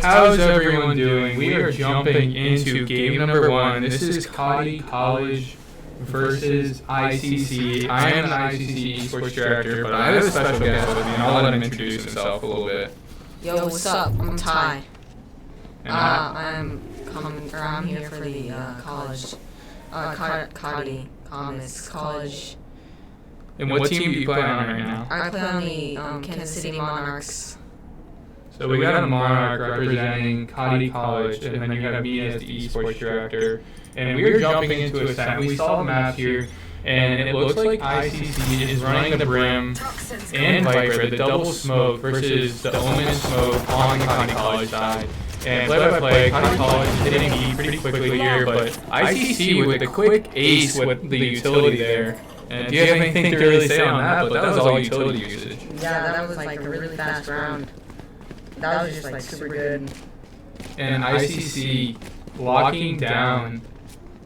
How's everyone doing? We are jumping into game number 1. This is Cottey College versus ICC. I am the ICC esports director, but I have a special guest with me, and I'll let him introduce himself a little bit. Yo, what's up? I'm Ty. I'm here for the college, Cottey Comets college. And what team do you play on right now? I play on the Kansas City Monarchs. So we got a Monarch representing Cottey College, and then you have me as the esports director. And we are jumping into a set. We saw the map here, and it looks like ICC is running the Brim and Viper, the double smoke versus the Omen smoke on the Cottey College side. And play-by-play, Cottey College is hitting E pretty quickly here, but ICC with the quick ace with the utility there. And do you have anything to really say on that? But that was all utility usage. Yeah, that was like a really fast round. That was just like super good. And ICC locking down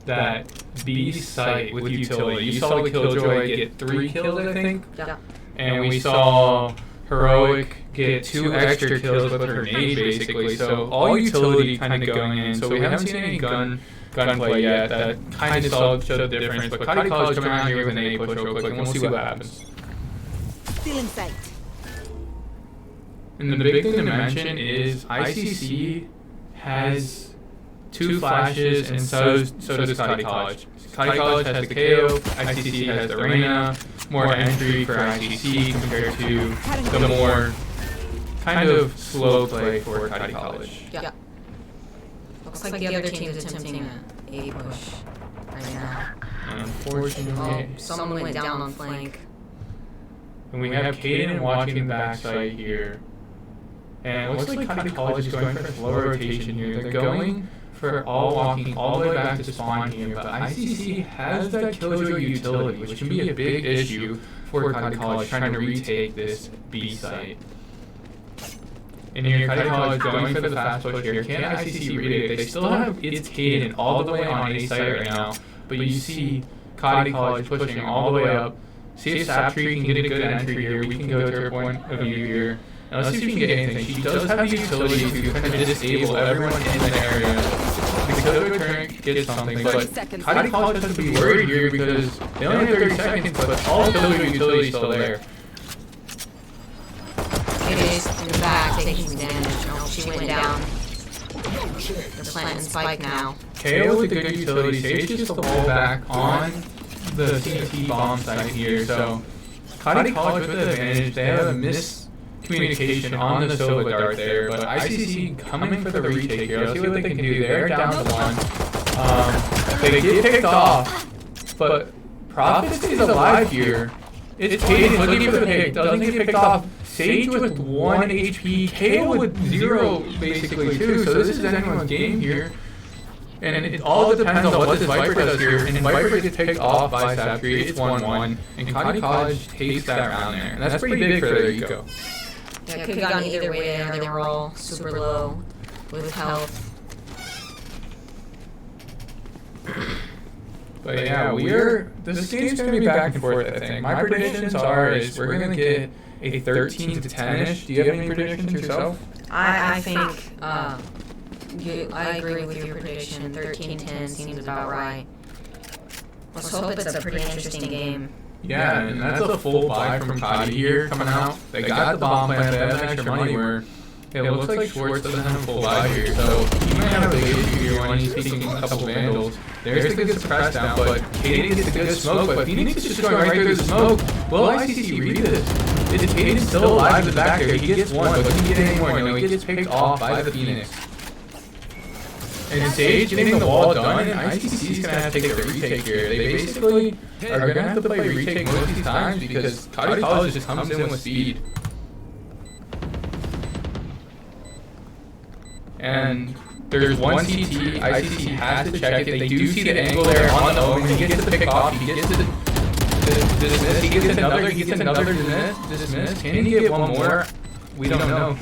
that B site with utility. You saw the Killjoy get 3 kills, I think? Yeah. And we saw Heroic get 2 extra kills with her nade, basically. So all utility kind of going in. So we haven't seen any gunplay yet. That kind of showed the difference. But Cottey College coming out here with an A push real quick, and we'll see what happens. Still in sight. And the big thing to mention is ICC has 2 flashes, and so does Cottey College. Cottey College has the KO, ICC has the Reyna, more entry for ICC compared to the more kind of slow play for Cottey College. Yeah. Looks like the other team's attempting an A push right now. Unfortunately. Oh, someone went down on flank. And we have Caden watching the backside here. And it looks like Cottey College is going for a slow rotation here. They're going for all walking all the way back to spawn here, but ICC has that Killjoy utility, which can be a big issue for Cottey College trying to retake this B site. And here, Cottey College going for the fast push here. Can ICC read it? They still have its Caden all the way on A site right now, but you see Cottey College pushing all the way up. See if Saptree can get a good entry here. We can go to her point of view here. Now let's see if we can get anything. She does have the utility to kind of disable everyone in the area. The Killjoy turret gets something, but Cottey College has to be worried here because they only have 30 seconds, but all Killjoy utility is still there. It is in the back taking some damage. Oh, she went down. They're planting spike now. KO with the good utility. Sage just to fall back on the TNT bomb site here. So Cottey College with the advantage. They have a miscommunication on the Sova dart there, but ICC coming for the retake here. Let's see what they can do. They're down to 1. They get picked off, but Prophet stays alive here. It's Caden looking for the pick. Doesn't get picked off. Sage with 1 HP. KO with 0 basically too. So this is anyone's game here. And it all depends on what this Viper does here. And Viper gets picked off by Saptree. It's 1-1. And Cottey College takes that round there. And that's pretty big for their eco. Yeah, it could have gone either way there. They were all super low with health. But yeah, this game's going to be back and forth, I think. My predictions is we're going to get a 13 to 10-ish. Do you have any predictions yourself? I think I agree with your prediction. 13-10 seems about right. Let's hope it's a pretty interesting game. Yeah, and that's a full buy from Cottey here coming out. They got the bomb plant, they have extra money where it looks like Schwartz doesn't have a full buy here, so he might have a big issue here when he's taking a couple Vandals. There's the good suppress down, but Caden gets the good smoke, but Phoenix is just going right through the smoke. Will ICC read this? It's Caden still alive in the back there. He gets 1, but he can get any more. No, he gets picked off by the Phoenix. And Sage getting the wall done, and ICC's going to have to take the retake here. They basically are going to have to play retake most of these times because Cottey College just comes in with speed. And there's 1 CT, ICC has to check it. They do see the angle there on the Omen. He gets the pick off, he gets the dismiss, he gets another dismiss. Can he get one more? We don't know.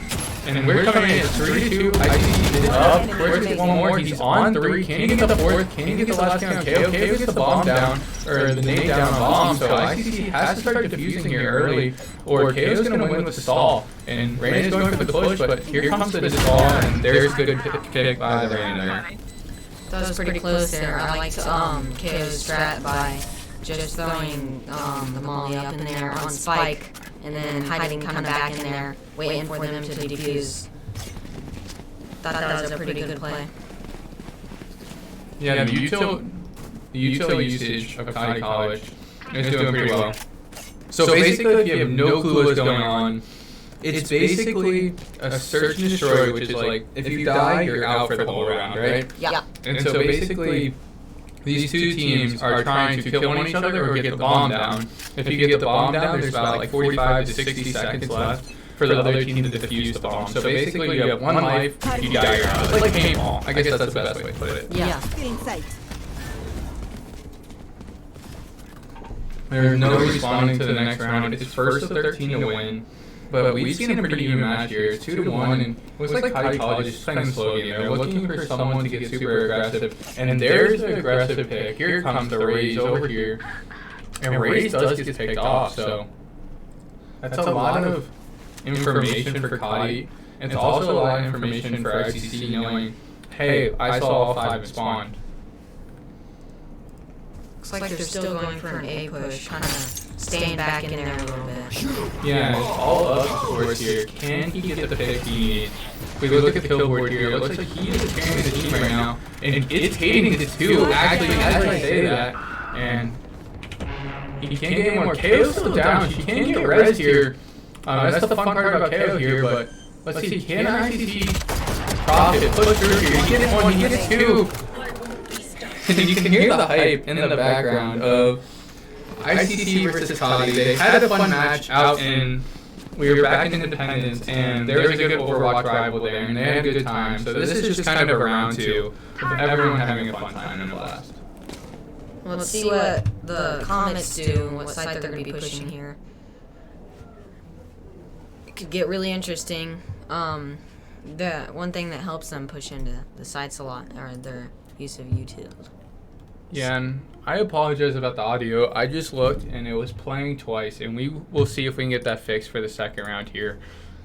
And we're coming in at 3-2. ICC is up. Where's he one more? He's on 3. Can he get the 4th? Can he get the last kill on KO? KO gets the bomb down, or the nade down on bomb. So ICC has to start defusing here early, or KO's going to win with the stall. And Raina's going for the push, but here comes the stall, and there's good pick by Raina there. That was pretty close there. I liked KO's strat by just throwing the molly up in there on Spike, and then hiding kind of back in there, waiting for them to defuse. Thought that was a pretty good play. Yeah, the util usage of Cottey College is doing pretty well. So basically, if you have no clue what's going on, it's basically a search and destroy, which is like, if you die, you're out for the whole round, right? Yeah. And so basically, these two teams are trying to kill one each other or get the bomb down. If you get the bomb down, there's about like 45 to 60 seconds left for the other team to defuse the bomb. So basically, you have 1 life, you die, you're out. It's like paintball. I guess that's the best way to put it. Yeah. Still in sight. There's no responding to the next round. It's first of 13 to win. But we've seen a pretty even match here. It's 2-1, and it looks like Cottey College is playing slow game. They're looking for someone to get super aggressive. And there's the aggressive pick. Here comes the Raze over here. And Raze does get picked off, so that's a lot of information for Cottey. And it's also a lot of information for ICC knowing, hey, I saw all 5 spawned. Looks like they're still going for an A push, kind of staying back in there a little bit. Yeah, it's all up towards here. Can he get the pick he needs? If we look at the kill board here, it looks like he is carrying the team right now. And it's hating the 2, actually, as I say that. And he can't get any more. KO's still down. She can get res here. That's the fun part about KO here, but let's see. Can ICC profit? Push through here. He gets 1, he gets 2. And you can hear the hype in the background of ICC versus Cottey. They had a fun match out in, we were back in Independence, and there was a good Overwatch rival there, and they had a good time. So this is just kind of a round 2 of everyone having a fun time in the blast. Well, let's see what the Comets do and what side they're going to be pushing here. It could get really interesting. The one thing that helps them push into the sites a lot are their use of util. Yeah, and I apologize about the audio. I just looked and it was playing twice, and we will see if we can get that fixed for the second round here.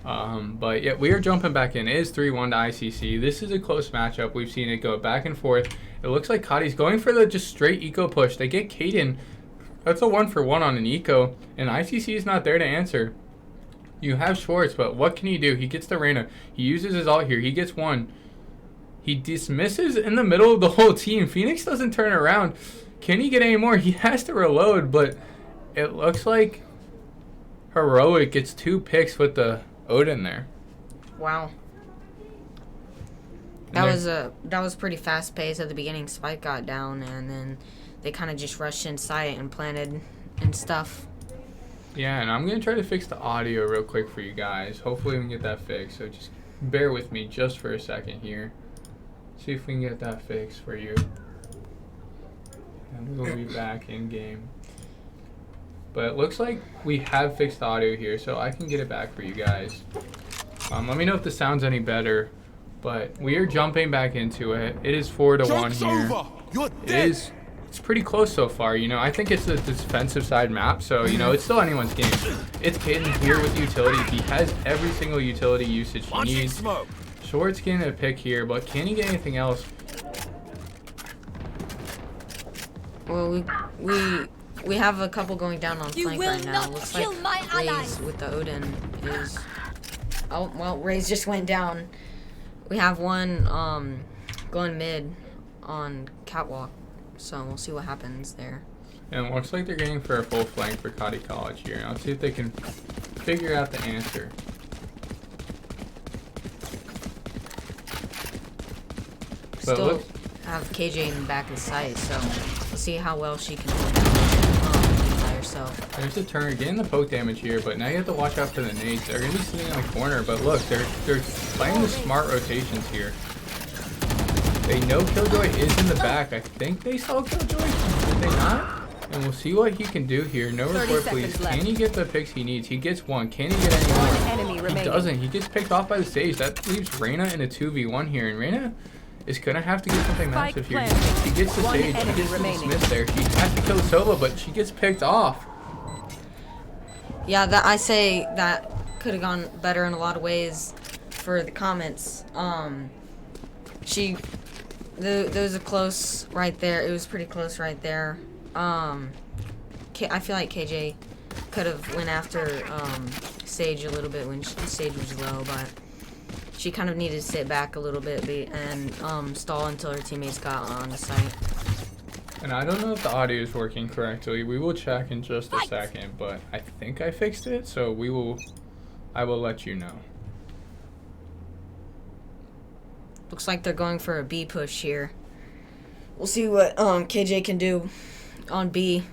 But yeah, we are jumping back in. It is 3-1 to ICC. This is a close matchup. We've seen it go back and forth. It looks like Cottey's going for the just straight eco push. They get Caden. That's a 1-for-1 on an eco, and ICC is not there to answer. You have Schwartz, but what can he do? He gets the Reina. He uses his ult here. He gets 1. He dismisses in the middle of the whole team. Phoenix doesn't turn around. Can he get any more? He has to reload, but it looks like Heroic gets 2 picks with the Odin there. Wow. That was pretty fast paced at the beginning. Spike got down, and then they kind of just rushed inside and planted and stuff. Yeah, and I'm going to try to fix the audio real quick for you guys. Hopefully we can get that fixed, so just bear with me just for a second here. See if we can get that fixed for you. And we'll be back in game. But it looks like we have fixed the audio here, so I can get it back for you guys. Let me know if this sounds any better. But we are jumping back into it. It is 4-1 here. It's pretty close so far. You know, I think it's a defensive side map, so you know it's still anyone's game. It's Caden here with utility. He has every single utility usage he needs. Short's getting a pick here, but can he get anything else? Well, we have a couple going down on flank right now. Looks like Raze with the Odin is. Oh well, Raze just went down. We have one going mid on catwalk, so we'll see what happens there. And it looks like they're getting for a full flank for Cottey College here. Now let's see if they can figure out the answer. Still have KJ in the back of the site, so we'll see how well she can hold down by herself. There's a turn, getting the poke damage here, but now you have to watch out for the nades. They're going to be sitting in the corner, but look, they're playing the smart rotations here. They know Killjoy is in the back. I think they saw Killjoy. Did they not? And we'll see what he can do here. No 30 report, seconds please. left. Can he get the picks he needs? He gets one. Can he get any more? One enemy He remaining. doesn't. He gets picked off by the Sage. That leaves Reyna in a 2v1 here. And Reyna is going to have to get something Spike massive here. planted. She gets the One Sage. She enemy gets the remaining. dismiss there. She has to kill Sova, but she gets picked off. Yeah, that I say that could have gone better in a lot of ways for the Comets. There was a close right there. It was pretty close right there. I feel like KJ could have went after Sage a little bit when Sage was low, but she kind of needed to sit back a little bit and stall until her teammates got on the site. And I don't know if the audio is working correctly. We will check in just a second, but I think I fixed it, so I will let you know. Looks like they're going for a B push here. We'll see what KJ can do on B.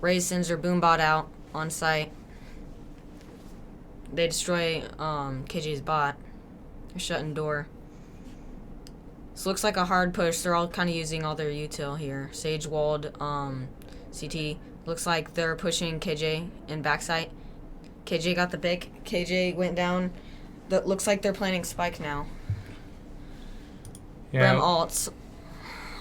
Ray sends her boombot out on site. They destroy KJ's bot. They're shutting door. This looks like a hard push. They're all kind of using all their util here. Sage walled CT. Looks like they're pushing KJ in backside. KJ got the pick. KJ went down. That looks like they're planning Spike now. Yeah. Brim alts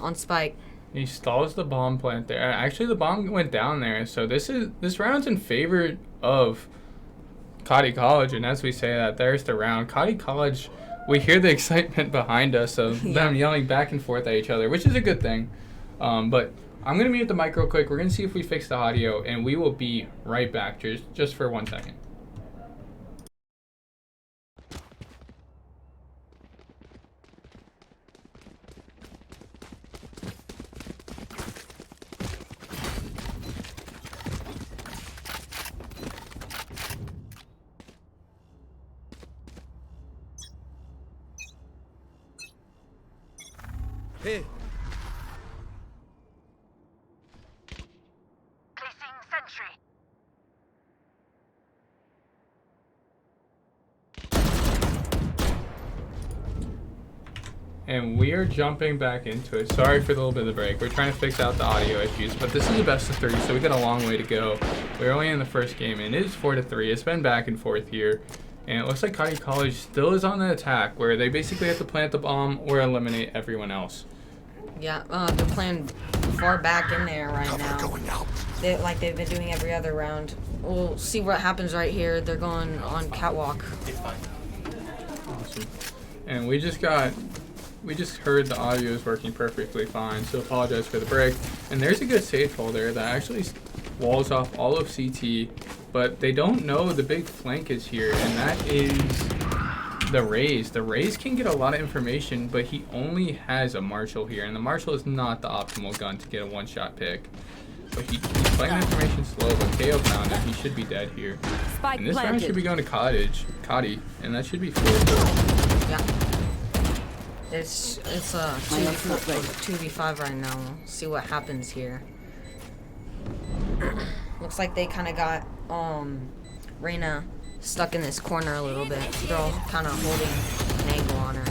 on Spike. He stalls the bomb plant there. Actually, the bomb went down there, so this round's in favor of Cottey College. And as we say that, there's the round. Cottey College, we hear the excitement behind us of them yelling back and forth at each other, which is a good thing. But I'm gonna mute the mic real quick. We're gonna see if we fix the audio, and we will be right back just for 1 second. Hey. Placing sentry. And we are jumping back into it. Sorry for the little bit of the break. We're trying to fix out the audio issues, but this is a best of 3, so we got a long way to go. We're only in the first game, and it is 4-3. It's been back and forth here. And it looks like Cottey College still is on the attack, where they basically have to plant the bomb or eliminate everyone else. Yeah, they're playing far back in there right now. Like they've been doing every other round. We'll see what happens right here. They're going on catwalk. Awesome. And we just heard the audio is working perfectly fine, so apologize for the break. And there's a good save fall there that actually walls off all of CT, but they don't know the big flank is here, and that is the Raze. The Raze can get a lot of information, but he only has a Marshall here, and the Marshall is not the optimal gun to get a one-shot pick. But he's playing the information slow, but KO found him. He should be dead here. Spike And this round planted. should be going to Cottey, and that should be 4-4. Yeah. It's a 2v5 right now. We'll see what happens here. Looks like they kind of got Reyna stuck in this corner a little bit. They're all kind of holding an angle on her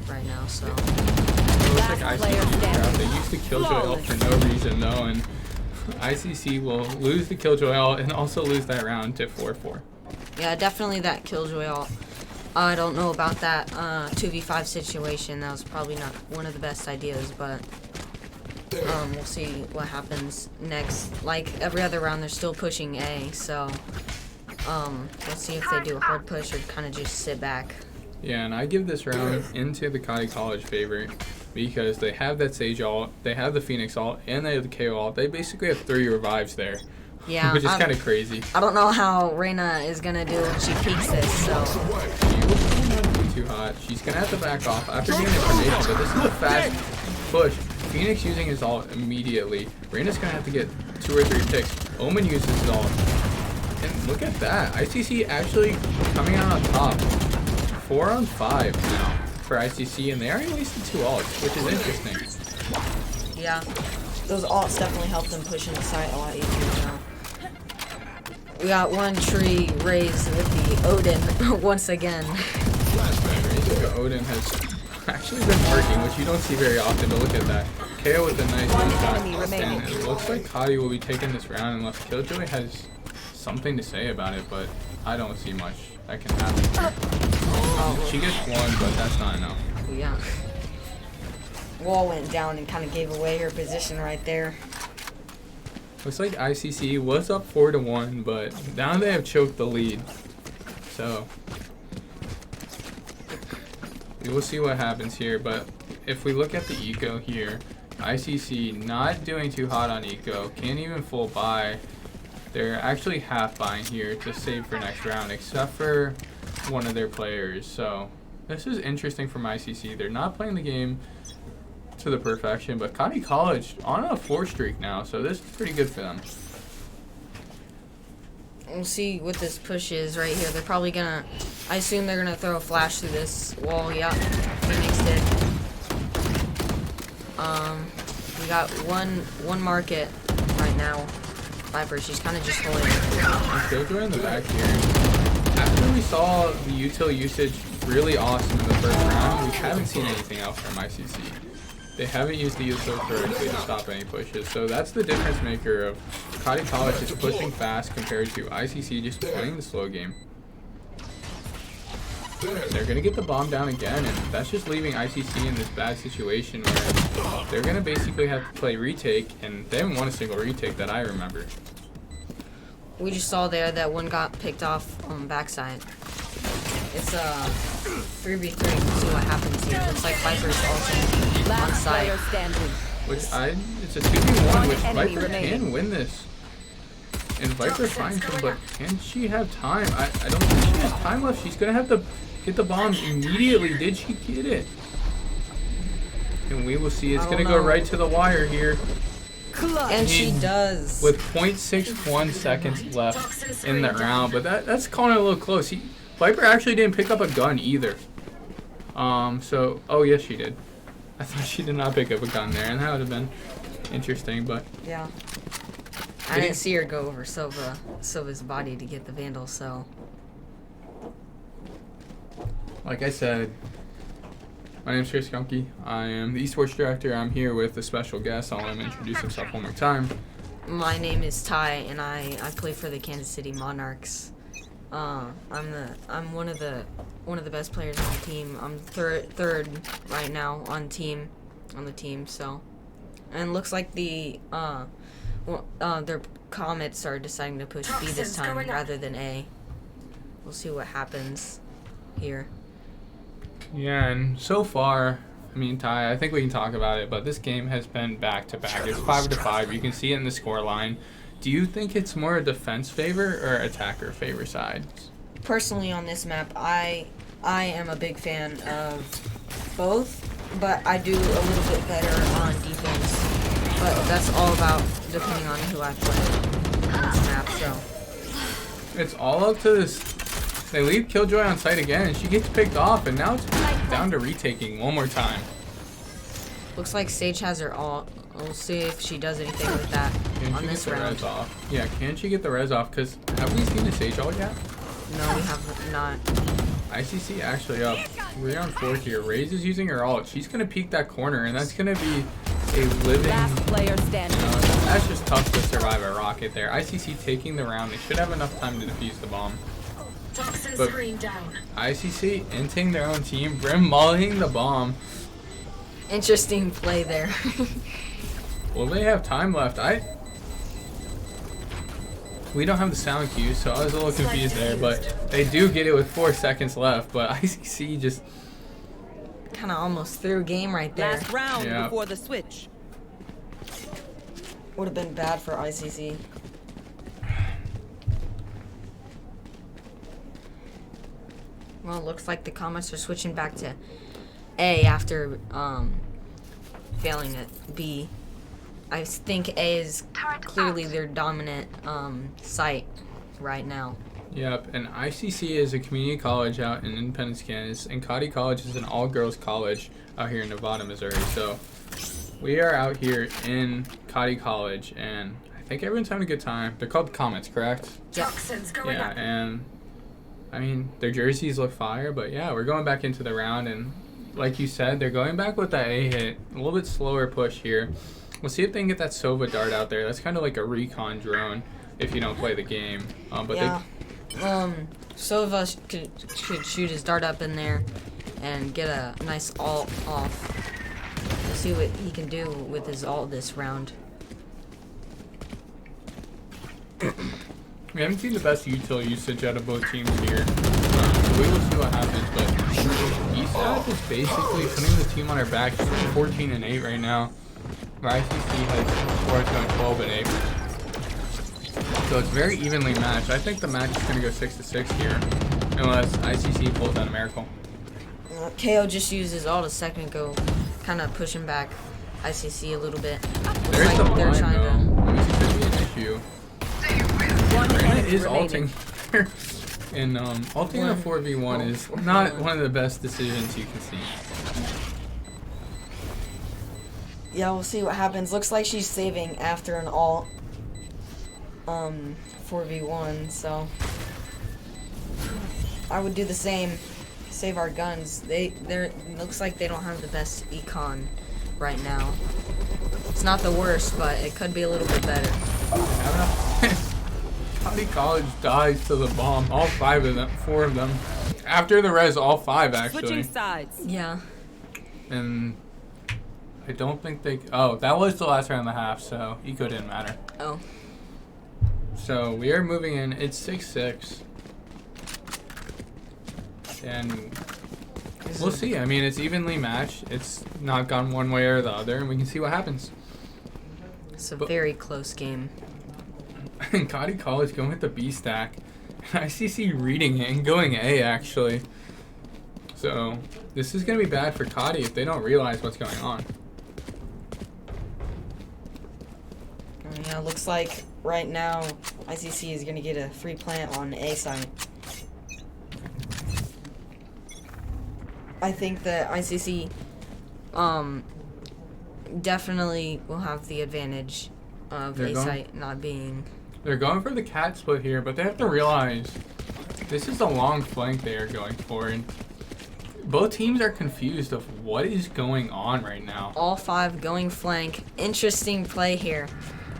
right now, so. It looks like Last player ICC standing. crowd. They used the Killjoy ult for no reason though, and ICC will lose the Killjoy ult and also lose that round to 4-4. Yeah, definitely that Killjoy ult. I don't know about that 2v5 situation. That was probably not one of the best ideas, but we'll see what happens next. Like every other round, they're still pushing A, so let's see if they do a hard push or kind of just sit back. Yeah, and I give this round into the Cottey College favor because they have that Sage ult, they have the Phoenix ult, and they have the KO ult. They basically have 3 revives there, Yeah, which is kind of crazy. I don't know how Reyna is gonna do when she peeks this, so. She will not be too hot. She's gonna have to back off after getting information, but this is a fast push. Phoenix using his ult immediately. Reyna's gonna have to get 2 or 3 picks. Omen uses his ult. And look at that. ICC actually coming out on top. 4 on 5 now for ICC, and they already wasted 2 ults, which is interesting. Yeah, those ults definitely help them push in the site a lot easier now. We got one tree raised with the Odin once again. Odin has actually been working, which you don't see very often, but look at that. KO with a nice enemy one shot. remaining. And it looks like Cottey will be taking this round unless Killjoy has something to say about it, but I don't see much that can happen here. She gets one, but that's not enough. Yeah. Wall went down and kind of gave away her position right there. Looks like ICC was up 4-1, but now they have choked the lead. So we will see what happens here, but if we look at the eco here, ICC not doing too hot on eco, can't even full buy. They're actually half buying here to save for next round, except for one of their players. So this is interesting from ICC. They're not playing the game to the perfection, but Cottey College on a 4 streak now, so this is pretty good for them. We'll see what this push is right here. They're probably gonna, I assume they're gonna throw a flash through this wall. Yeah, Phoenix did. We got one market right now. Viper, she's kind of just holding it. Killjoy in the back here. After we saw the util usage really awesome in the first round, we haven't seen anything else from ICC. They haven't used the util correctly to stop any pushes, so that's the difference maker of Cottey College is pushing fast compared to ICC just playing the slow game. They're going to get the bomb down again, and that's just leaving ICC in this bad situation where they're going to basically have to play retake, and they haven't won a single retake that I remember. We just saw there that one got picked off on backside. It's a 3v3. We'll see what happens here. Looks like Viper's also on site. It's a 2v1, which Viper can win this. And Viper finds him, but can she have time? I don't think she has time left. She's going to have to get the bomb immediately. Did she get it? And we will see. It's going to go right to the wire here. And she does. With 0.61 seconds left in the round. But that's calling it a little close. Viper actually didn't pick up a gun either. Oh yes she did. I thought she did not pick up a gun there, and that would have been interesting, but yeah. I didn't see her go over Silva's body to get the Vandal, so. Like I said, my name's Chris Gunky. I am the esports director. I'm here with a special guest. I'll let him introduce himself one more time. My name is Ty, and I play for the Kansas City Monarchs. I'm one of the best players on the team. I'm third right now on the team. So, and looks like their Comets are deciding to push B this time rather than A. We'll see what happens here. Yeah, and so far, I mean, Ty, I think we can talk about it, but this game has been back to back. It's 5-5. You can see it in the score line. Do you think it's more a defense favor or attacker favor side? Personally, on this map, I am a big fan of both, but I do a little bit better on defense. But that's all about depending on who I play on this map. So it's all up to this. They leave Killjoy on site again, and she gets picked off, and now it's down to retaking one more time. Looks like Sage has her ult. We'll see if she does anything with that on this round. Res off? Yeah, can she get the res off? Because have we seen the Sage ult yet? No, we have not. ICC actually up 3-on-4 here. Raze is using her ult. She's going to peek that corner, and that's going to be a living... Last player standing. That's just tough to survive a rocket there. ICC taking the round. They should have enough time to defuse the bomb. But ICC inting their own team. Brim mulling the bomb. Interesting play there. Well, they have time left. We don't have the sound cue, so I was a little confused there, but they do get it with 4 seconds left, but ICC just... kind of almost threw game right there. Last round before the switch. Would have been bad for ICC. Well, it looks like the Comets are switching back to A after failing at B. I think A is clearly their dominant site right now. Yep, and ICC is a community college out in Independence, Kansas, and Cottey College is an all-girls college out here in Nevada, Missouri. So we are out here in Cottey College, and I think everyone's having a good time. They're called Comets, correct? Yeah, and I mean, their jerseys look fire, but yeah, we're going back into the round, and like you said, they're going back with that A hit. A little bit slower push here. We'll see if they can get that Sova dart out there. That's kind of like a recon drone if you don't play the game. But yeah. Sova could shoot his dart up in there and get a nice ult off. We'll see what he can do with his ult this round. We haven't seen the best util usage out of both teams here. So we will see what happens. But ESAP is basically putting the team on our back. He's 14-8 right now. Where ICC has scores going 12-8. So it's very evenly matched. I think the match is going to go 6-6 here. Unless ICC pulls out a miracle. KO just uses all the second go, kind of pushing back ICC a little bit. There's like the they're blind, trying though. This could be an issue. Reyna is ulting. And ulting in a 4v1 is not one of the best decisions you can see. Yeah, we'll see what happens. Looks like she's saving after an ult 4v1, so I would do the same. Save our guns. They're looks like they don't have the best econ right now. It's not the worst, but it could be a little bit better. Cottey College dies to the bomb. All 5 of them, 4 of them. After the res, all 5 actually. Switching sides. Yeah. And I don't think they. Oh, that was the last round and a half, so eco didn't matter. Oh. So we are moving in. It's 6-6. And we'll see. I mean, it's evenly matched. It's not gone one way or the other, and we can see what happens. It's a very close game. And Cottey College going with the B stack. ICC reading it and going A, actually. So this is going to be bad for Cottey if they don't realize what's going on. Yeah, looks like right now ICC is going to get a free plant on A side. I think that ICC definitely will have the advantage of A site not being. They're going for the cat split here, but they have to realize this is a long flank they are going for, and both teams are confused of what is going on right now. All 5 going flank. Interesting play here.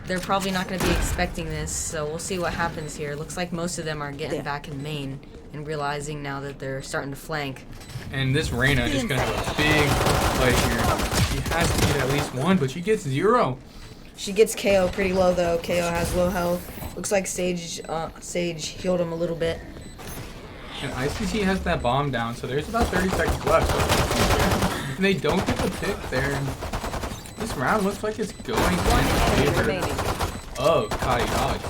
They're probably not going to be expecting this, so we'll see what happens here. Looks like most of them are getting back in main and realizing now that they're starting to flank. And this Reyna is going to have a big play here. She has to get at least 1, but she gets 0. She gets KO pretty low though. KO has low health. Looks like Sage healed him a little bit. And ICC has that bomb down, so there's about 30 seconds left. And they don't get the pick there. And this round looks like it's going in favor of Cottey College.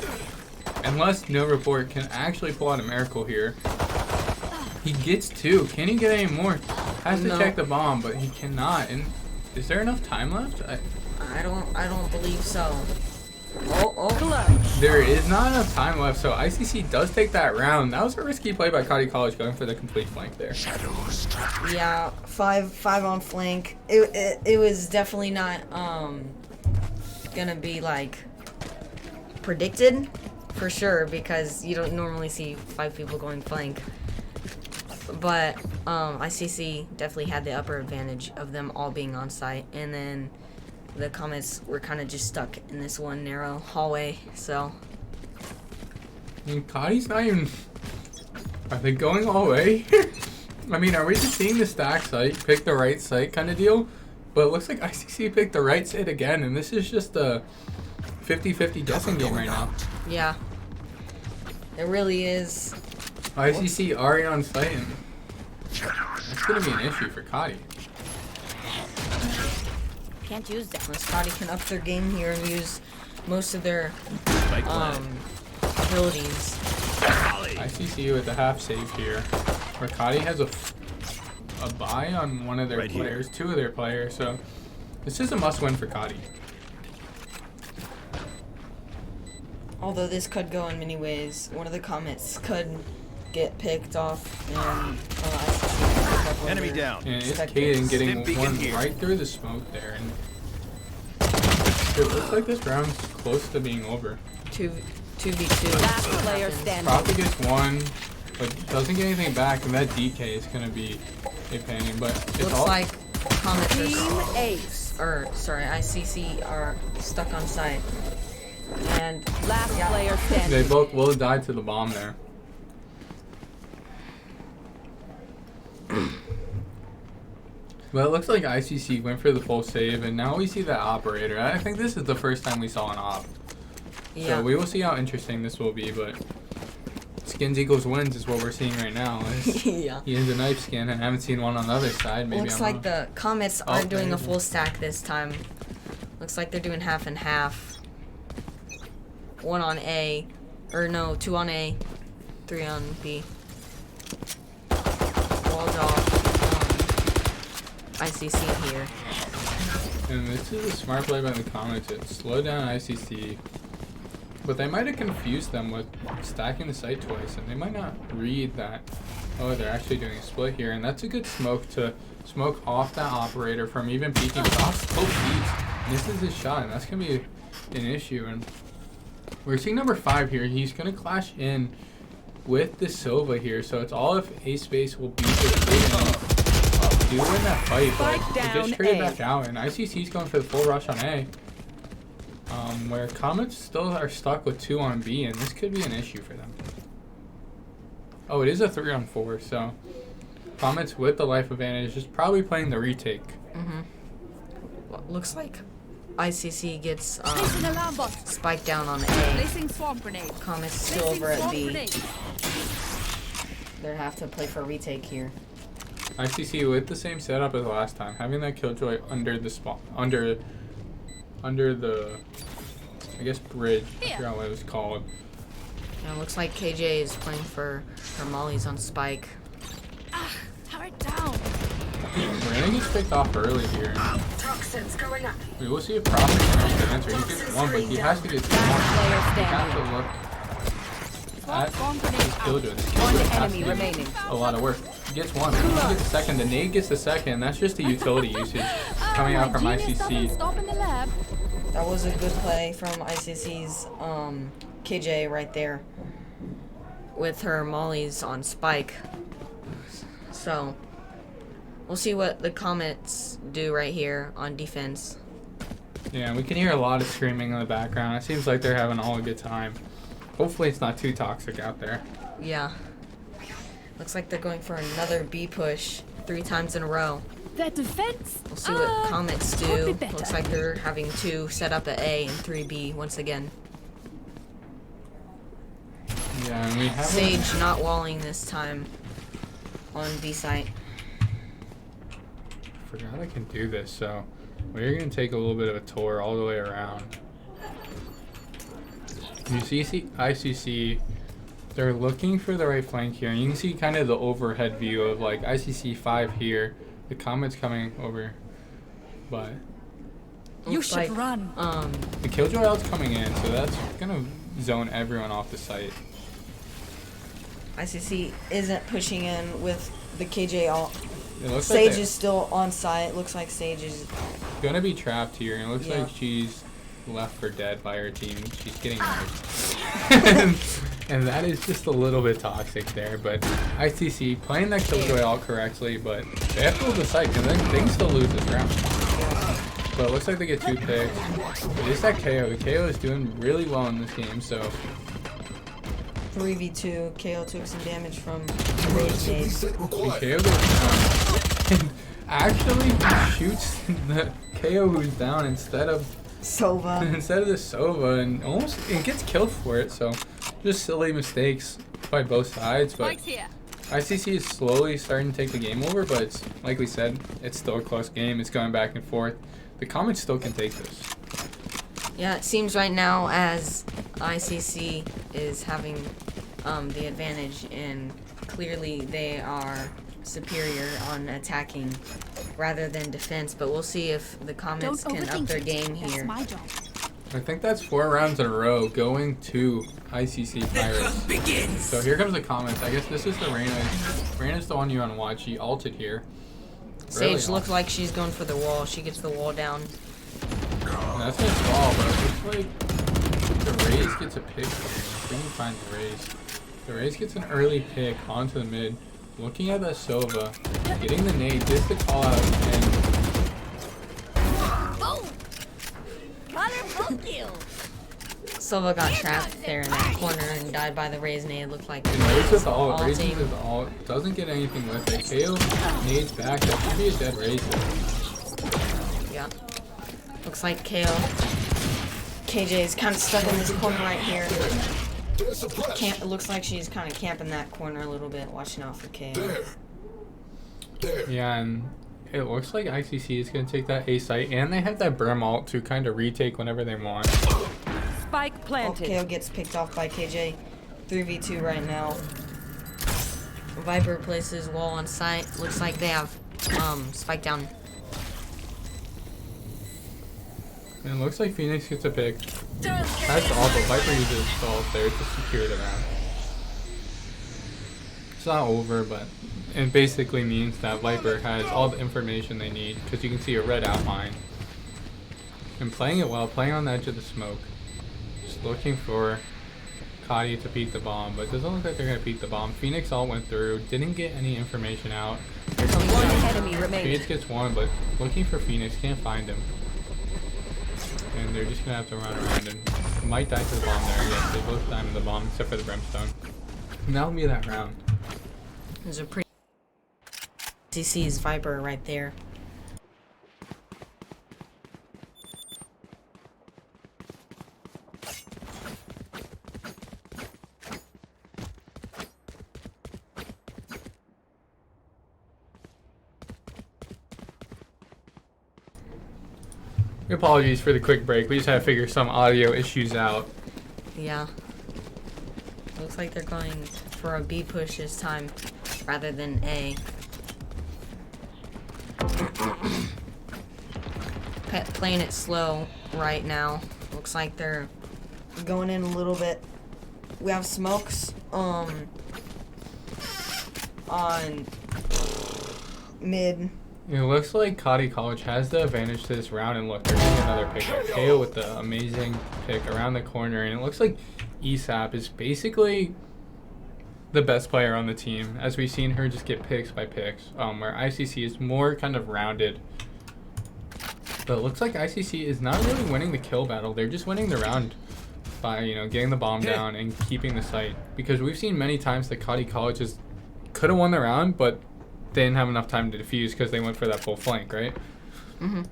Unless No Report can actually pull out a miracle here. He gets 2. Can he get any more? Has to check the bomb, but he cannot. And is there enough time left? I don't believe so. Oh. There is not enough time left, so ICC does take that round. That was a risky play by Cottey College going for the complete flank there. Yeah, 5 on flank. It was definitely not gonna be like predicted for sure, because you don't normally see 5 people going flank. But ICC definitely had the upper advantage of them all being on site, and then the Comets were kind of just stuck in this one narrow hallway, so. I mean, Cottey's not even. Are they going all the way? I mean, are we just seeing the stack site, pick the right site kind of deal? But it looks like ICC picked the right site again, and this is just a 50-50 guessing game right now. Yeah. It really is. ICC already on site, and that's going to be an issue for Cottey. Can't use that unless Cottey can up their game here and use most of their abilities. ICC with the half save here, where Cottey has a buy on one of their players, 2 of their players, so this is a must-win for Cottey. Although this could go in many ways. One of the Comets could get picked off, and ICC enemy down. And it's Caden getting one right through the smoke there, and it looks like this round's close to being over. 2v2. Last player standing. Probably gets 1. but doesn't get anything back, and that DK is gonna be a pain. But it's Looks all like Comets Team are, Ace. ICC are stuck on site. And Last yeah. player standing. they both will have died to the bomb there. Well, it looks like ICC went for the full save, and now we see the operator. I think this is the first time we saw an op. Yeah. So we will see how interesting this will be, but skins equals wins is what we're seeing right now. Yeah. He is a knife skin, and I haven't seen one on the other side. Maybe Looks I'm like wrong. the Comets aren't doing a maybe. full stack this time. Looks like they're doing half and half. 1 on A, or no, 2 on A, 3 on B. Walled off ICC here. And this is a smart play by the Comets. It slowed down ICC, but they might have confused them with stacking the site twice, and they might not read that. Oh, they're actually doing a split here, and that's a good smoke to smoke off that operator from even peeking. But off both feet, misses his shot, and that's gonna be an issue. And we're seeing number 5 here. He's gonna clash in with the Sova here, so it's all if Ace Space will beat this kid. Do win that fight, but Spike they down just traded A. back out, and ICC's going for the full rush on A. Where Comets still are stuck with 2 on B, and this could be an issue for them. Oh, it is a 3 on 4, so Comets with the life advantage is probably playing the retake. Well, looks like ICC gets Placing alarm bot. spiked down on A. Placing swamp grenade. Comets still Placing over at swamp B. grenade. They have to play for a retake here. ICC with the same setup as last time, having that killjoy under the spot, under the, I guess, bridge. I forgot what it was called. And it looks like KJ is playing for her mollies on Spike. Tower down. Brandon gets picked off early here. Toxins going up. We will see if Prophet can actually answer. He gets 1, but he has to get 2 more. Last You player have to standing. look Swamp at bomb grenade his out. killjoy. This One killjoy has enemy to do remaining. a lot of work. He gets 1. He gets the second. The nade gets the second. That's just the utility usage coming out from ICC. Stop in the lab. That was a good play from ICC's KJ right there with her mollies on Spike. So we'll see what the Comets do right here on defense. Yeah, we can hear a lot of screaming in the background. It seems like they're having all a good time. Hopefully it's not too toxic out there. Yeah. Looks like they're going for another B push 3 times in a row. That defense. We'll see what Comets could do. be better. Looks like they're having 2 set up at A and 3 B once again. Yeah, and we have Sage not walling this time on B site. forgot I can do this, so we're gonna take a little bit of a tour all the way around. You see ICC, they're looking for the right flank here, and you can see kind of the overhead view of like ICC 5 here, the Comets coming over, but You Looks should like, run. the Killjoy ult's coming in, so that's gonna zone everyone off the site. ICC isn't pushing in with the KJ ult. It looks Sage like is still on site. Looks like Sage is. they're gonna be trapped here, and it looks Yeah. like she's left for dead by her team. She's getting knifed. And that is just a little bit toxic there, but ICC playing that Killjoy ult correctly, but they have to hold the site, and then they can still lose this round. But it looks like they get 2 picks. But it's that KO. The KO is doing really well in this game, so 3v2. KO took some damage from Rage Days. the KO goes down. And actually he shoots the KO who's down instead of Sova. the Sova, and almost it gets killed for it, so just silly mistakes by both sides. But Spike's here. ICC is slowly starting to take the game over, but it's, like we said, it's still a close game. It's going back and forth. The Comets still can take this. Yeah, it seems right now as ICC is having the advantage, and clearly they are superior on attacking rather than defense. But we'll see if the Comets can up their game That's here. my job. I think that's 4 rounds in a row going to ICC Pirates. So here comes the Comets. I guess this is the Reyna. Reyna's the one you want to watch. She ulted here. Sage Really looks like she's going for the wall. She gets the wall down. And that's gonna fall, but it looks like the Raze gets a pick here. If we can find the Raze. The Raze gets an early pick onto the mid. Looking at that Sova, getting the nade, gets the call out, and Silva got trapped there in that corner and died by the Raze nade. Looked like Raze with ult. Raze ulting. with ult. Doesn't get anything with it. KO nades back. That should be a dead Raze. Yeah. Looks like KJ is kind of stuck in this corner right here. It looks like she's kind of camping that corner a little bit, watching out for KO. Yeah, and it looks like ICC is going to take that A site, and they have that Brim ult to kind of retake whenever they want. Spike planted. KO gets picked off by KJ. 3v2 right now. Viper places wall on site. Looks like they have spike down. And it looks like Phoenix gets a pick. That's awful. Viper uses salt there to secure the round. It's not over, but it basically means that Viper has all the information they need because you can see a red outline. And playing it well, playing on the edge of the smoke. Just looking for Cottey to peek the bomb, but it doesn't look like they're going to peek the bomb. Phoenix all went through, didn't get any information out. Here comes One Cottey. enemy remaining. Phoenix gets one, but looking for Phoenix, can't find him. And they're just going to have to run around and might die to the bomb there. Yes, they both died to the bomb except for the Brimstone. And that'll be that round. There's a pretty CC's Viper right there. Apologies for the quick break. We just had to figure some audio issues out. Yeah. Looks like they're going for a B push this time rather than A. Playing it slow right now. Looks like they're going in a little bit. We have smokes on mid. It looks like Cottey College has the advantage to this round, and look, they're getting another pick. KO with the amazing pick around the corner, and it looks like ESAP is basically the best player on the team, as we've seen her just get picks by picks, where ICC is more kind of rounded. But it looks like ICC is not really winning the kill battle. They're just winning the round by, you know, getting the bomb down and keeping the site. Because we've seen many times that Cottey College could have won the round, but they didn't have enough time to defuse because they went for that full flank, right? Mm-hmm.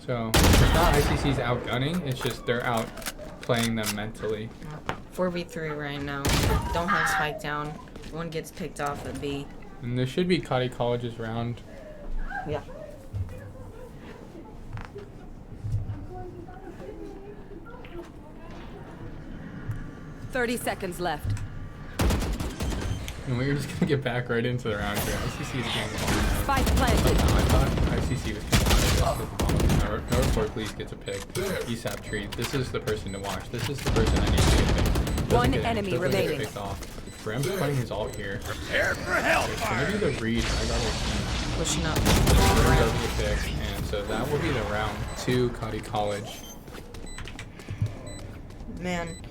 So it's not ICC's outgunning, it's just they're out playing them mentally. 4v3 right now. Don't have spike down. One gets picked off at B. And this should be Cottey College's round. Yeah. $30 seconds left. And we're just gonna get back right into the round here. ICC is getting the ball now. Spike planted. I thought ICC was coming out of this. North Leaf gets a pick. ESAP treat. This is the person to watch. This is the person that needs to get picked. Doesn't One get it. enemy Doesn't get remaining. picked off. Brim's playing his ult here. It's gonna be the read. I got it. Pushing up. Brim does get picked, and so that will be the round to Cottey College. Man.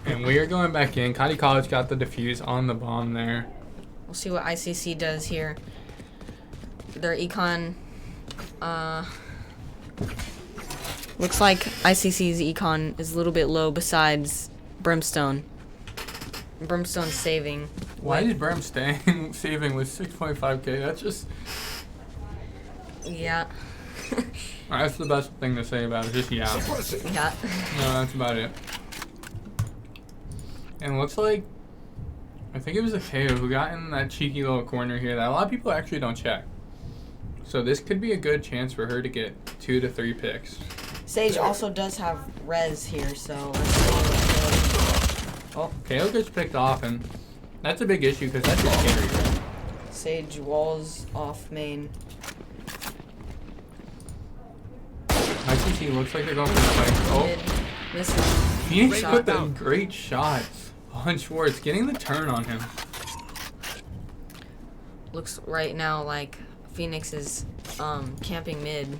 And we are going back in. Cottey College got the defuse on the bomb there. We'll see what ICC does here. Their econ, looks like ICC's econ is a little bit low besides Brimstone. Brimstone's saving. Why is Brim saving with 6.5k? That's just... Yeah. That's the best thing to say about it. Just yeah. Yeah. No, that's about it. And it looks like, I think it was a KO who got in that cheeky little corner here that a lot of people actually don't check. So this could be a good chance for her to get 2 to 3 picks. Sage also does have res here, so let's see what Oh, KO gets picked off, and that's a big issue because that's his carry, right? Sage walls off main. ICC looks like they're going for the fight. Oh, Mid. Misses. Phoenix Shot put the down. great shot on Schwartz, getting the turn on him. looks right now like Phoenix is camping mid.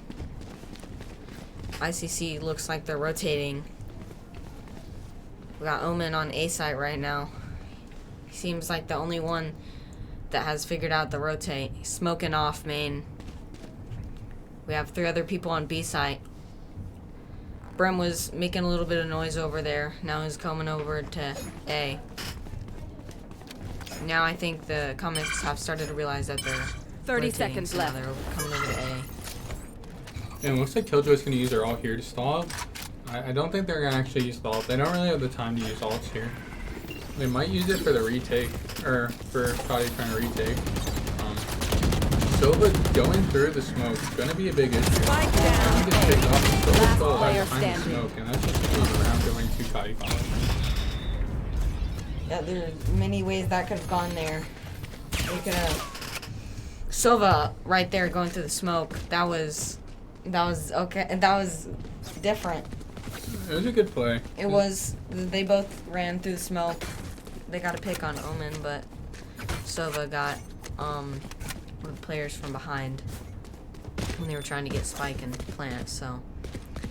ICC looks like they're rotating. We got Omen on A site right now. He seems like the only one that has figured out the rotate. He's smoking off main. We have 3 other people on B site. Brem was making a little bit of noise over there. Now he's coming over to A. Now I think the Comets have started to realize that they're 30 rotating, seconds so left. now they're coming over to A. And it looks like Killjoy's going to use their ult here to stall. I don't think they're going to actually use the ult. They don't really have the time to use ults here. They might use it for the retake, or for Cottey trying to retake. Silva going through the smoke is going to be a big issue. Spike down. He gets picked off, and Silva's Last still player alive behind the standing. smoke, and that's just going to be the round going to Cottey College. Yeah, there's many ways that could have gone there. They could have Silva right there going through the smoke. That was okay, and that was different. It was a good play. It was. They both ran through the smoke. They got a pick on Omen, but Silva got one of the players from behind when they were trying to get Spike and plant. So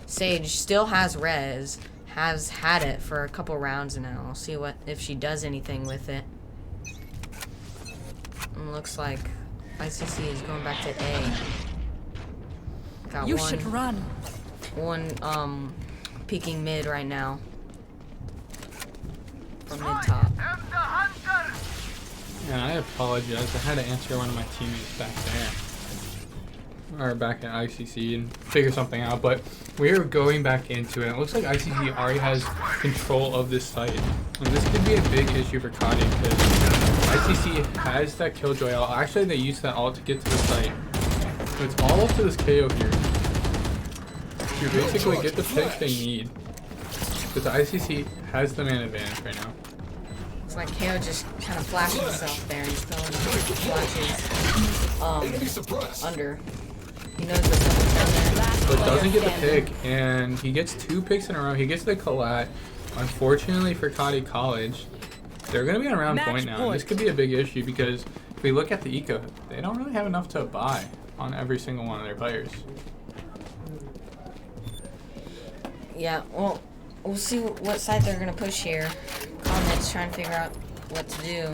Sage still has res, has had it for a couple rounds now. I'll see if she does anything with it. And looks like ICC is going back to A. Got You one, should run. one peeking mid right now. From mid top. And I apologize. I had to answer one of my teammates back there. Or back at ICC and figure something out. But we're going back into it. It looks like ICC already has control of this site. And this could be a big issue for Cottey because ICC has that Killjoy ult. Actually, they used that ult to get to the site. So it's all up to this KO here. To basically get the picks they need. Because ICC has the man advantage right now. It's like KO just kind of flashed himself there. He's throwing flashes under. He knows there's someone down there. But doesn't get the pick, and he gets 2 picks in a row. He gets the collat. Unfortunately for Cottey College, they're going to be on round point now. And this could be a big issue because if we look at the eco, they don't really have enough to buy on every single one of their players. Yeah, well, we'll see what side they're going to push here. Comets trying to figure out what to do.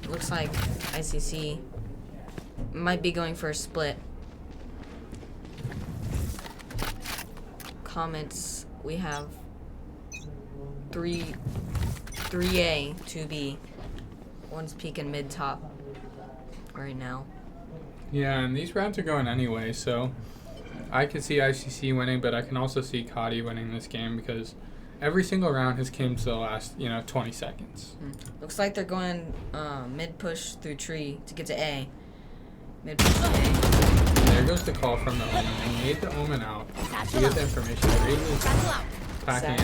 Looks like ICC might be going for a split. Comets, we have 3A, 2B. One's peeking mid top right now. Yeah, and these rounds are going anyway, so I could see ICC winning, but I can also see Cottey winning this game because every single round has came to the last, 20 seconds. Looks like they're going mid push through tree to get to A. Mid push to A. And there goes the call from the Omen. They made the Omen out to get the information. Packing in.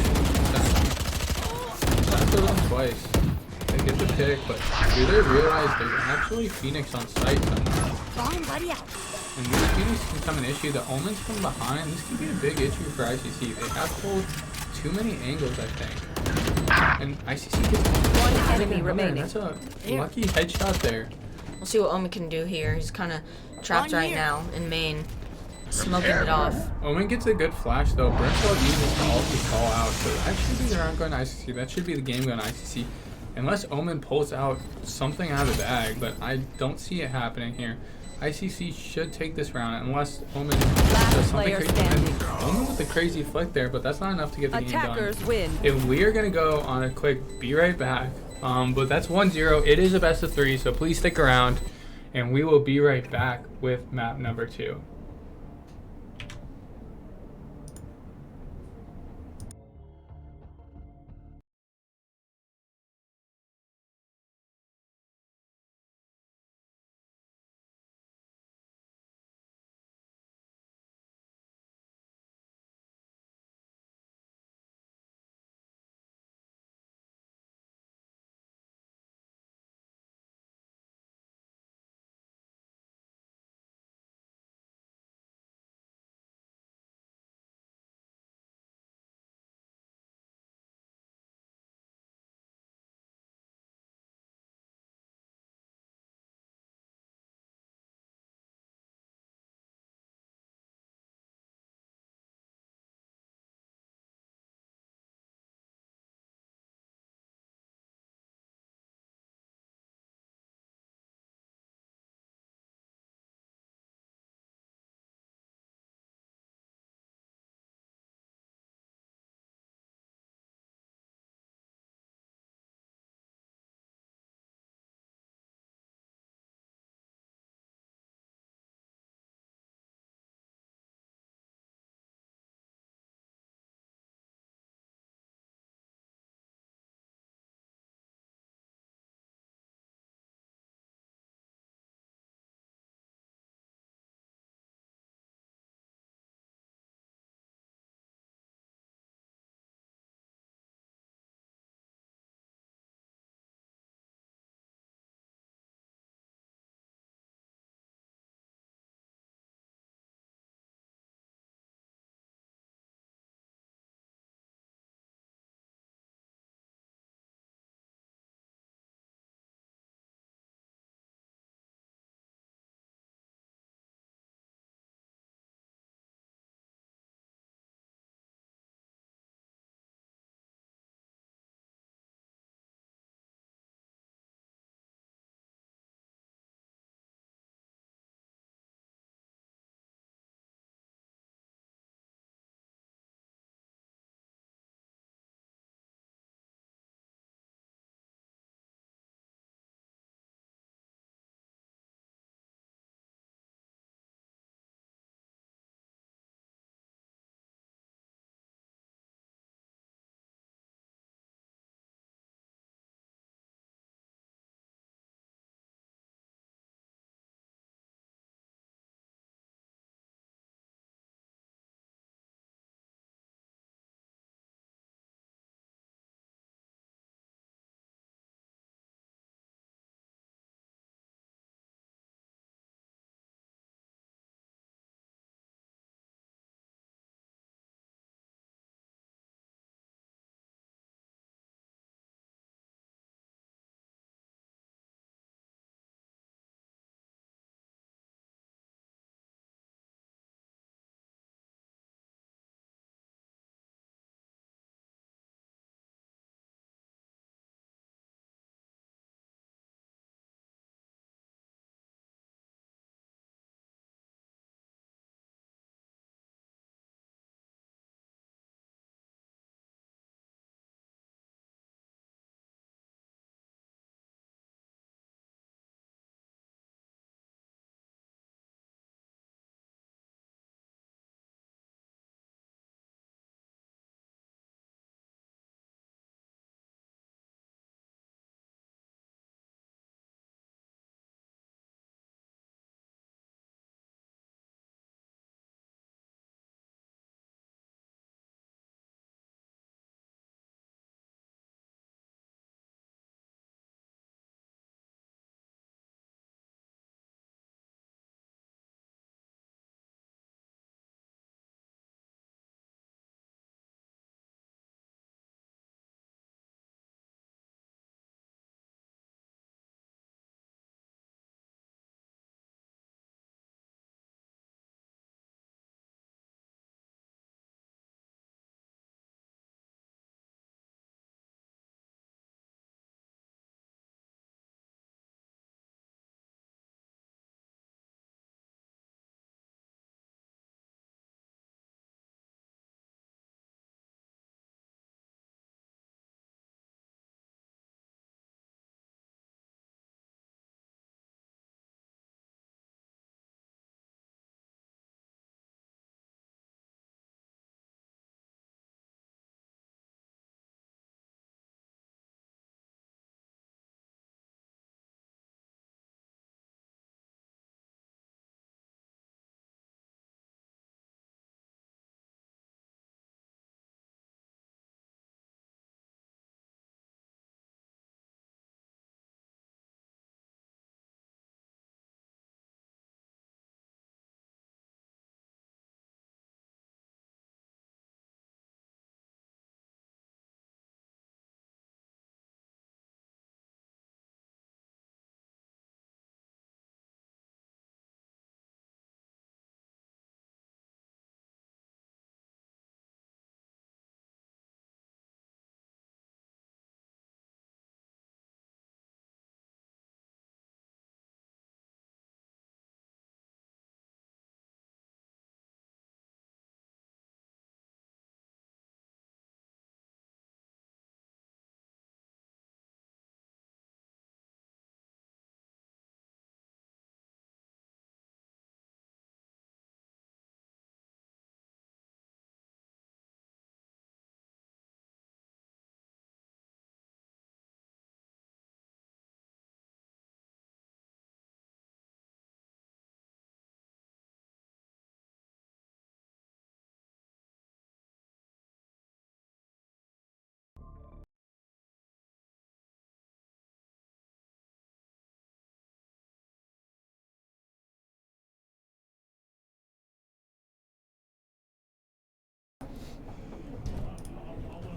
That's them twice. They get the pick, but do they realize there's actually Phoenix on site somewhere? And this Phoenix can become an issue. The Omen's from behind. This could be a big issue for ICC. They have pulled too many angles, I think. And ICC gets One enemy remaining. That's a lucky headshot there. We'll see what Omen can do here. He's kind of trapped right now in main, smoking it off. Omen gets a good flash though. Brimstone uses the ult to call out. So that should be the round going to ICC. That should be the game going to ICC. Unless Omen pulls out something out of the bag, but I don't see it happening here. ICC should take this round unless Omen does something crazy. And Omen with the crazy flick there, but that's not enough to get the game done. Attackers win. And we are going to go on a quick be right back. But that's 1-0. It is a best of 3, so please stick around. And we will be right back with map number 2.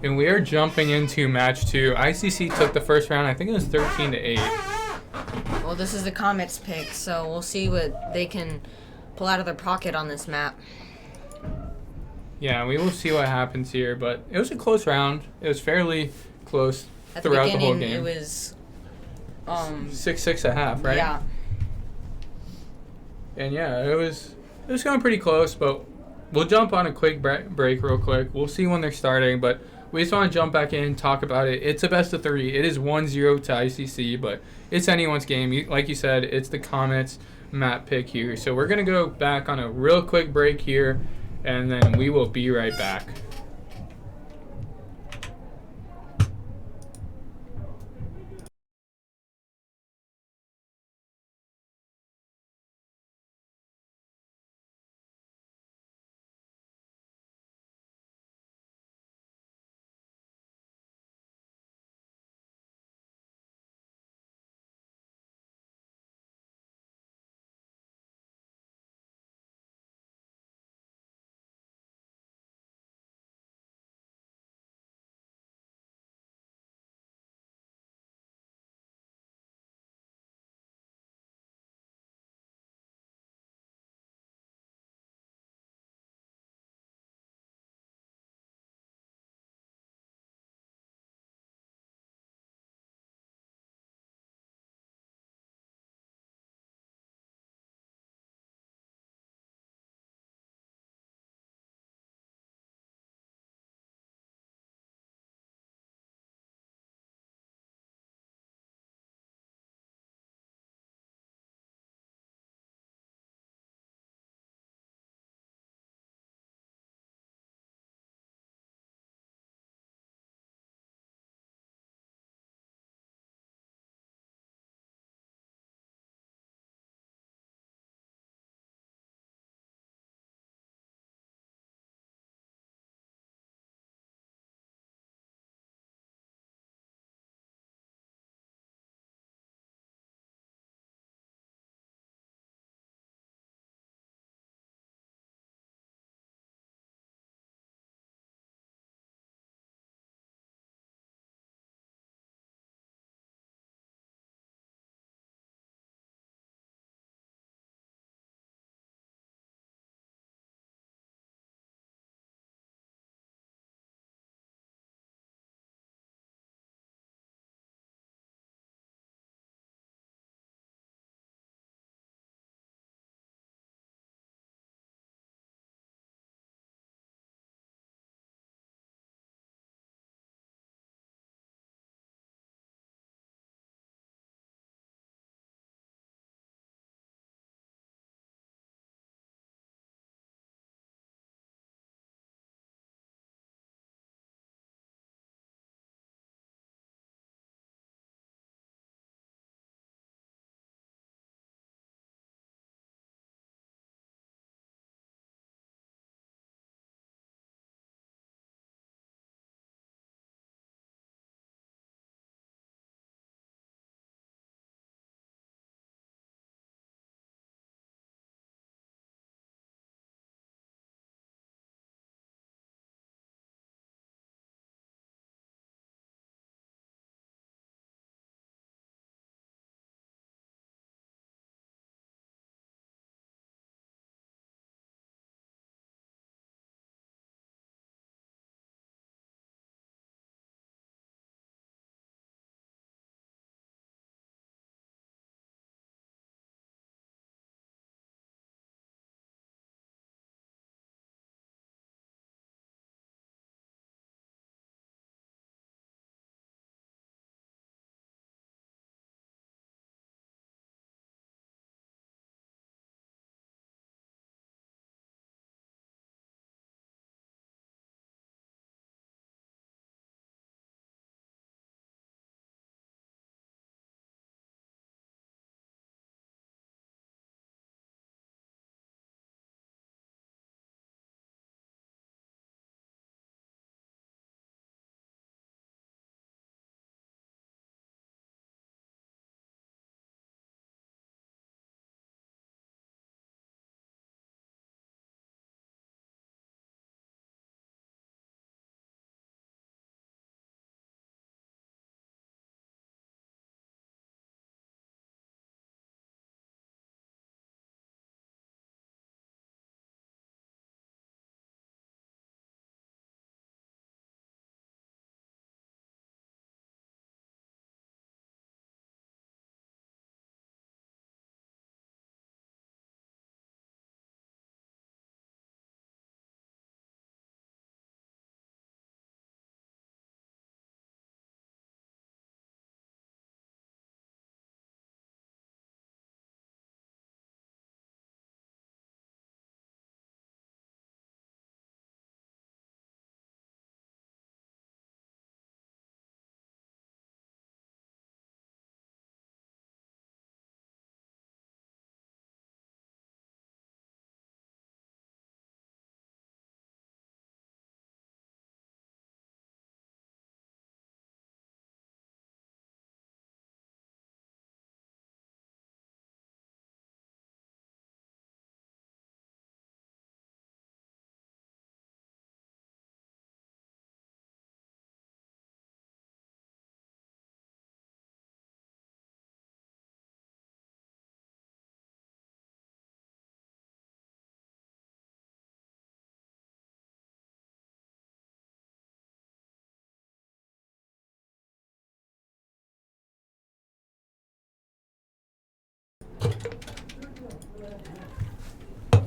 And we are jumping into match 2. ICC took the first round. I think it was 13-8. Well, this is the Comets pick, so we'll see what they can pull out of their pocket on this map. Yeah, we will see what happens here, but it was a close round. It was fairly close At the throughout the whole beginning, game. it was 6-6 at half, right? Yeah. And yeah, it was going pretty close, but we'll jump on a quick break real quick. We'll see when they're starting, but we just want to jump back in, talk about it. It's a best of 3. It is 1-0 to ICC, but it's anyone's game. Like you said, it's the Comets map pick here. So we're going to go back on a real quick break here, and then we will be right back.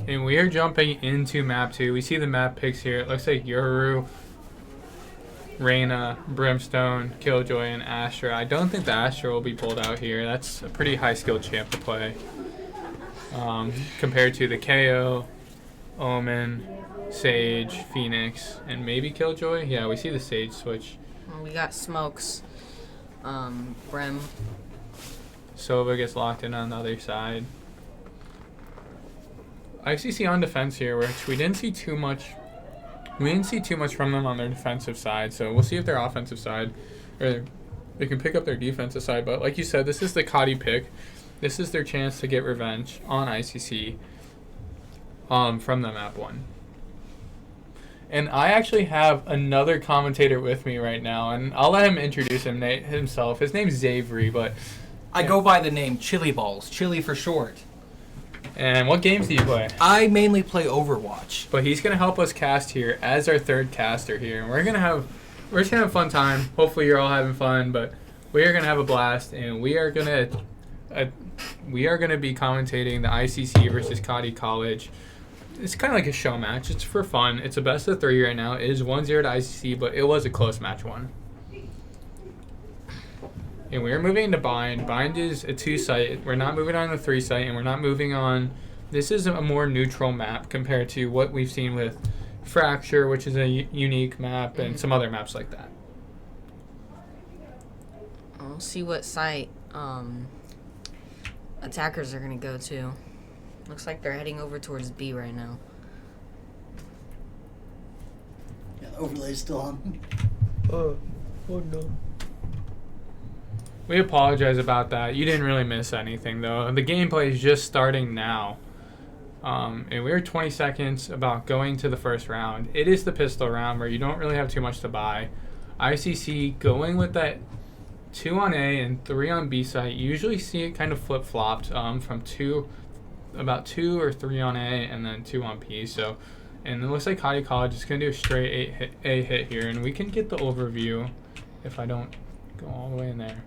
And we are jumping into map 2. We see the map picks here. It looks like Yoru, Reyna, Brimstone, Killjoy, and Astra. I don't think the Astra will be pulled out here. That's a pretty high skilled champ to play. Compared to the KO, Omen, Sage, Phoenix, and maybe Killjoy. Yeah, we see the Sage switch. Well, we got Smokes, Brim. Sova gets locked in on the other side. ICC on defense here, which we didn't see too much. We didn't see too much from them on their defensive side, so we'll see if their offensive side, or they can pick up their defensive side. But like you said, this is the Cottey pick. This is their chance to get revenge on ICC from the map 1. And I actually have another commentator with me right now, and I'll let him introduce himself. His name's Xavery, but I go by the name Chili Balls, Chili for short. And what games do you play? I mainly play Overwatch. But he's gonna help us cast here as our third caster here, and we're just gonna have a fun time. Hopefully you're all having fun, but we are gonna have a blast, and we are gonna be commentating the ICC versus Cottey College. It's kind of like a show match. It's for fun. It's a best of 3 right now. It is 1-0 to ICC, but it was a close match 1. And we're moving into Bind. Bind is a 2-site. We're not moving on the 3-site, and we're not moving on. This is a more neutral map compared to what we've seen with Fracture, which is a unique map, and some other maps like that. We'll see what site attackers are going to go to. Looks like they're heading over towards B right now. Yeah, the overlay's still on. Oh no. We apologize about that. You didn't really miss anything, though. The gameplay is just starting now. And we're 20 seconds about going to the first round. It is the pistol round where you don't really have too much to buy. ICC going with that 2 on A and 3 on B site. You usually see it kind of flip-flopped from about 2 or 3 on A and then 2 on B. So, and it looks like Cottey College is going to do a straight A hit here. And we can get the overview if I don't go all the way in there.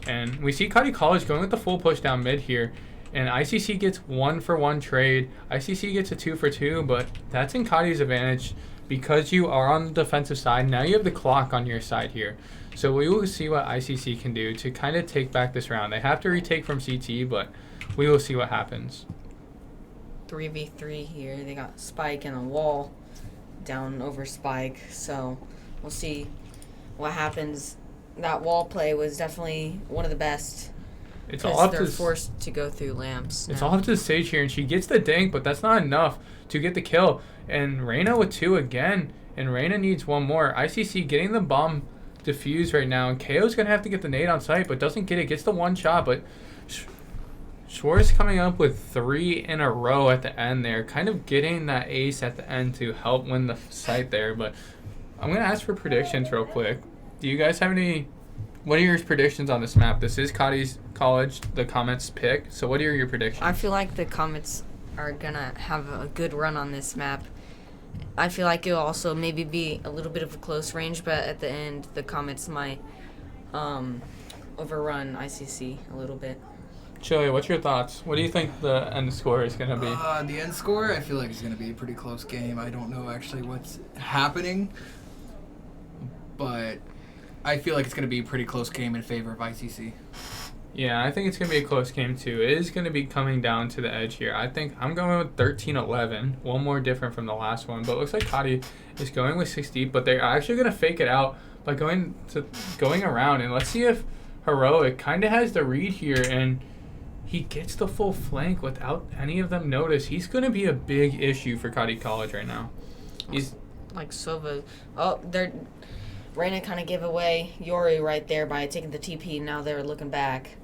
And we see Cottey College going with the full push down mid here. And ICC gets 1-for-1 trade. ICC gets a 2-for-2, but that's in Cottey's advantage because you are on the defensive side. Now you have the clock on your side here. So we will see what ICC can do to kind of take back this round. They have to retake from CT, but we will see what happens. 3v3 here. They got Spike and a wall down over Spike. So we'll see what happens. That wall play was definitely one of the best. It's all up they're to forced to go through lamps. It's now. all up to the Sage here, and she gets the dink, but that's not enough to get the kill. And Reyna with 2 again, and Reyna needs 1 more. ICC getting the bomb defused right now, and KO's gonna have to get the nade on site, but doesn't get it. Gets the 1 shot, but Schwartz coming up with 3 in a row at the end there, kind of getting that ace at the end to help win the site there. But I'm gonna ask for predictions real quick. Do you guys have any? What are your predictions on this map? This is Cottey's College, the Comets pick. So what are your predictions? I feel like the Comets are gonna have a good run on this map. I feel like it'll also maybe be a little bit of a close range, but at the end, the Comets might overrun ICC a little bit. Chili, what's your thoughts? What do you think the end score is gonna be? The end score, I feel like it's going to be a pretty close game. I don't know actually what's happening, but I feel like it's going to be a pretty close game in favor of ICC. Yeah, I think it's going to be a close game, too. It is going to be coming down to the edge here. I think I'm going with 13-11, one more different from the last one. But it looks like Cottey is going with 6 deep, but they're actually going to fake it out by going around. And let's see if Heroic kind of has the read here, and he gets the full flank without any of them notice. He's going to be a big issue for Cottey College right now. He's like Sova. Oh, they're... Reyna kind of gave away Yori right there by taking the TP. Now they're looking back.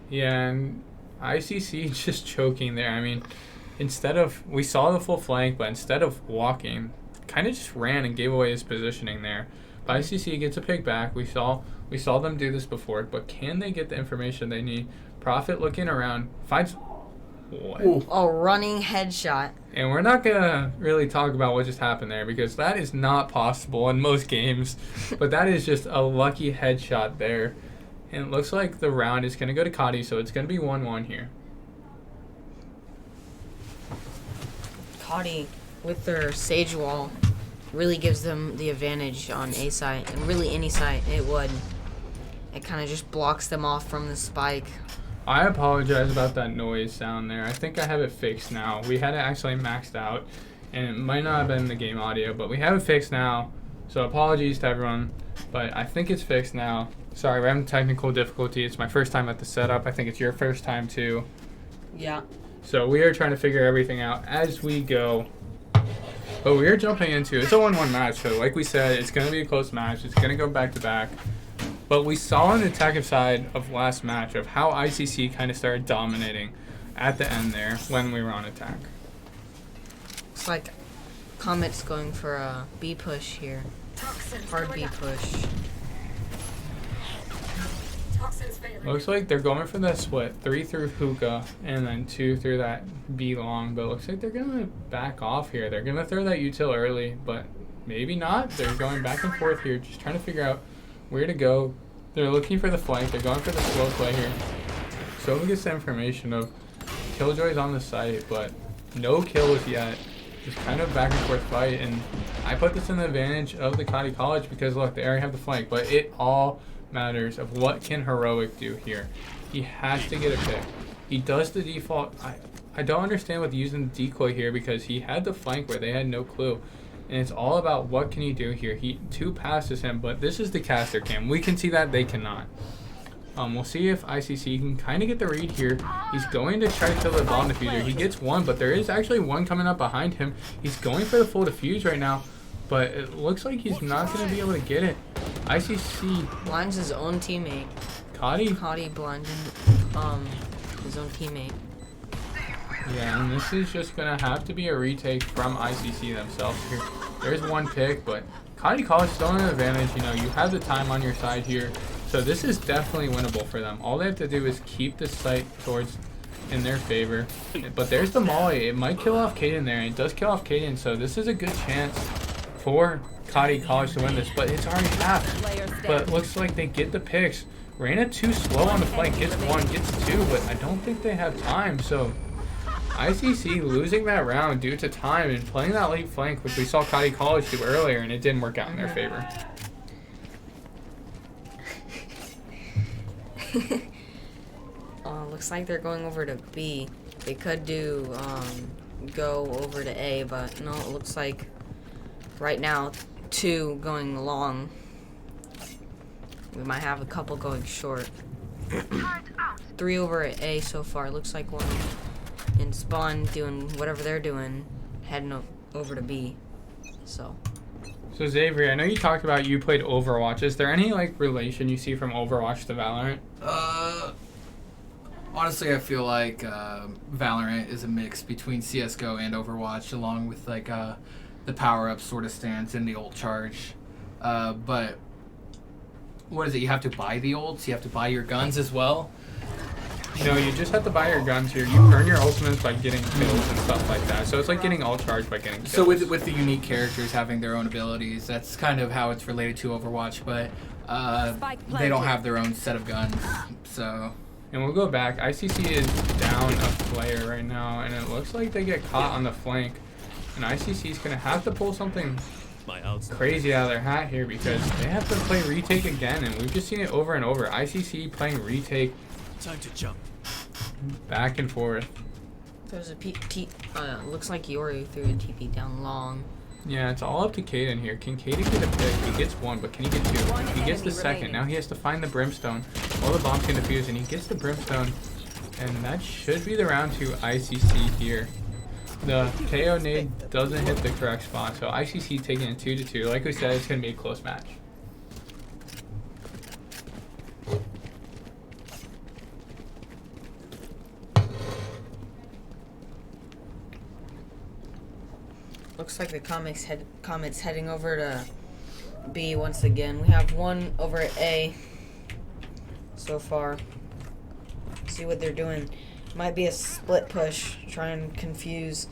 Yeah, and ICC just choking there. I mean, we saw the full flank, but instead of walking, kind of just ran and gave away his positioning there. But ICC gets a pick back. We saw them do this before, but can they get the information they need? Prophet looking around, finds what? Oh, running headshot. And we're not gonna really talk about what just happened there because that is not possible in most games. But that is just a lucky headshot there. And it looks like the round is gonna go to Cottey, so it's gonna be 1-1 here. Cottey with their Sage Wall really gives them the advantage on A site, and really any site it would. It kind of just blocks them off from the spike. I apologize about that noise sound there. I think I have it fixed now. We had it actually maxed out, and it might not have been the game audio, but we have it fixed now. So apologies to everyone, but I think it's fixed now. Sorry, we're having technical difficulty. It's my first time at the setup. I think it's your first time too. Yeah. So we are trying to figure everything out as we go. But we are jumping into it's a 1-1 match. So like we said, it's going to be a close match. It's going to go back to back. But we saw on the attacking side of last match of how ICC kind of started dominating at the end there when we were on attack. It's like Comets going for a B push here. Toxins Hard going B up. push. Toxins failing. Looks like they're going for that split. 3 through hookah and then 2 through that B long. But it looks like they're going to back off here. They're going to throw that util early, but maybe not. They're going back and forth here, just trying to figure out where to go. They're looking for the flank. They're going for the slow play here. So we get the information of Killjoy's on the site, but no kills yet. Just kind of back and forth fight. And I put this in the advantage of the Cottey College because look, they already have the flank, but it all matters of what can Heroic do here. He has to get a pick. He does the default. I don't understand with using the decoy here because he had the flank where they had no clue. And it's all about what can he do here. He 2 passes him, but this is the caster cam. We can see that they cannot. We'll see if ICC can kind of get the read here. He's going to try to kill the bomb diffuser. He gets one, but there is actually one coming up behind him. He's going for the full defuse right now, but it looks like he's not going to be able to get it. ICC Blinds his own teammate. Cottey. Cottey blinding his own teammate. Yeah, and this is just going to have to be a retake from ICC themselves here. There's one pick, but Cottey College still an advantage. You know, you have the time on your side here. So this is definitely winnable for them. All they have to do is keep the site towards in their favor. But there's the molly. It might kill off Caden there. And it does kill off Caden. So this is a good chance for Cottey College to win this. But it's already half. But it looks like they get the picks. Reyna too slow on the flank. Gets 1, gets 2. But I don't think they have time. So ICC losing that round due to time and playing that late flank, which we saw Cottey College do earlier. And it didn't work out in their favor. Looks like they're going over to B. They could do go over to A, but no, it looks like right now 2 going long. We might have a couple going short. 3 over at A so far. Looks like 1 in spawn doing whatever they're doing, heading over to B. So Xavier, I know you talked about you played Overwatch. Is there any like relation you see from Overwatch to Valorant? Honestly, I feel like Valorant is a mix between CS:GO and Overwatch, along with like the power-up sort of stance and the ult charge. But what is it? You have to buy the ults. You have to buy your guns as well. No, you just have to buy your guns here. You earn your ultimates by getting kills and stuff like that. So it's like getting ult charged by getting kills. So with the unique characters having their own abilities, that's kind of how it's related to Overwatch. But they don't have their own set of guns. So. And we'll go back. ICC is down a player right now, and it looks like they get caught on the flank. And ICC is going to have to pull something crazy out of their hat here because they have to play retake again, and we've just seen it over and over. ICC playing retake. Time to jump. Back and forth. there's a looks like Yori threw a TP down long. Yeah, it's all up to Caden here. Can Caden get a pick? He gets 1, but can he get 2? He gets the second. Now he has to find the Brimstone. All the bombs can defuse, and he gets the Brimstone. And that should be the round to ICC here. The KO nade doesn't hit the correct spot, so ICC taking it 2-2. Like we said, it's going to be a close match. Looks like the Comets heading over to B once again. We have one over at A so far. See what they're doing. Might be a split push. Try and confuse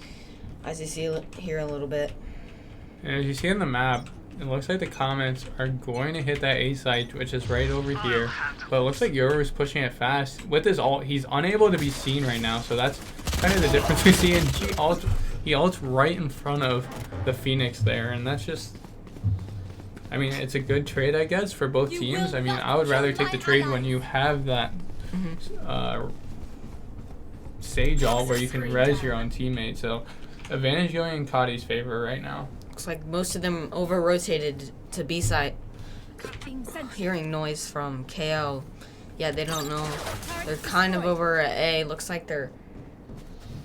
ICC here a little bit. And as you see on the map, it looks like the Comets are going to hit that A site, which is right over here. But it looks like Yoru is pushing it fast. With his ult, he's unable to be seen right now, so that's kind of the difference we see in he ults right in front of the Phoenix there, and that's just. I mean, it's a good trade, I guess, for both teams. I mean, I would rather take the trade when you have that Sage ult where you can res your own teammate. So, advantage going in Cottey's favor right now. Looks like most of them over-rotated to B site. Hearing noise from KO. Yeah, they don't know. They're kind of over at A. Looks like they're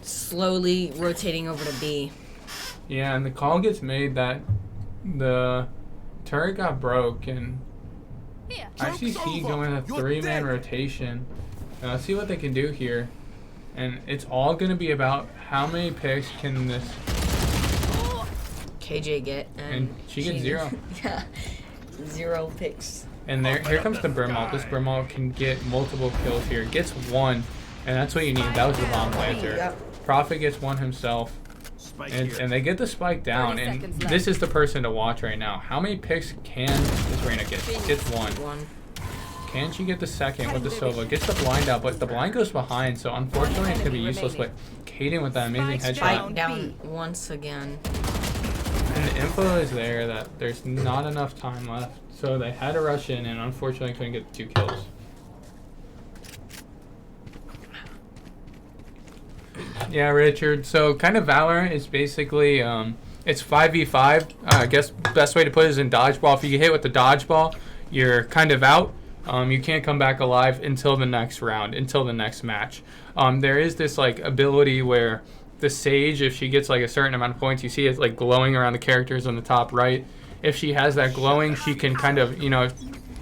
slowly rotating over to B. Yeah, and the call gets made that the turret got broke, and ICC going a 3-man rotation. Now, let's see what they can do here. And it's all going to be about how many picks can this KJ get. And she gets 0. Yeah, 0 picks. And here comes the Brimalt. This Brimalt can get multiple kills here. Gets 1, and that's what you need. That was the bomb planter. Yep. Prophet gets 1 himself. And they get the spike down, and this is the person to watch right now. How many picks can this Reyna get? Gets 1. Can she get the second with the Sova? Gets the blind out, but the blind goes behind, so unfortunately it's going to be useless. But Kaden with that amazing headshot. Spike down once again. And the info is there that there's not enough time left. So they had to rush in, and unfortunately couldn't get the 2 kills. Yeah, Richard. So kind of Valorant is basically it's 5v5. I guess best way to put it is in dodgeball. If you get hit with the dodgeball, you're kind of out. You can't come back alive until the next round, until the next match. There is this like ability where the Sage, if she gets like a certain amount of points, you see it like glowing around the characters on the top right. If she has that glowing, she can kind of, you know,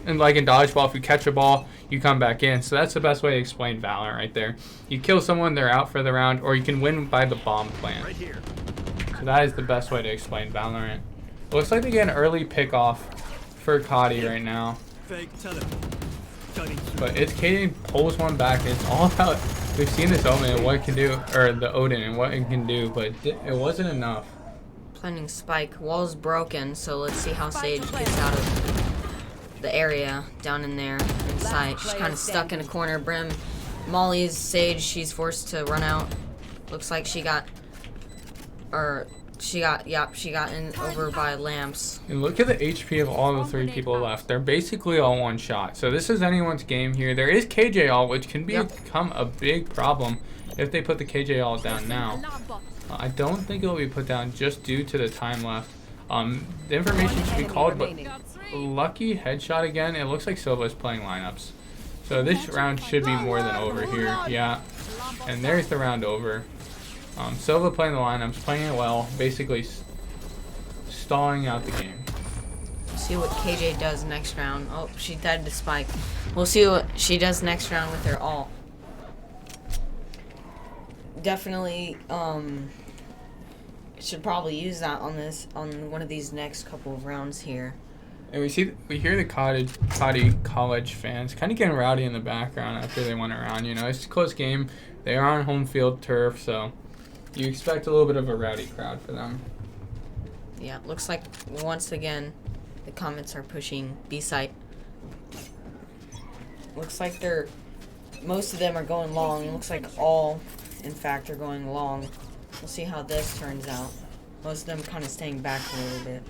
and like in dodgeball, if you catch a ball, you come back in. So that's the best way to explain Valorant right there. You kill someone, they're out for the round, or you can win by the bomb plant. Right here. So that is the best way to explain Valorant. It looks like they get an early pick off for Cottey right now. But it's Kaden pulls one back, and it's all about, we've seen this Omen and what it can do, or the Odin and what it can do, but it wasn't enough. Planting spike. Wall's broken, so let's see how Sage gets out of the area down in there inside. She's kind of stuck in a corner. Brim Molly's Sage. She's forced to run out. Looks like she got in over by lamps. And look at the HP of all the 3 people left. They're basically all one shot. So this is anyone's game here. There is KJ ult, which can become a big problem if they put the KJ ult down now. I don't think it will be put down just due to the time left. The information should be called, but lucky headshot again. It looks like Silva's playing lineups. So this round should be more than over here. Yeah. And there's the round over. Silva playing the lineups, playing it well, basically stalling out the game. See what KJ does next round. Oh, she died to spike. We'll see what she does next round with her ult. Definitely, should probably use that on one of these next couple of rounds here. And we hear the Cottey College fans kind of getting rowdy in the background after they went around. You know, it's a close game. They are on home field turf, so you expect a little bit of a rowdy crowd for them. Yeah, looks like once again the Comets are pushing B site. Looks like most of them are going long. It looks like all, in fact, are going long. We'll see how this turns out. Most of them kind of staying back a little bit.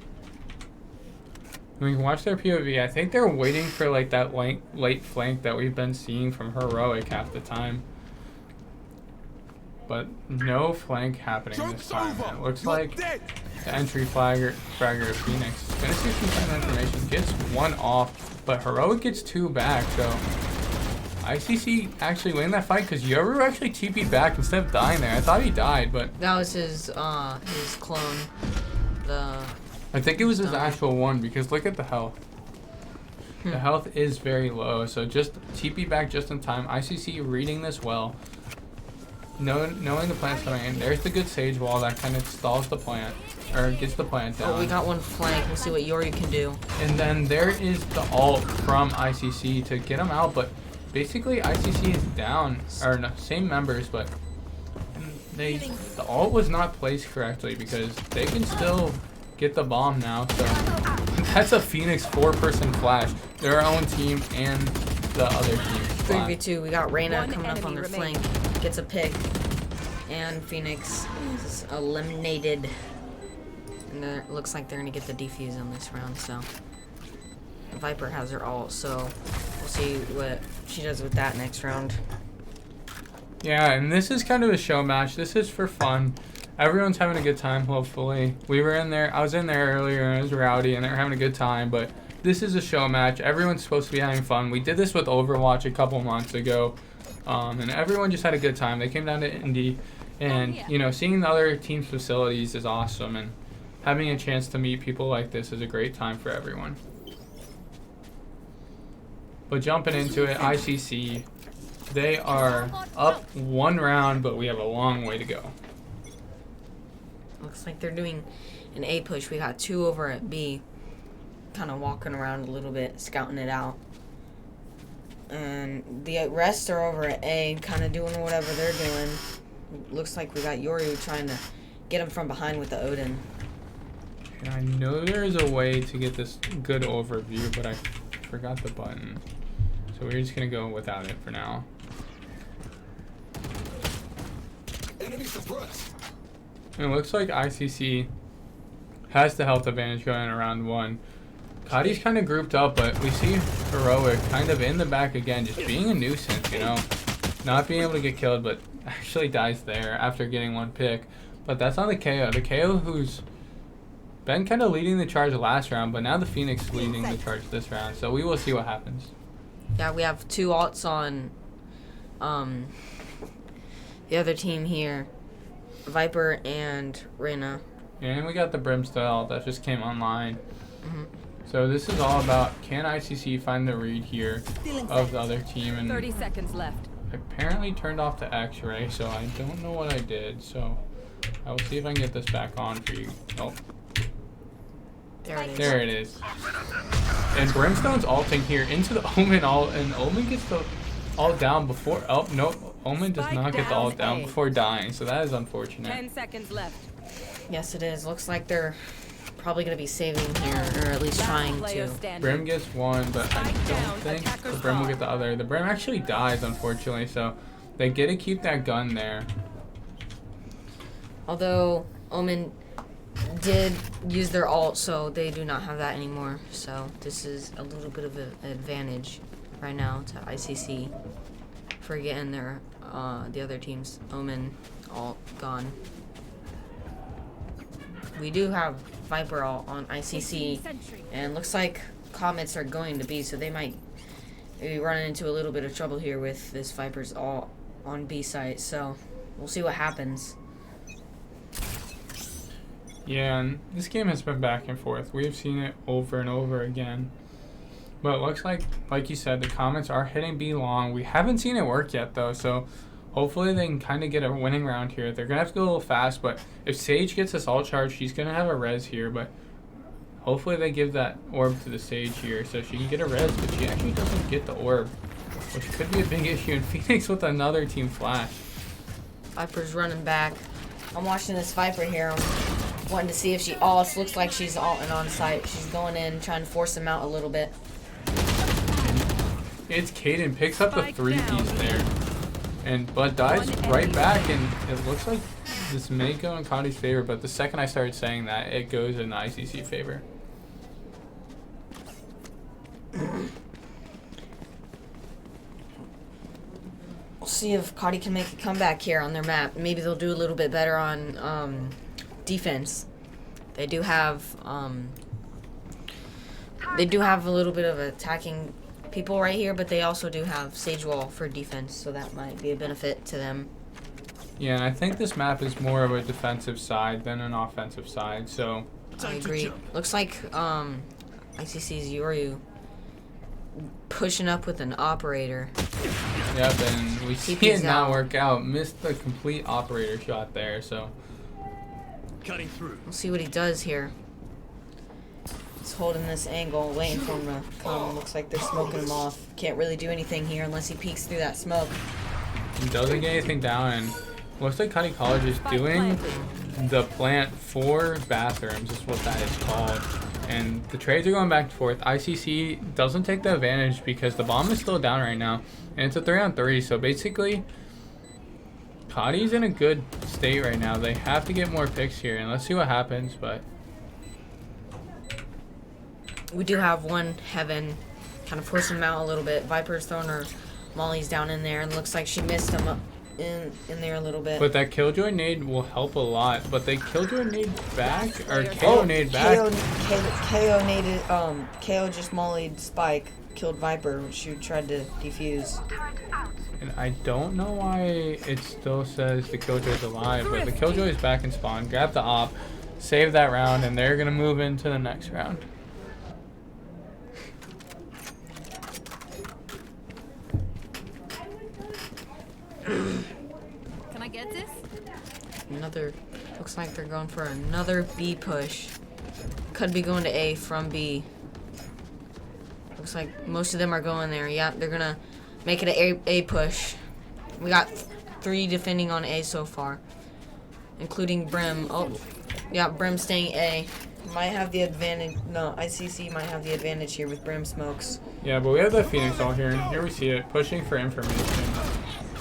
We can watch their POV. I think they're waiting for like that late flank that we've been seeing from Heroic half the time. But no flank happening this time. It looks like the entry fragger of Phoenix is going to see some kind of information. Gets 1 off, but Heroic gets 2 back. So ICC actually winning that fight because Yoru actually TP'd back instead of dying there. I thought he died, but that was his clone. I think it was his actual one because look at the health. The health is very low, so just TP back just in time. ICC reading this well. Knowing the plant's coming in. There's the good Sage wall that kind of stalls the plant, or gets the plant down. Oh, we got one flank. We'll see what Yoru can do. And then there is the ult from ICC to get him out, but basically ICC is down, or no, same members, but the ult was not placed correctly because they can still get the bomb now. So that's a Phoenix 4-person flash. Their own team and the other team. 3v2. We got Reyna coming up on their flank. Gets a pick. and Phoenix is eliminated. And it looks like they're gonna get the defuse on this round, so Viper has her ult, so we'll see what she does with that next round. Yeah, and this is kind of a show match. This is for fun. Everyone's having a good time, hopefully. We were in there, I was in there earlier, and it was rowdy, and they were having a good time, but this is a show match. Everyone's supposed to be having fun. We did this with Overwatch a couple months ago, and everyone just had a good time. They came down to Indy, and, you know, seeing the other team's facilities is awesome, and having a chance to meet people like this is a great time for everyone. But jumping into it, ICC, they are up 1 round, but we have a long way to go. Looks like they're doing an A push. We got 2 over at B, kind of walking around a little bit, scouting it out. And the rest are over at A, kind of doing whatever they're doing. Looks like we got Yoru trying to get him from behind with the Odin. And I know there is a way to get this good overview, but I forgot the button. So we're just going to go without it for now. And it looks like ICC has the health advantage going in round 1. Cottey's kind of grouped up, but we see Heroic kind of in the back again, just being a nuisance, you know. Not being able to get killed, but actually dies there after getting 1 pick. But that's on the KO. The KO who's been kind of leading the charge last round, but now the Phoenix is leading the charge this round. So we will see what happens. Yeah, we have 2 alts on the other team here. Viper and Reyna. And we got the Brimstone that just came online. So this is all about, can ICC find the read here of the other team? And 30 seconds left. I apparently turned off the X-ray, so I don't know what I did. So I will see if I can get this back on for you. Oh, There it is. there it is. And Brimstone's ulting here into the Omen ult, and Omen gets the ult down before. Oh no, Omen does not get the ult down before dying, so that is unfortunate. 10 seconds left. Yes, it is. Looks like they're probably going to be saving here, or at least trying Player to. standing. Brim gets 1, but I don't think the Brim will get the other. The Brim actually dies, unfortunately, so they get to keep that gun there. Although Omen did use their ult, so they do not have that anymore. So this is a little bit of an advantage right now to ICC for getting their the other team's Omen ult gone. We do have Viper ult on ICC, and looks like Comets are going to B, so they might be running into a little bit of trouble here with this Viper's ult on B site. So we'll see what happens. Yeah, and this game has been back and forth. We've seen it over and over again. But it looks like you said, the Comets are hitting B long. We haven't seen it work yet, though, so hopefully they can kind of get a winning round here. They're going to have to go a little fast, but if Sage gets this ult charge, she's going to have a res here, but hopefully they give that orb to the Sage here so she can get a res, but she actually doesn't get the orb, which could be a big issue. And Phoenix with another team flash. Viper's running back. I'm watching this Viper here. I'm wanting to see if she ults. Looks like she's ulting on site. She's going in, trying to force him out a little bit. It's Caden, picks up the 3-piece there. But dies right back, and it looks like this may go in Cottey's favor, but the second I started saying that, it goes in the ICC favor. We'll see if Cottey can make a comeback here on their map. Maybe they'll do a little bit better on defense. They do have a little bit of attacking people right here, but they also do have Sage Wall for defense, so that might be a benefit to them. Yeah, and I think this map is more of a defensive side than an offensive side, so I agree. Looks like ICC's Yoru pushing up with an operator. yep, and we see TP's it not out. work out. Missed the complete operator shot there, so Cutting through. We'll see what he does here. He's holding this angle, waiting for him to come. Looks like they're smoking him off. Can't really do anything here unless he peeks through that smoke. he doesn't get anything down, and looks like Cottey College is doing the plant for bathrooms, is what that is called. And the trades are going back and forth. ICC doesn't take the advantage because the bomb is still down right now, and it's a 3-on-3, so basically Cottey's in a good state right now. They have to get more picks here, and let's see what happens. But We do have one Heaven kind of pushing him out a little bit. Viper's throwing her mollies down in there, and looks like she missed him up in there a little bit. that Killjoy nade will help a lot. But they Killjoy nade back or KO nade back. KO naded, KO just mollied Spike, killed Viper, which she tried to defuse. And I don't know why it still says the Killjoy's alive, but the Killjoy is back in spawn. Grab the op, save that round, and they're gonna move into the next round. Can I get this? Looks like they're going for another B push. Could be going to A from B. Looks like most of them are going there. Yeah, they're gonna make it an A push. We got 3 defending on A so far, including Brim. Oh, yeah, Brim staying A. Might have the advantage. No, ICC might have the advantage here with Brim smokes. Yeah, but we have the Phoenix all here, and here we see it, pushing for information.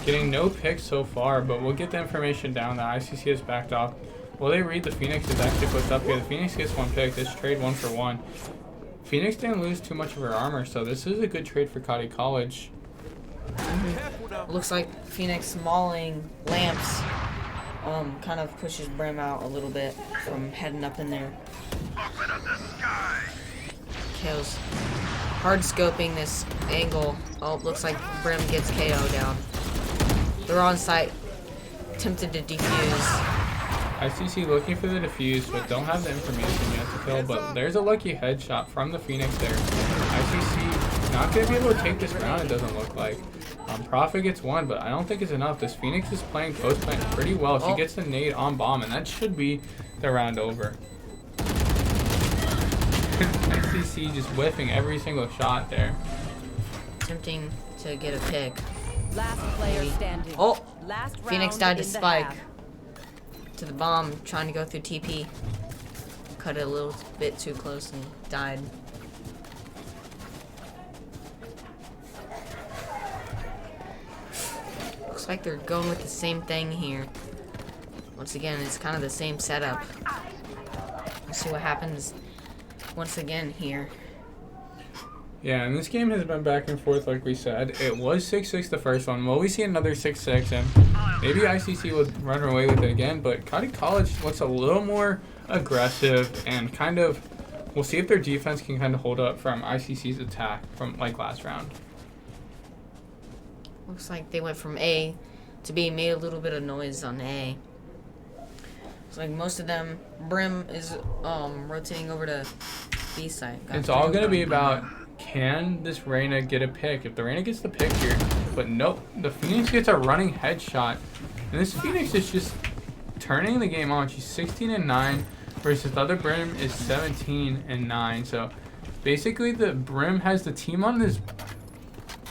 Getting no picks so far, but we'll get the information down. The ICC is backed off. Will they read the Phoenix is actually put up here? The Phoenix gets 1 pick. This trade 1 for 1. Phoenix didn't lose too much of her armor, so this is a good trade for Cottey College. Looks like Phoenix mauling lamps kind of pushes Brim out a little bit from heading up in there. KO's hard scoping this angle. Oh, looks like Brim gets KO down. They're on site, tempted to defuse. ICC looking for the defuse, but don't have the information yet to kill. But there's a lucky headshot from the Phoenix there. ICC not going to be able to take this round, it doesn't look like. Prophet gets 1, but I don't think it's enough. This Phoenix is playing post plant pretty well. She gets the nade on bomb, and that should be the round over. ICC just whiffing every single shot there. Attempting to get a pick. Last player standing. Oh, Last Phoenix round died to in the Spike. half. To the bomb, trying to go through TP. Cut it a little bit too close and died. Looks like they're going with the same thing here. Once again, it's kind of the same setup. Let's see what happens once again here. Yeah, and this game has been back and forth like we said. It was 6-6 the first one. Will we see another 6-6? And maybe ICC would run away with it again, but Cottey College looks a little more aggressive and kind of... We'll see if their defense can kind of hold up from ICC's attack from like last round. Looks like they went from A to B, made a little bit of noise on A. Looks like most of them, Brim is rotating over to B side. It's all going to be about, can this Reyna get a pick? If the Reyna gets the pick here, but nope, the Phoenix gets a running headshot. And this Phoenix is just turning the game on. She's 16-9 versus the other Brim is 17-9. So basically the Brim has the team on his,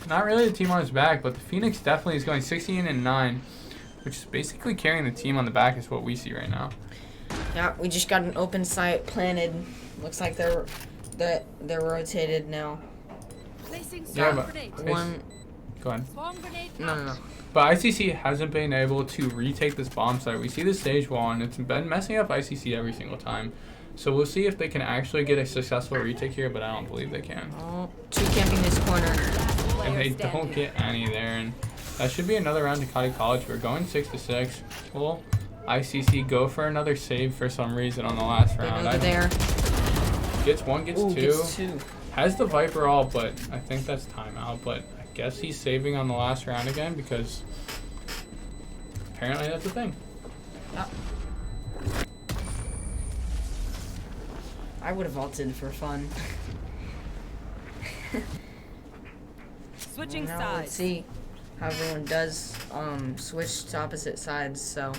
not really the team on his back, but the Phoenix definitely is going 16-9, which is basically carrying the team on the back is what we see right now. Yeah, we just got an open site planted. Looks like they're rotated now. Placing Yeah, swarm but grenade. One, go ahead. Swarm grenade. no. But ICC hasn't been able to retake this bomb site. We see the stage wall, and it's been messing up ICC every single time. So we'll see if they can actually get a successful retake here, but I don't believe they can. Oh, 2 camping this corner. And they don't get any there, and that should be another round to Cottey College. We're going 6-6. Will ICC go for another save for some reason on the last They round? know they're there. Gets 1, gets Ooh, 2. gets 2. Has the Viper all, but I think that's timeout. But I guess he's saving on the last round again because apparently that's a thing. Oh. I would have vaulted for fun. Switching Now let's sides. see how everyone does switch to opposite sides. So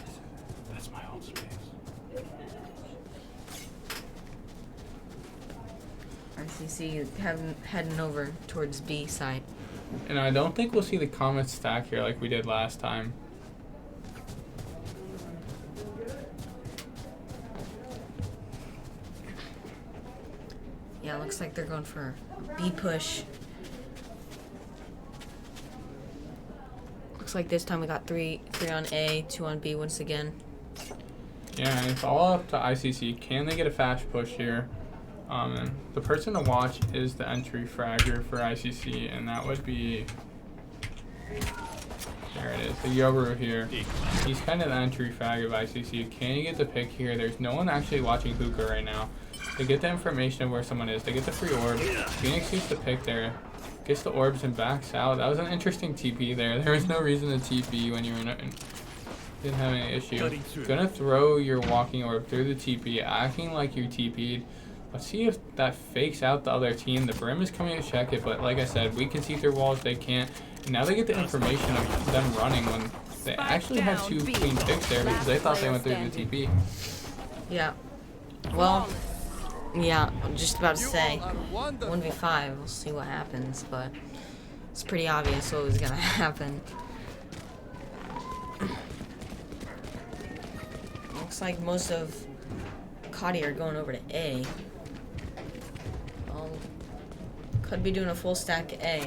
That's my old space. RCC heading over towards B side. And I don't think we'll see the Comets stack here like we did last time. Yeah, looks like they're going for a B push. Looks like this time we got three on A, 2 on B once again. Yeah, and it's all up to ICC. Can they get a fast push here? And the person to watch is the entry fragger for ICC, and that would be... There it is, the Yoru here. He's kind of the entry frag of ICC. Can he get the pick here? There's no one actually watching Hookah right now. They get the information of where someone is. They get the free orb. Phoenix gets the pick there. Gets the orbs and backs out. That was an interesting TP there. There was no reason to TP when you were didn't have any issue. Gonna throw your walking orb through the TP, acting like you TP'd. Let's see if that fakes out the other team. The Brim is coming to check it, but like I said, we can see through walls, they can't. And now they get the information of them running when they actually had 2 clean picks there because they thought they went through the TP. Yeah. Well, yeah, I'm just about to say 1v5. We'll see what happens, but it's pretty obvious what was gonna happen. Looks like most of Cottey are going over to A. Could be doing a full stack A.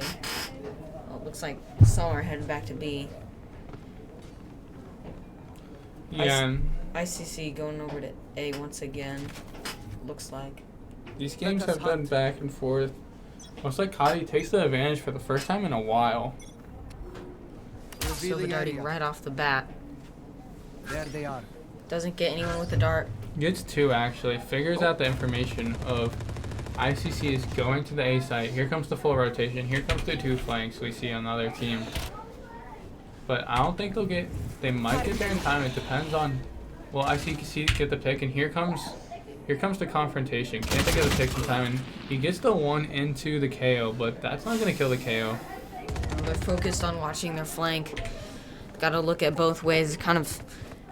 Well, it looks like some are heading back to B. Yeah. ICC going over to A once again. Looks like. These games have been back and forth. Looks like Cottey takes the advantage for the first time in a while. Silver darting right off the bat. There they are. Doesn't get anyone with the dart. Gets 2 actually. Figures out the information of ICC is going to the A site. Here comes the full rotation. Here comes the 2 flanks we see on the other team. But I don't think they'll get... They might get there in time. It depends on... Well, ICC get the pick, and here comes the confrontation. Can't they get the pick in time? And he gets the 1 into the KO, but that's not going to kill the KO. They're focused on watching their flank. Gotta look at both ways. Kind of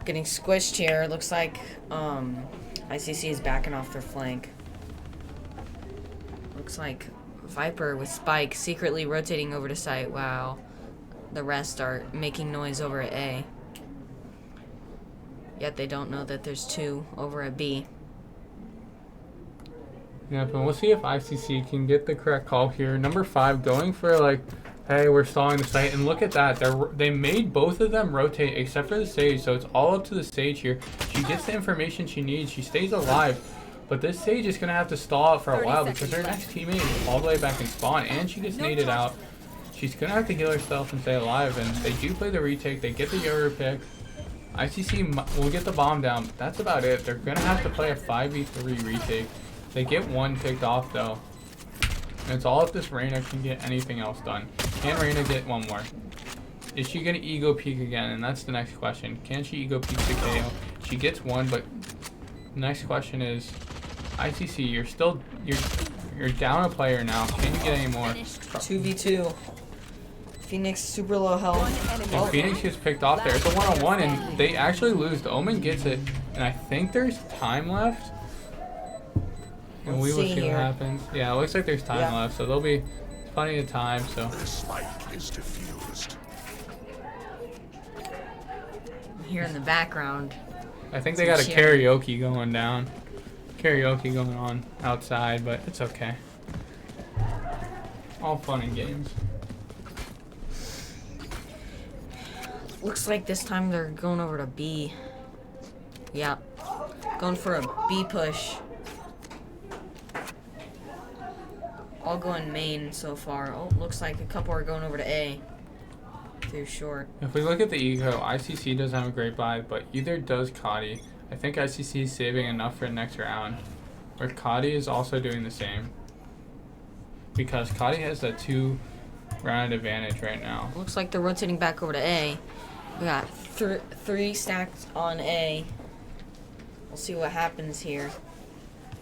getting squished here. Looks like ICC is backing off their flank. Looks like Viper with Spike secretly rotating over to site. Wow. The rest are making noise over at A. Yet they don't know that there's 2 over at B. Yeah, but we'll see if ICC can get the correct call here. Number 5 going for like, hey, we're stalling the site. And look at that. They made both of them rotate except for the Sage. So it's all up to the Sage here. She gets the information she needs. She stays alive. But this Sage is going to have to stall out for a while because her next teammate is all the way back in spawn. And she gets naded out. She's going to have to heal herself and stay alive. And they do play the retake. They get the Yoru pick. ICC will get the bomb down. But that's about it. They're going to have to play a 5v3 retake. They get 1 picked off though. And it's all if this Reyna can get anything else done. Can Reyna get 1 more? Is she going to ego peek again? And that's the next question. Can she ego peek the KO? She gets 1, but the next question is, ICC, you're down a player now. Can you get any more? 2v2. Phoenix super low health. And Phoenix gets picked off there. It's a 1-on-1 and they actually lose. The Omen gets it. And I think there's time left. And we will see what happens. Yeah, it looks like there's time left, so there'll be plenty of time. So here in the background, I think they got a karaoke going down. Karaoke going on outside, but it's okay. All fun and games. Looks like this time they're going over to B. Yeah, going for a B push. All going main so far. Oh, looks like a couple are going over to A. Through short. If we look at the eco, ICC doesn't have a great buy, but either does Cottey. I think ICC is saving enough for the next round, where Cottey is also doing the same. Because Cottey has that 2-round advantage right now. Looks like they're rotating back over to A. We got 3 stacked on A. We'll see what happens here.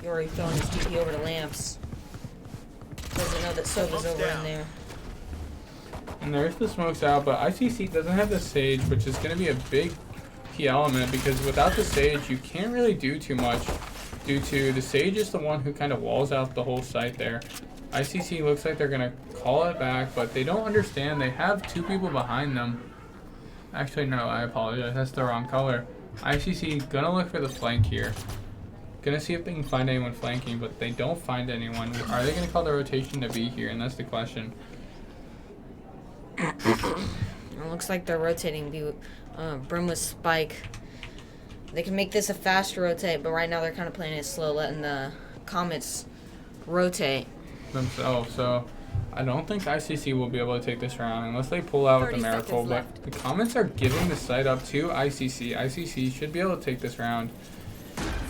Yori throwing his TP over to Lamps. Doesn't know that Sova's over in there. And there's the smokes out, but ICC doesn't have the Sage, which is going to be a big key element because without the Sage, you can't really do too much due to the Sage is the one who kind of walls out the whole site there. ICC looks like they're going to call it back, but they don't understand. They have 2 people behind them. Actually, no, I apologize. That's the wrong color. ICC going to look for the flank here. Gonna see if they can find anyone flanking, but they don't find anyone. Are they gonna call the rotation to B here? And that's the question. It looks like they're rotating. Brim with Spike. They can make this a faster rotate, but right now they're kind of playing it slow, letting the Comets rotate themselves. So I don't think ICC will be able to take this round unless they pull out with the miracle. But the Comets are giving the site up to ICC. ICC should be able to take this round.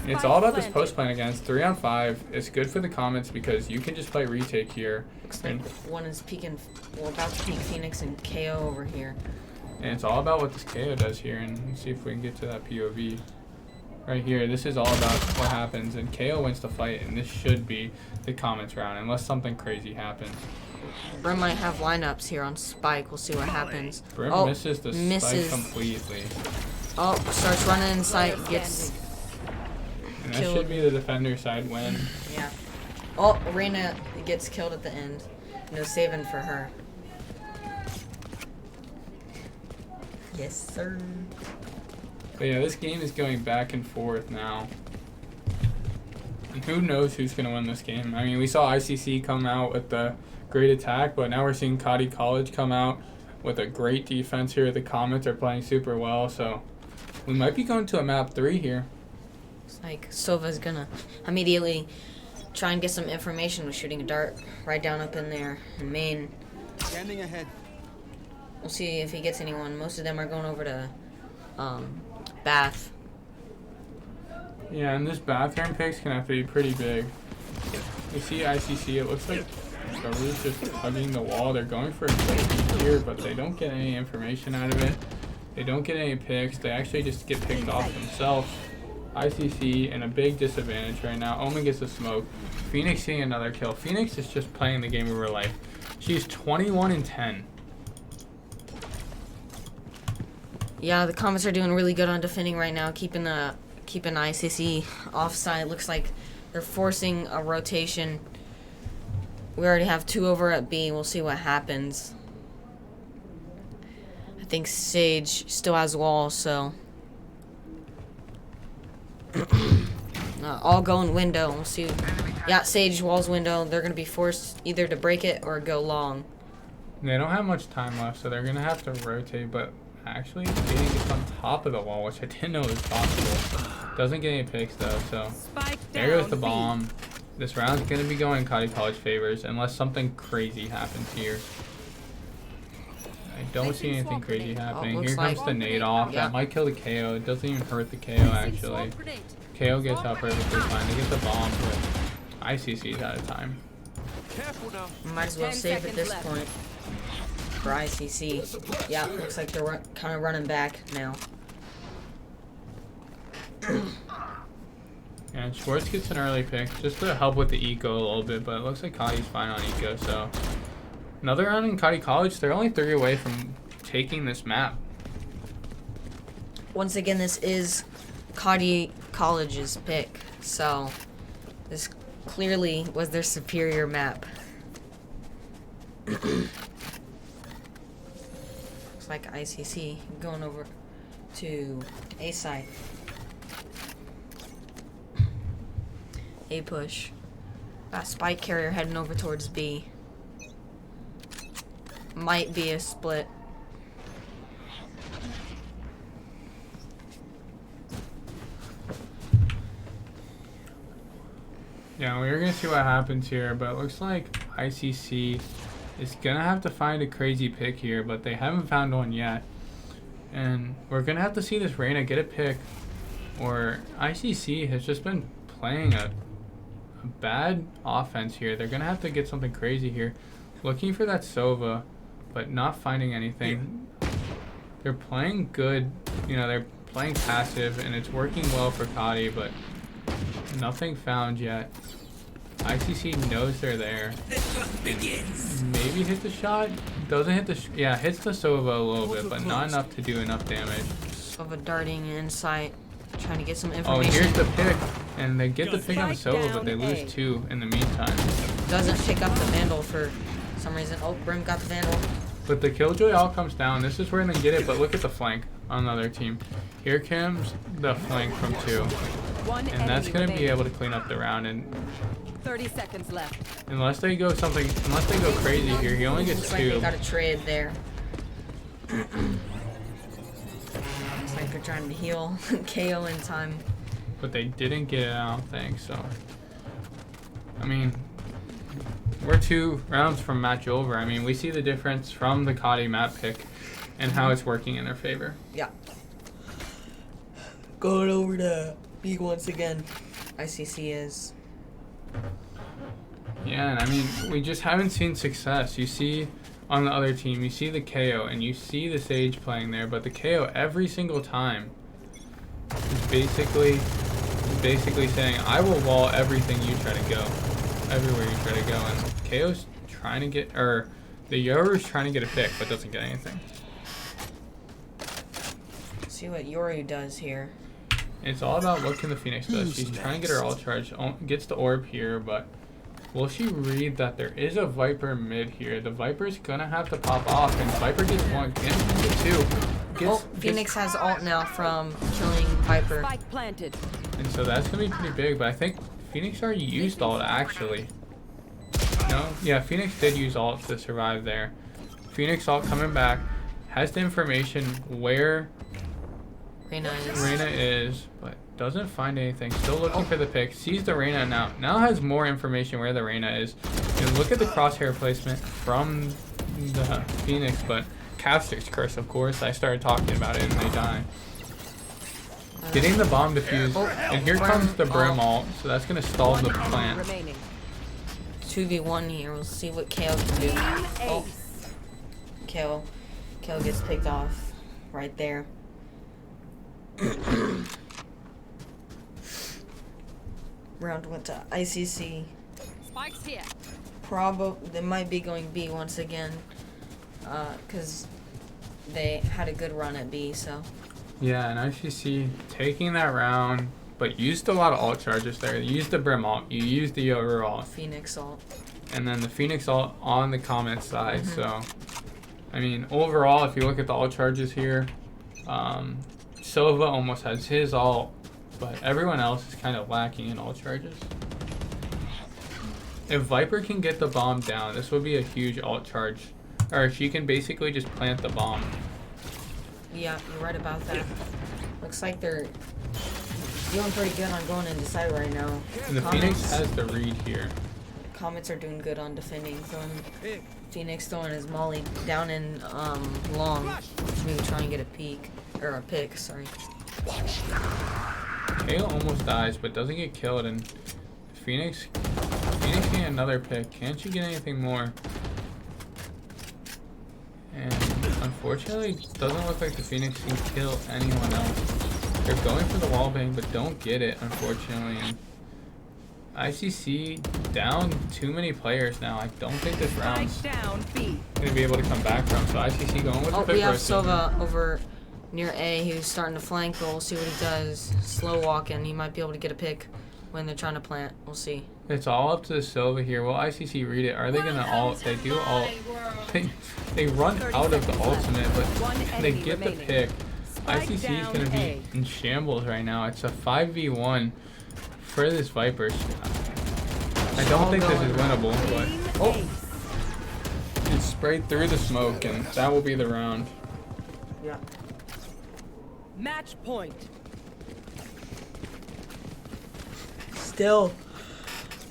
It's all about this post plan again. It's 3-on-5. It's good for the Comets because you can just play retake here. Looks like one is peeking, well, about to peek Phoenix and KO over here. And it's all about what this KO does here, and let's see if we can get to that POV. Right here, this is all about what happens, and KO wins the fight, and this should be the Comets round, unless something crazy happens. Brim might have lineups here on Spike. We'll see what happens. Brim misses the spike completely. Oh, starts running inside, gets and that killed. Should be the defender side win. Yeah. Oh, Reina gets killed at the end. No saving for her. Yes, sir. But yeah, this game is going back and forth now. And who knows who's going to win this game. I mean, we saw ICC come out with the great attack, but now we're seeing Cottey College come out with a great defense here. The Comets are playing super well, so we might be going to a map 3 here. It's like Sova's going to immediately try and get some information with shooting a dart right down up in there in main. Standing ahead. We'll see if he gets anyone. Most of them are going over to Bath. Yeah, and this bathroom picks can have to be pretty big. You see ICC, it looks like Sova's just hugging the wall. They're going for a great here, but they don't get any information out of it. They don't get any picks. They actually just get picked off themselves. ICC in a big disadvantage right now. Only gets a smoke. Phoenix seeing another kill. Phoenix is just playing the game of her life. She's 21-10. Yeah, the Comets are doing really good on defending right now, keeping ICC offside. Looks like they're forcing a rotation. We already have 2 over at B. We'll see what happens. I think Sage still has wall, so all go in window. We'll see. Yeah, Sage walls window. They're gonna be forced either to break it or go long. They don't have much time left, so they're gonna have to rotate, but actually getting gets on top of the wall, which I didn't know was possible. Doesn't get any picks though, so there goes the bomb. This round's gonna be going Cottey College favors unless something crazy happens here. I don't see anything crazy happening. Here comes the nade off. That might kill the KO. It doesn't even hurt the KO actually. KO gets out perfectly fine. They get the bomb, but ICC's out of time. Might as well save at this point for ICC. Yeah, looks like they're kind of running back now. And Schwartz gets an early pick just to help with the eco a little bit, but it looks like Cottey's fine on eco, so another round in Cottey College. They're only 3 away from taking this map. Once again, this is Cottey College's pick, so this clearly was their superior map. Looks like ICC going over to A side. A push. Got Spike Carrier heading over towards B. Might be a split. Yeah, we're gonna see what happens here, but it looks like ICC is gonna have to find a crazy pick here, but they haven't found one yet. And we're gonna have to see this Reina get a pick, or ICC has just been playing a bad offense here. They're gonna have to get something crazy here. Looking for that Sova, but not finding anything. They're playing good, you know, they're playing passive, and it's working well for Cottey, but nothing found yet. ICC knows they're there. Maybe hit the shot. Doesn't hit the yeah, hits the Sova a little bit, but not enough to do enough damage. Sova darting in sight, trying to get some Oh, information. here's the pick, and they get the pick on Sova, but they lose 2 in the meantime. Doesn't pick up the Vandal for some reason. Oh, Brim got the Vandal. But the Killjoy all comes down. This is where they get it, but look at the flank on the other team. Here comes the flank from 2. And that's going to be able to clean up the round. And 30 seconds left. unless they go crazy here, he only gets Looks 2. like they got a trade there. It's like they're trying to heal KO in time. But they didn't get it, I don't think, so. I mean, we're 2 rounds from match over. I mean, we see the difference from the Cottey map pick and how it's working in their favor. Yeah. Going over to B once again. ICC is. Yeah, and I mean, we just haven't seen success. You see on the other team, you see the KO, and you see the Sage playing there, but the KO every single time is basically saying, I will wall everything you try to go. Everywhere you try to go. And KO's trying to get, or the Yoru's trying to get a pick, but doesn't get anything. See what Yoru does here. It's all about what can the Phoenix does. She's trying to get her all charged. Gets the orb here, but will she read that there is a Viper mid here? The Viper's gonna have to pop off, and Viper gets 1, gets 2. Phoenix has ult now from killing Viper. Spike planted. And so that's gonna be pretty big, but I think Phoenix already used ult actually. No? Yeah, Phoenix did use ult to survive there. Phoenix ult coming back, has the information where Reyna is, but doesn't find anything. Still looking for the pick. Sees the Reyna now. Now has more information where the Reyna is. And look at the crosshair placement from the Phoenix, but Caster's curse, of course. I started talking about it and they die. Getting the bomb defused, and here comes the Brim ult, so that's gonna stall the plant. 2v1 here. We'll see what KO can do. Oh, KO gets picked off right there. Round went to ICC. Spike's here. They might be going B once again, because they had a good run at B. So. Yeah, and ICC taking that round, but used a lot of ult charges there. You used the Brim ult, you used the Yoru ult. Phoenix ult. And then the Phoenix ult on the Comets side, so. I mean, overall, if you look at the ult charges here, Silva almost has his ult, but everyone else is kind of lacking in ult charges. If Viper can get the bomb down, this would be a huge ult charge. Or she can basically just plant the bomb. Yeah, you're right about that. Looks like they're doing pretty good on going into side right now. And the Phoenix has the read here. Comets are doing good on defending. Phoenix throwing his molly down in long. Maybe try and get a peek. Or a pick, sorry. Kale almost dies, but doesn't get killed, and Phoenix getting another pick. Can't you get anything more? And unfortunately, it doesn't look like the Phoenix can kill anyone else. They're going for the wallbang, but don't get it, unfortunately. And ICC down too many players now. I don't think this round's going to be able to come back from. So ICC going with the pick. We have Silva over near A, who's starting to flank, but we'll see what he does. Slow walking, he might be able to get a pick when they're trying to plant. We'll see. It's all up to the Silva here. Will ICC read it? Are they going to ult? They do ult. They run out of the ultimate, but they get the pick. ICC is going to be in shambles right now. It's a 5v1 for this Viper. I don't think this is winnable, but it's sprayed through the smoke, and that will be the round. Yeah. Match point. Still,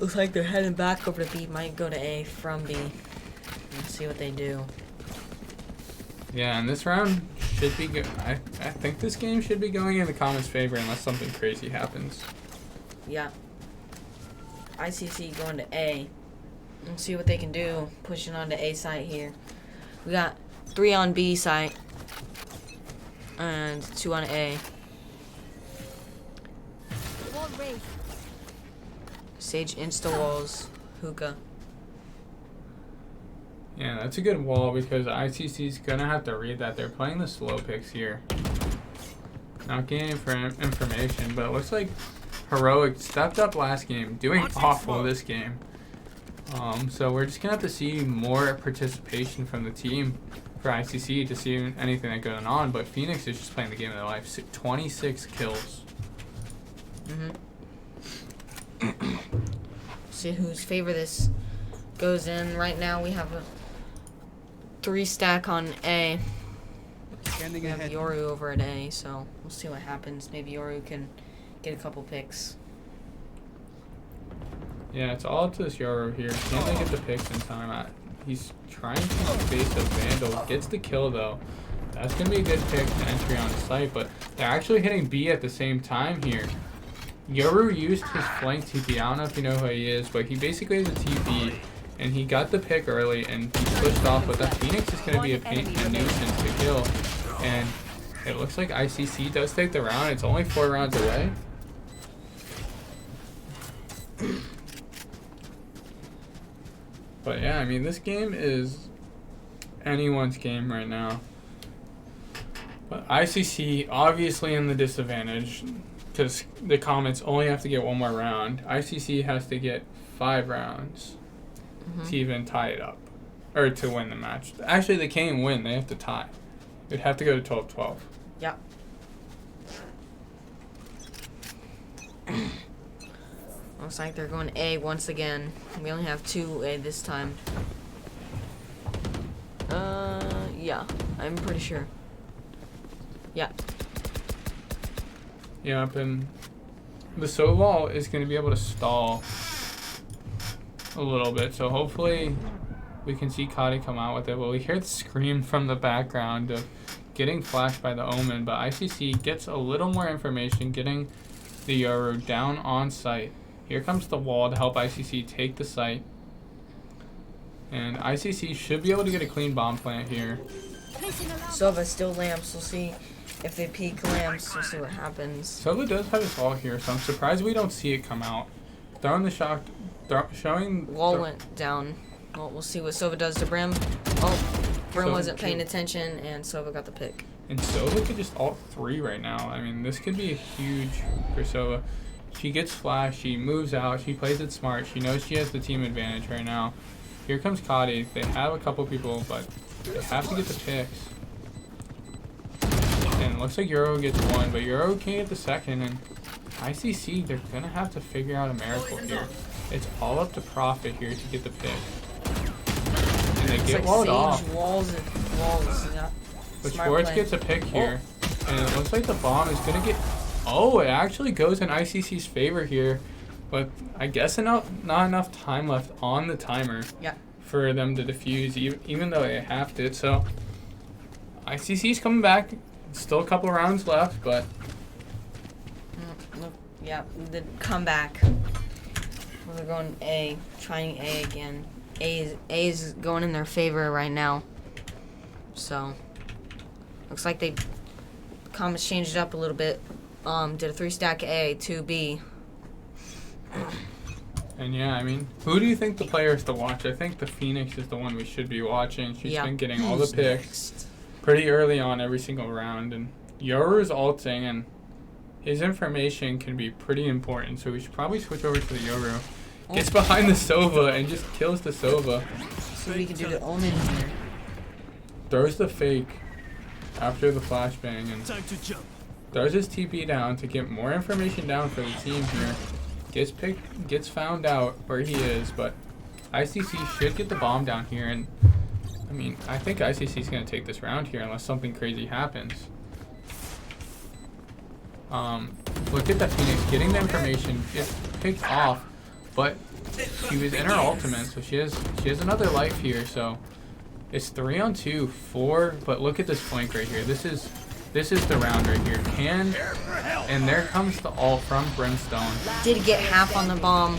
looks like they're heading back over to B. Might go to A from B. Let's see what they do. Yeah, and this round should be good. I think this game should be going in the Comets' favor unless something crazy happens. Yeah. ICC going to A. Let's see what they can do. Pushing on to A site here. We got 3 on B site. And 2 on A. Sage insta walls. Hookah. Yeah, that's a good wall because ICC's going to have to read that. They're playing the slow picks here. Not getting information, but it looks like Heroic stepped up last game, doing awful this game. So we're just going to have to see more participation from the team for ICC to see anything that's going on, but Phoenix is just playing the game of their life. 26 kills. See whose favor this goes in. Right now we have a 3 stack on A. Scanning We have ahead. Yoru over at A, so we'll see what happens. Maybe Yoru can get a couple picks. Yeah, it's all up to this Yoru here. Can they get the picks in time? He's trying to face a Vandal. Gets the kill, though. That's going to be a good pick to entry on site, but they're actually hitting B at the same time here. Yoru used his flank TP. I don't know if you know who he is, but he basically has a TP, and he got the pick early, and he pushed off, but that Phoenix is going to be a nuisance to kill. And it looks like ICC does take the round. It's only 4 rounds away. But yeah, I mean, this game is anyone's game right now. But ICC obviously in the disadvantage because the Comets only have to get 1 more round. ICC has to get 5 rounds to even tie it up. Or to win the match. Actually, they can't even win. They have to tie. It'd have to go to 12-12. Yep. Looks like they're going A once again. We only have 2 A this time. Yeah, I'm pretty sure. Yeah. Yep, and the Soval is going to be able to stall a little bit, so hopefully we can see Cottey come out with it. Well, we hear the scream from the background of getting flashed by the Omen, but ICC gets a little more information, getting the Yoru down on site. Here comes the wall to help ICC take the site. And ICC should be able to get a clean bomb plant here. Sova still lamps. We'll see if they peek lamps. We'll see what happens. Sova does have his wall here, so I'm surprised we don't see it come out. Throwing the shock, showing... Wall went down. Well, we'll see what Sova does to Brim. Oh, Brim wasn't paying attention, and Sova got the pick. And Sova could just ult 3 right now. I mean, this could be a huge for Sova. She gets flashed, she moves out, she plays it smart, she knows she has the team advantage right now. Here comes Cottey. They have a couple people, but they have to get the picks. And it looks like Euro gets 1, but Euro can't get the 2nd, and ICC, they're going to have to figure out a miracle here. It's all up to Prophet here to get the pick. And they get walled off. Walls. Yeah. But Smart Schwartz play. gets a pick here. And it looks like the bomb is going to get... Oh, it actually goes in ICC's favor here. But I guess not enough time left on the timer for them to defuse, even though they have to. So ICC's coming back. Still a couple rounds left, but... Yeah, the comeback. They're going A, trying A again. A is going in their favor right now. So, looks like they Comets changed it up a little bit. Did a 3-stack A, 2B. And yeah, I mean, who do you think the players to watch? I think the Phoenix is the one we should be watching. She's been getting all the picks pretty early on every single round. And Yoru's ulting, and his information can be pretty important. So we should probably switch over to the Yoru. Gets behind the Sova and just kills the Sova. See what he can do to Omen here. Throws the fake after the flashbang and Time to jump. throws his TP down to get more information down for the team here. Gets found out where he is, but ICC should get the bomb down here. And I mean, I think ICC is going to take this round here unless something crazy happens. Look at that Phoenix getting the information, gets picked off, but she was in her ultimate, so she has another life here. So it's 3-on-2, 4. But look at this flank right here. This is the round right here. And there comes the ult from Brimstone. Did get half on the bomb.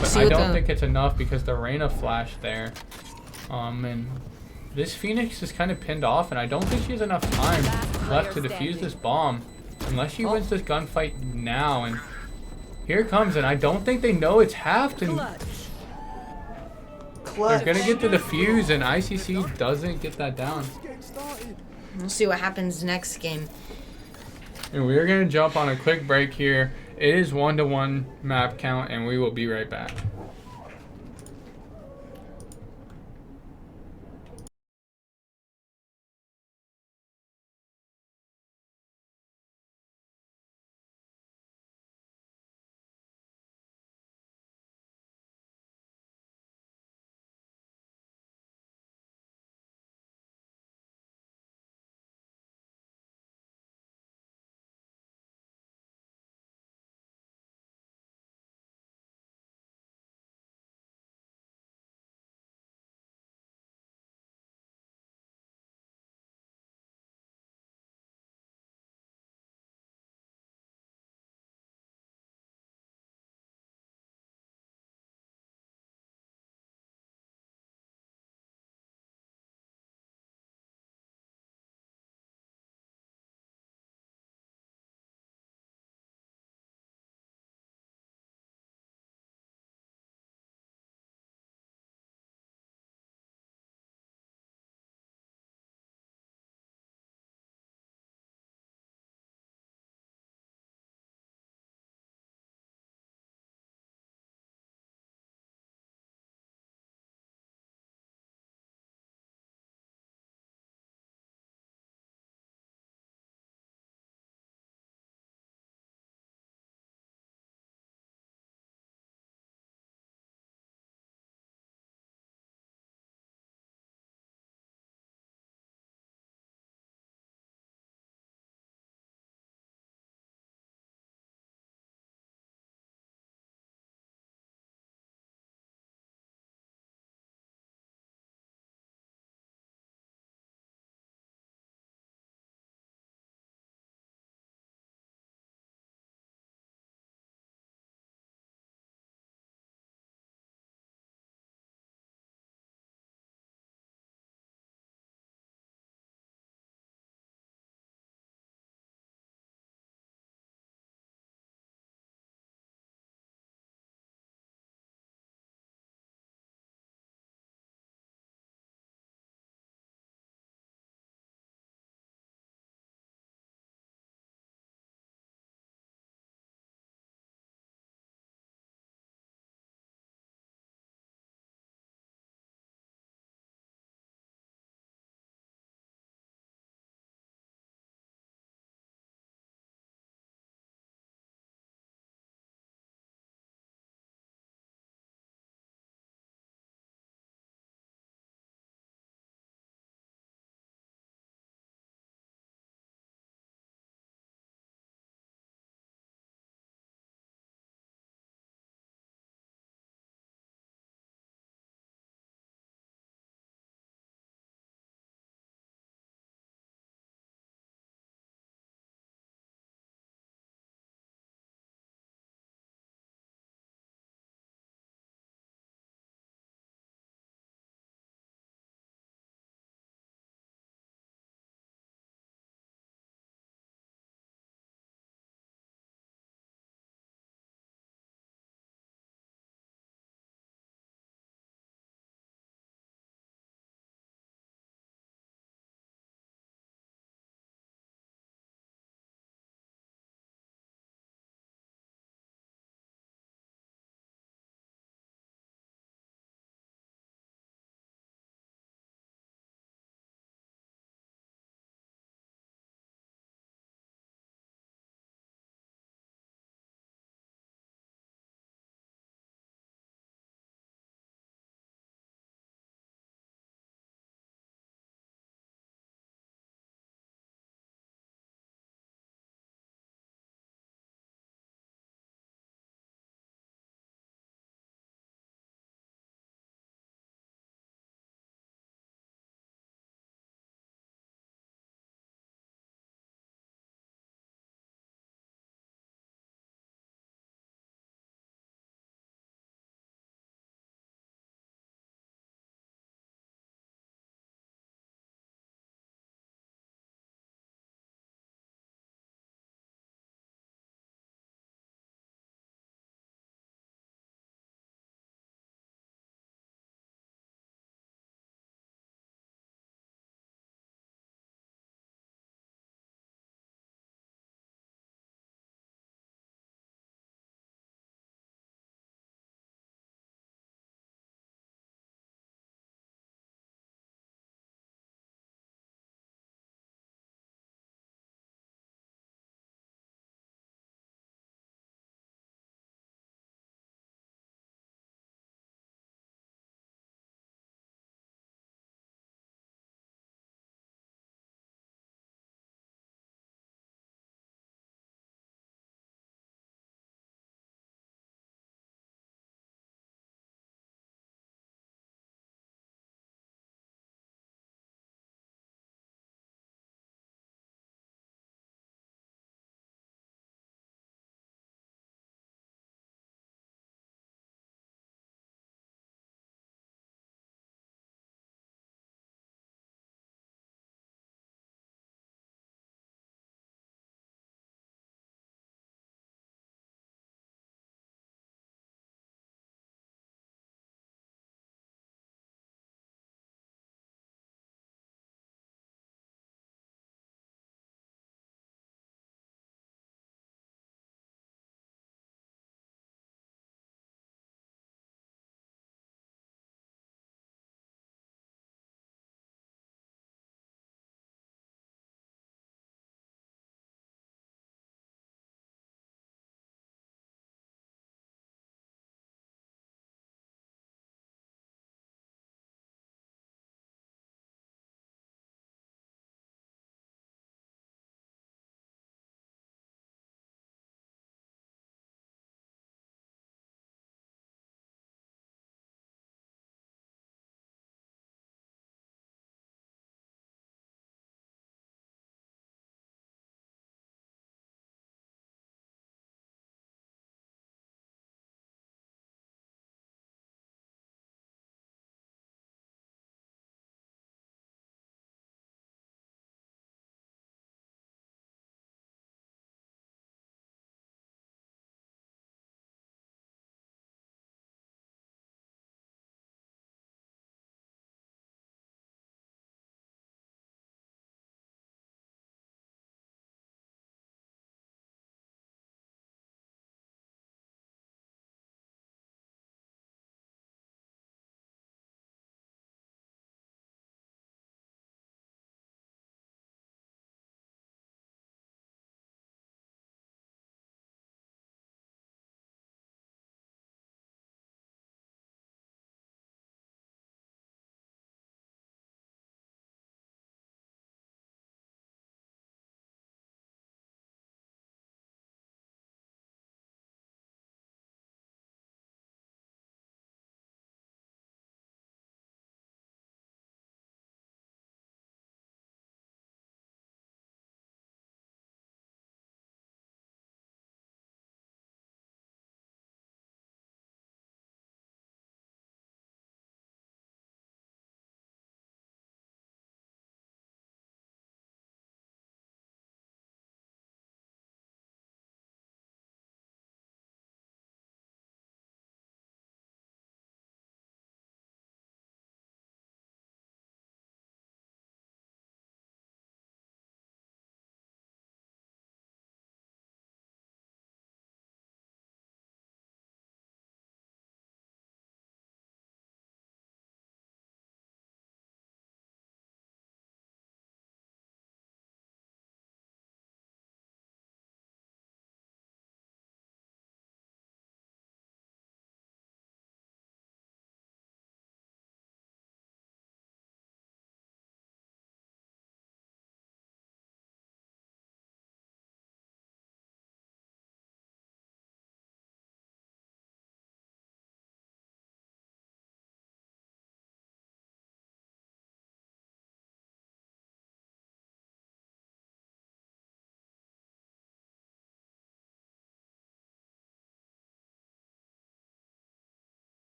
But I don't think it's enough because the Reyna flashed there. And this Phoenix is kind of pinned off, and I don't think she has enough time left to defuse this bomb. Unless she wins this gunfight now. And here it comes, and I don't think they know it's halved. And they're going to get the defuse, and ICC doesn't get that down. We'll see what happens next game. And we're going to jump on a quick break here. It is 1-to-1 map count, and we will be right back.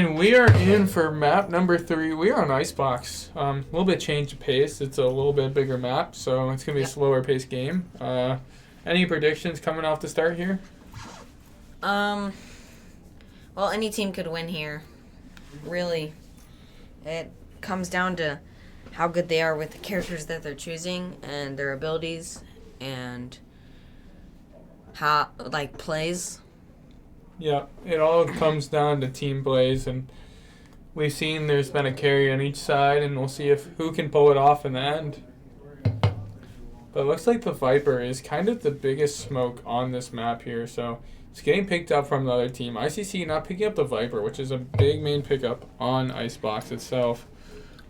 And we are in for map number 3. We are on Icebox. A little bit change of pace. It's a little bit bigger map, so it's going to be a slower paced game. Any predictions coming off the start here? Well, any team could win here. Really. It comes down to how good they are with the characters that they're choosing and their abilities and how, like, plays. Yeah, it all comes down to team plays, and we've seen there's been a carry on each side, and we'll see if who can pull it off in the end. But it looks like the Viper is kind of the biggest smoke on this map here, so it's getting picked up from the other team. ICC not picking up the Viper, which is a big main pickup on Icebox itself.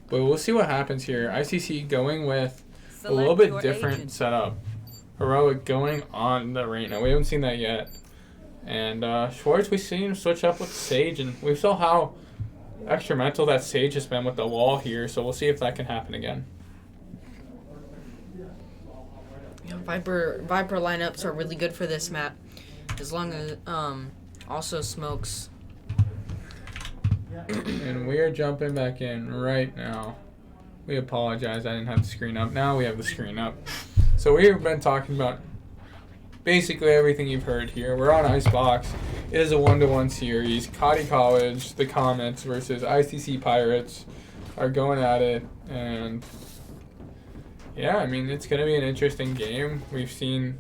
But we'll see what happens here. ICC going with a little bit different setup. Heroic going on the Reyna. We haven't seen that yet. And Schwartz, we've seen him switch up with Sage, and we saw how experimental that Sage has been with the wall here, so we'll see if that can happen again. Yeah, Viper lineups are really good for this map, as long as also smokes. And we are jumping back in right now. We apologize, I didn't have the screen up. Now we have the screen up. So we've been talking about basically everything you've heard here. We're on Icebox. It is a 1-to-1 series. Cottey College, the Comets versus ICC Pirates are going at it. And yeah, I mean, it's going to be an interesting game. We've seen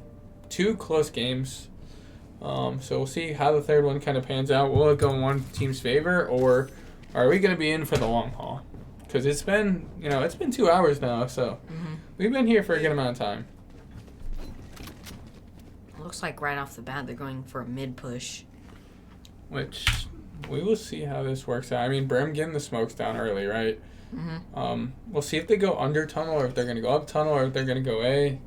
2 close games. So we'll see how the third one kind of pans out. Will it go in one team's favor, or are we going to be in for the long haul? Because it's been, it's been 2 hours now, so we've been here for a good amount of time. Looks like right off the bat they're going for a mid push. Which we will see how this works out. I mean, Brim getting the smokes down early, right? We'll see if they go under tunnel, or if they're going to go up tunnel, or if they're going to go A.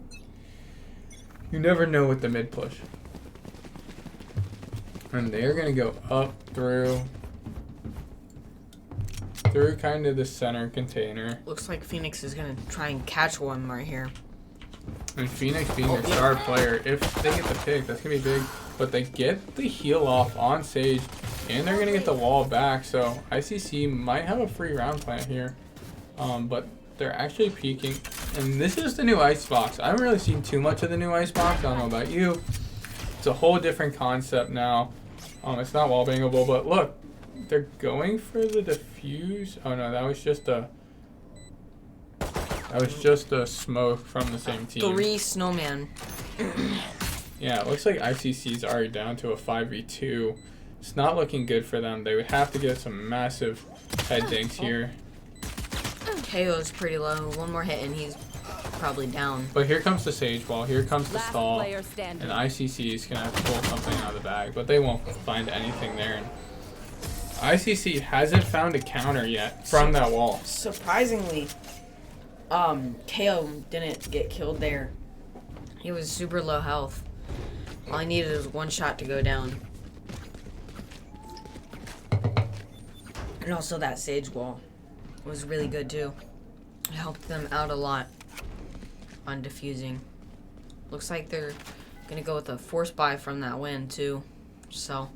You never know with the mid push. And they're going to go up through kind of the center container. Looks like Phoenix is going to try and catch one right here. And Phoenix being their star player, if they get the pick, that's going to be big. But they get the heal off on Sage, and they're going to get the wall back. So ICC might have a free round plan here. But they're actually peeking. And this is the new Icebox. I haven't really seen too much of the new Icebox. I don't know about you. It's a whole different concept now. It's not wall bangable, but look. They're going for the defuse. Oh no, that was just a smoke from the same team. 3 snowman. Yeah, it looks like ICC's already down to a 5v2. It's not looking good for them. They would have to get some massive head dinks here. KO's pretty low. One more hit and he's probably down. But here comes the Sage Ball. Here comes the Last stall. player standing. And ICC is going to have to pull something out of the bag. But they won't find anything there. And ICC hasn't found a counter yet from that wall. Surprisingly, KO didn't get killed there. He was super low health. All he needed was one shot to go down. And also that Sage wall was really good too. It helped them out a lot on defusing. Looks like they're gonna go with a force buy from that win too. So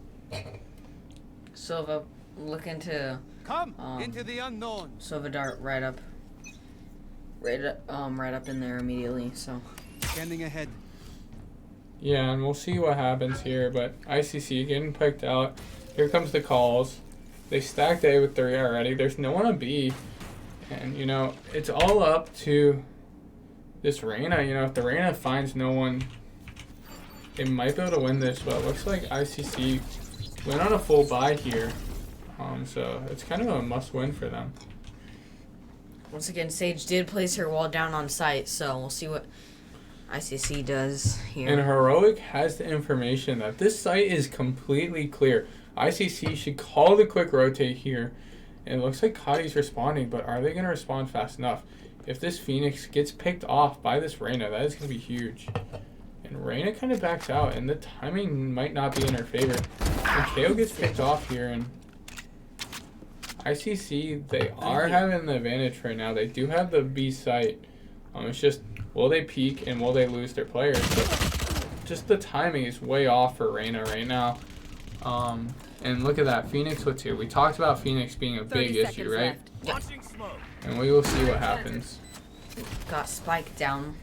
Silva looking to Come into the unknown. Silva dart right up in there immediately. So Scanning ahead. Yeah, and we'll see what happens here. But ICC getting picked out. Here comes the calls. They stacked A with 3 already. There's no one on B. And, it's all up to this Reyna. If the Reyna finds no one, they might be able to win this. But it looks like ICC went on a full buy here. So it's kind of a must-win for them. once again, Sage did place her wall down on site. So we'll see what ICC does here. And Heroic has the information that this site is completely clear. ICC should call the quick rotate here. And it looks like Cottey's responding, but are they going to respond fast enough? If this Phoenix gets picked off by this Reyna, that is going to be huge. And Reyna kind of backs out, and the timing might not be in her favor. And KO gets picked off here, and ICC, they are having the advantage right now. They do have the B site. It's just, will they peak and will they lose their players? But just the timing is way off for Reyna right now. And look at that, Phoenix with 2. We talked about Phoenix being a big 30 issue, seconds right? left. Launching smoke. And we will see what happens. Got Spike down.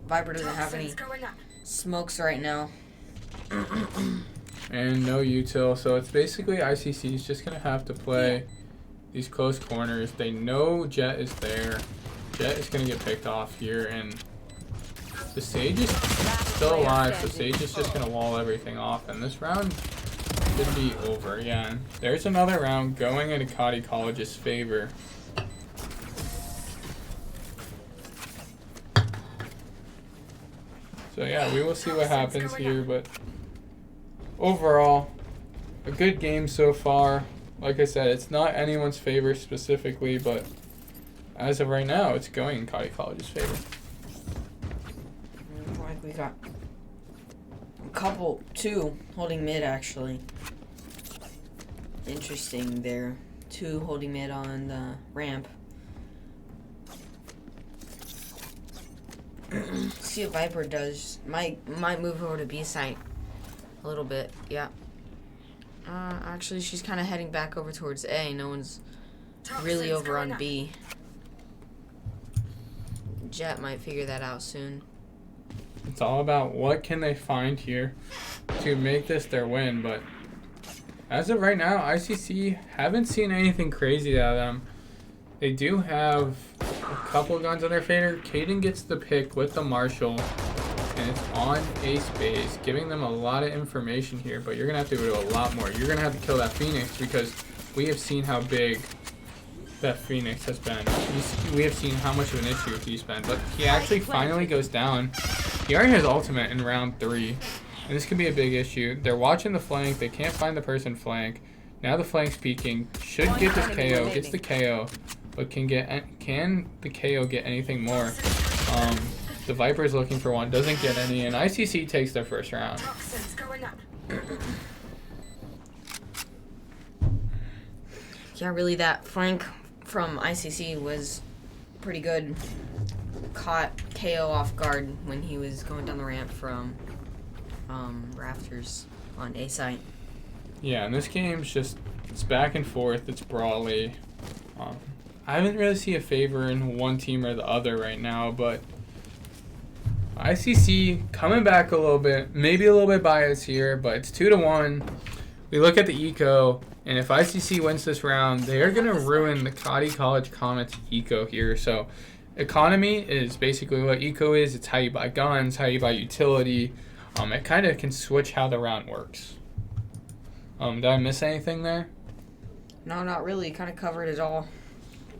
Viper doesn't have any Toxins going up. smokes right now. And no util, so it's basically ICC is just gonna have to play these close corners. They know Jet is there. Jet is gonna get picked off here, and the Sage is still alive, so Sage is just gonna wall everything off, and this round should be over. Yeah, and there's another round going into Cottey College's favor. So yeah, we will see what happens here, but overall, a good game so far. Like I said, it's not anyone's favor specifically, but as of right now, it's going in Cottey College's favor. Like we got two holding mid actually. Interesting there. 2 holding mid on the ramp. See what Viper does. Might move over to B site a little bit. Yeah. Actually, she's kind of heading back over towards A. No one's really over on B. Jet might figure that out soon. It's all about what can they find here to make this their win, but as of right now, ICC haven't seen anything crazy out of them. They do have a couple guns on their fader. Caden gets the pick with the Marshall, and it's on Ace base, giving them a lot of information here, but you're going to have to do a lot more. You're going to have to kill that Phoenix because we have seen how big that Phoenix has been. We have seen how much of an issue he's been, but he actually finally goes down. He already has ultimate in round 3, and this could be a big issue. They're watching the flank. They can't find the person flank. Now the flank's peeking. Should get this KO. Gets the KO, but can the KO get anything more? The Viper's looking for one. Doesn't get any, and ICC takes their first round. Toxins going up. Yeah, really, that flank from ICC was pretty good. Caught KO off guard when he was going down the ramp from rafters on A site. Yeah, and this game's just, it's back and forth. It's brawly. I haven't really seen a favor in one team or the other right now, but ICC coming back a little bit, maybe a little bit biased here, but it's 2-1. We look at the eco, and if ICC wins this round, they are going to ruin the Cottey College Comets eco here. So economy is basically what eco is. It's how you buy guns, how you buy utility. It kind of can switch how the round works. Did I miss anything there? No, not really. Kind of covered it all.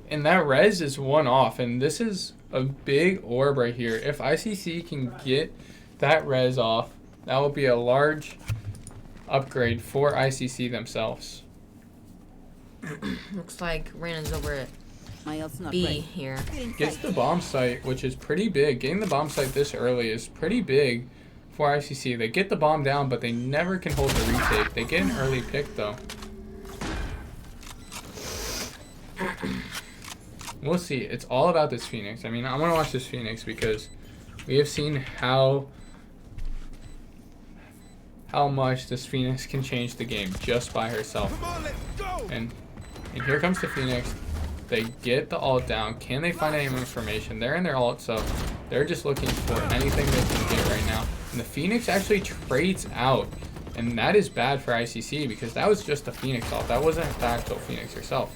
And that res is 1 off, and this is a big orb right here. If ICC can get that res off, that will be a large upgrade for ICC themselves. Looks like Randon's over at My ult's not B ready. here. Gets the bomb site, which is pretty big. Getting the bomb site this early is pretty big for ICC. They get the bomb down, but they never can hold the retake. They get an early pick, though. We'll see. It's all about this Phoenix. I mean, I want to watch this Phoenix because we have seen how much this Phoenix can change the game just by herself. And here comes the Phoenix. They get the ult down. Can they find any information? They're in their ult, so they're just looking for anything they can get right now. And the Phoenix actually trades out. And that is bad for ICC because that was just the Phoenix ult. That wasn't the actual Phoenix herself.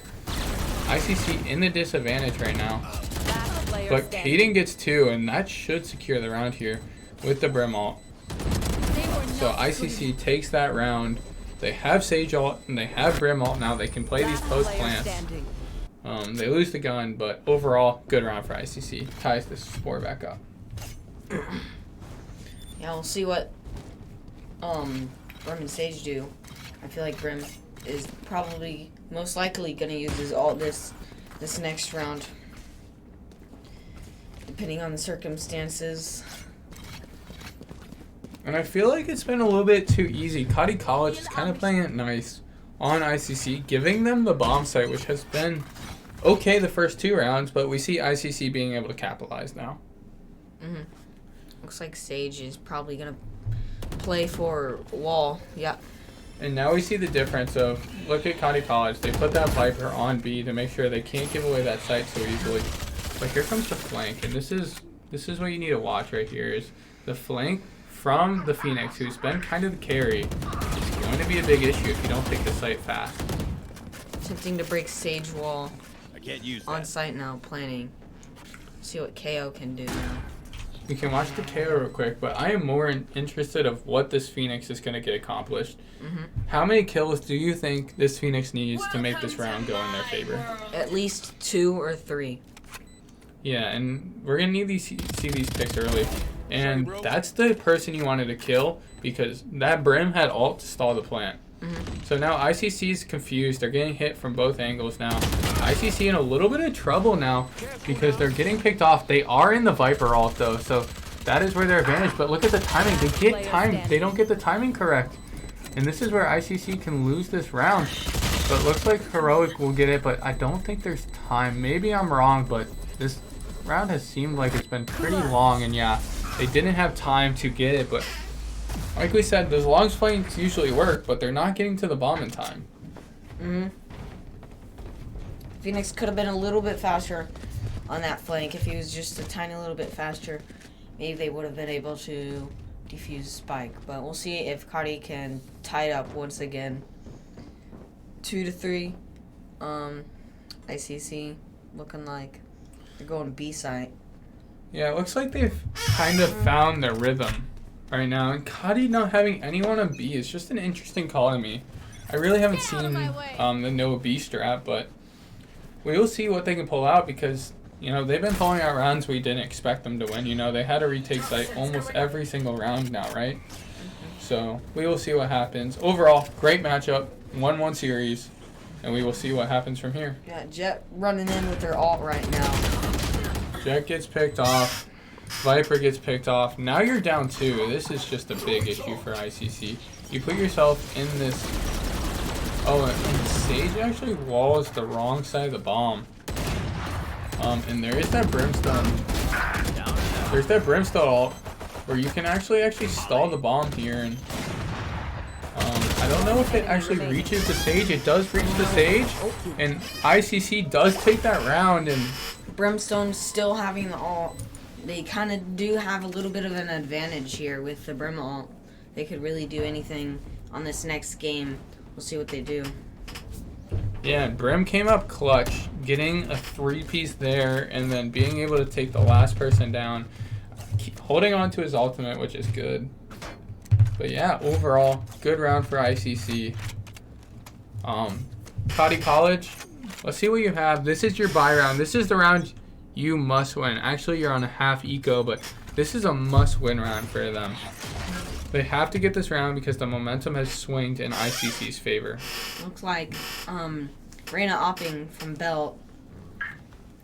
ICC in the disadvantage right now. But Caden gets 2, and that should secure the round here with the Brim ult. So ICC takes that round. They have Sage ult, and they have Brim ult now. They can play these post plants. They lose the gun, but overall, good round for ICC. Ties this score back up. Yeah, we'll see what Brim and Sage do. I feel like Brim is probably most likely gonna use his ult this next round, depending on the circumstances. And I feel like it's been a little bit too easy. Cottey College is kind of playing it nice on ICC, giving them the bomb site, which has been okay the first 2 rounds, but we see ICC being able to capitalize now. Looks like Sage is probably gonna play for wall. Yeah, And now we see the difference of, look at Cottey College. They put that Viper on B to make sure they can't give away that site so easily. But here comes the flank, and this is what you need to watch right here is the flank from the Phoenix, who's been kind of the carry. It's going to be a big issue if you don't take the site fast. Attempting to break Sage Wall I can't use on that. site now, planning. See what KO can do now. We can watch the KO real quick, but I am more interested of what this Phoenix is going to get accomplished. How many kills do you think this Phoenix needs to make this round go in their favor? At least 2 or 3. Yeah, and we're going to need see these picks early. And that's the person you wanted to kill because that Brim had ult to stall the plant. So now ICC's confused. They're getting hit from both angles now. ICC in a little bit of trouble now because they're getting picked off. They are in the Viper ult though, so that is where their advantage. But look at the timing. They get timed. They don't get the timing correct. And this is where ICC can lose this round. But it looks like Heroic will get it, but I don't think there's time. Maybe I'm wrong, but this round has seemed like it's been pretty long. And yeah, they didn't have time to get it, but like we said, those long flanks usually work, but they're not getting to the bomb in time. Phoenix could have been a little bit faster on that flank. If he was just a tiny little bit faster, maybe they would have been able to defuse Spike. But we'll see if Cottey can tie it up once again. 2-3. ICC looking like they're going B site. Yeah, it looks like they've kind of found their rhythm right now. And Cottey not having anyone on B is just an interesting call to me. I really haven't seen the no B strat, but we will see what they can pull out because, you know, they've been pulling out rounds we didn't expect them to win. You know, they had to retake site almost every single round now, right? So we will see what happens. Overall, great matchup, 1-1 series, and we will see what happens from here. Yeah, Jet running in with their ult right now. Jet gets picked off. Viper gets picked off. Now you're down 2. This is just a big issue for ICC. You put yourself in this... Oh, and Sage actually walls the wrong side of the bomb. And there is that Brimstone. There's that Brimstone ult where you can actually stall the bomb here. And I don't know if it actually reaches the Sage. It does reach the Sage. And ICC does take that round. And Brimstone still having the ult. They kind of do have a little bit of an advantage here with the Brim ult. They could really do anything on this next game. We'll see what they do. yeah, Brim came up clutch, getting a 3-piece there, and then being able to take the last person down, holding on to his ultimate, which is good. But yeah, overall, good round for ICC. Cottey College, let's see what you have. This is your buy round. This is the round you must win. Actually, you're on a half eco, but this is a must-win round for them. They have to get this round because the momentum has swinged in ICC's favor. Looks like Reyna opping from Belt,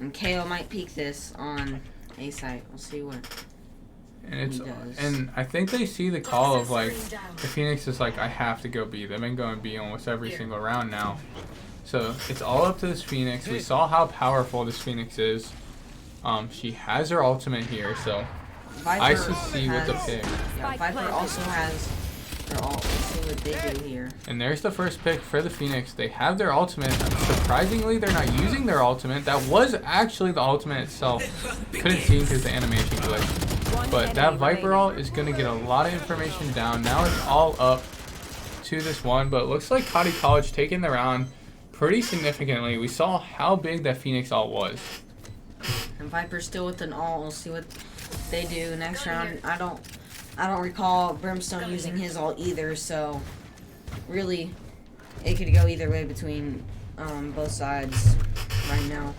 and KO might peek this on A site. We'll see what And he does. and I think they see the call of like the Phoenix is like, I have to go B. They've been going B almost every single round now. So it's all up to this Phoenix. We saw how powerful this Phoenix is. She has her ultimate here, so ICC with the pick. Yeah, Viper also has their ult. Let's see what they do here. And there's the first pick for the Phoenix. They have their ultimate. Surprisingly, they're not using their ultimate. That was actually the ultimate itself. Couldn't see because the animation glitched. But that Viper ult is going to get a lot of information down. Now it's all up to this one. But it looks like Cottey College taking the round pretty significantly. We saw how big that Phoenix ult was. And Viper's still with an ult. We'll see what they do next round. I don't recall Brimstone using his ult either, so really it could go either way between both sides right now.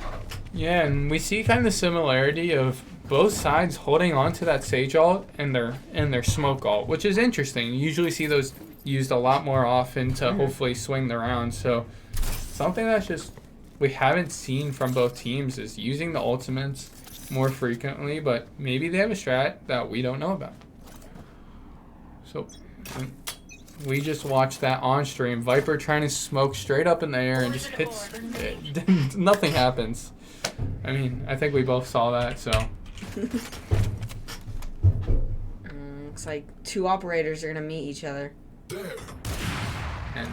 Yeah, and we see kind of the similarity of both sides holding on to that Sage ult and their smoke ult, which is interesting. You usually see those used a lot more often to hopefully swing the round. So something that's just we haven't seen from both teams is using the ultimates more frequently, but maybe they have a strat that we don't know about. So we just watched that on stream. Viper trying to smoke straight up in the air and just hits. Nothing happens. I mean, I think we both saw that, so. Looks like two operators are going to meet each other. And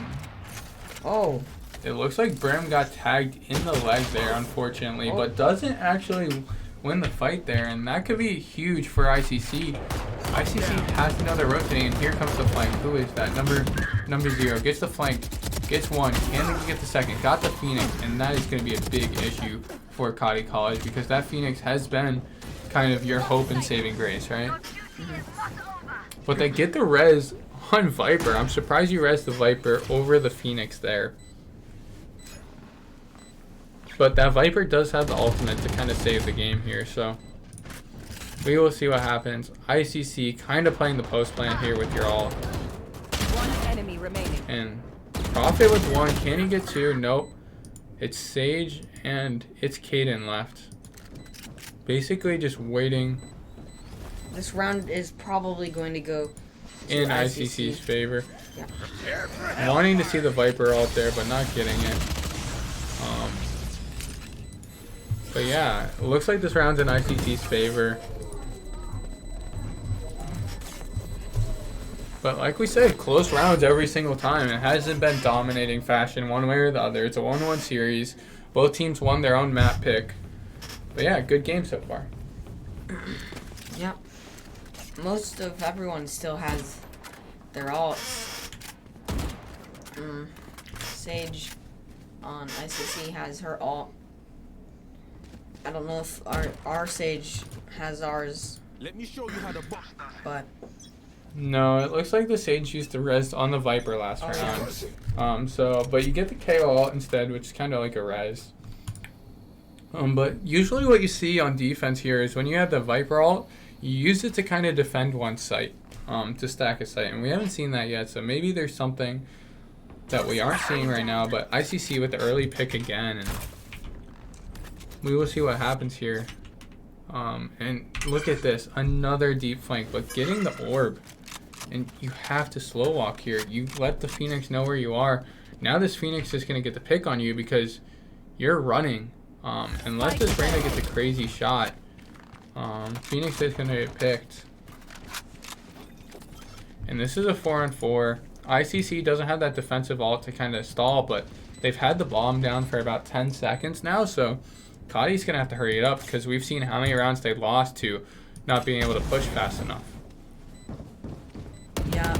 Oh, it looks like Brim got tagged in the leg there, unfortunately, but doesn't actually win the fight there, and that could be huge for ICC. ICC has another rotating, and here comes the flank. Who is that? Number 0 gets the flank, gets one, can get the second, got the Phoenix, and that is going to be a big issue for Cottey College because that Phoenix has been kind of your hope and saving grace, right? But they get the res on Viper. I'm surprised you res the Viper over the Phoenix there. But that Viper does have the ultimate to kind of save the game here, so we will see what happens. ICC kind of playing the post plan here with your ult. One enemy remaining. And Prophet with 1. Can he get 2? Nope. It's Sage and it's Caden left. Basically just waiting this round is probably going to go to in ICC's favor. Yeah. Wanting to see the Viper ult there, but not getting it. But yeah, it looks like this round's in ICC's favor. But like we said, close rounds every single time. It hasn't been dominating fashion one way or the other. It's a 1-1 series. Both teams won their own map pick. But yeah, good game so far. Yep. Most of everyone still has their ults. Sage on ICC has her ult. I don't know if our Sage has ours, Let me show you how to box. but No, it looks like the Sage used the res on the Viper last round. But you get the KO ult instead, which is kind of like a res. But usually what you see on defense here is when you have the Viper ult, you use it to kind of defend one site, to stack a site. And we haven't seen that yet, so maybe there's something that we aren't seeing right now. But ICC with the early pick again, and we will see what happens here. And look at this, another deep flank, but getting the orb. And you have to slow walk here. You let the Phoenix know where you are. Now this Phoenix is going to get the pick on you because you're running. Unless this Reyna gets a crazy shot, Phoenix is going to get picked. And this is a 4-on-4. ICC doesn't have that defensive ult to kind of stall, but they've had the bomb down for about 10 seconds now, so Cottey's going to have to hurry it up because we've seen how many rounds they lost to not being able to push fast enough. yeah.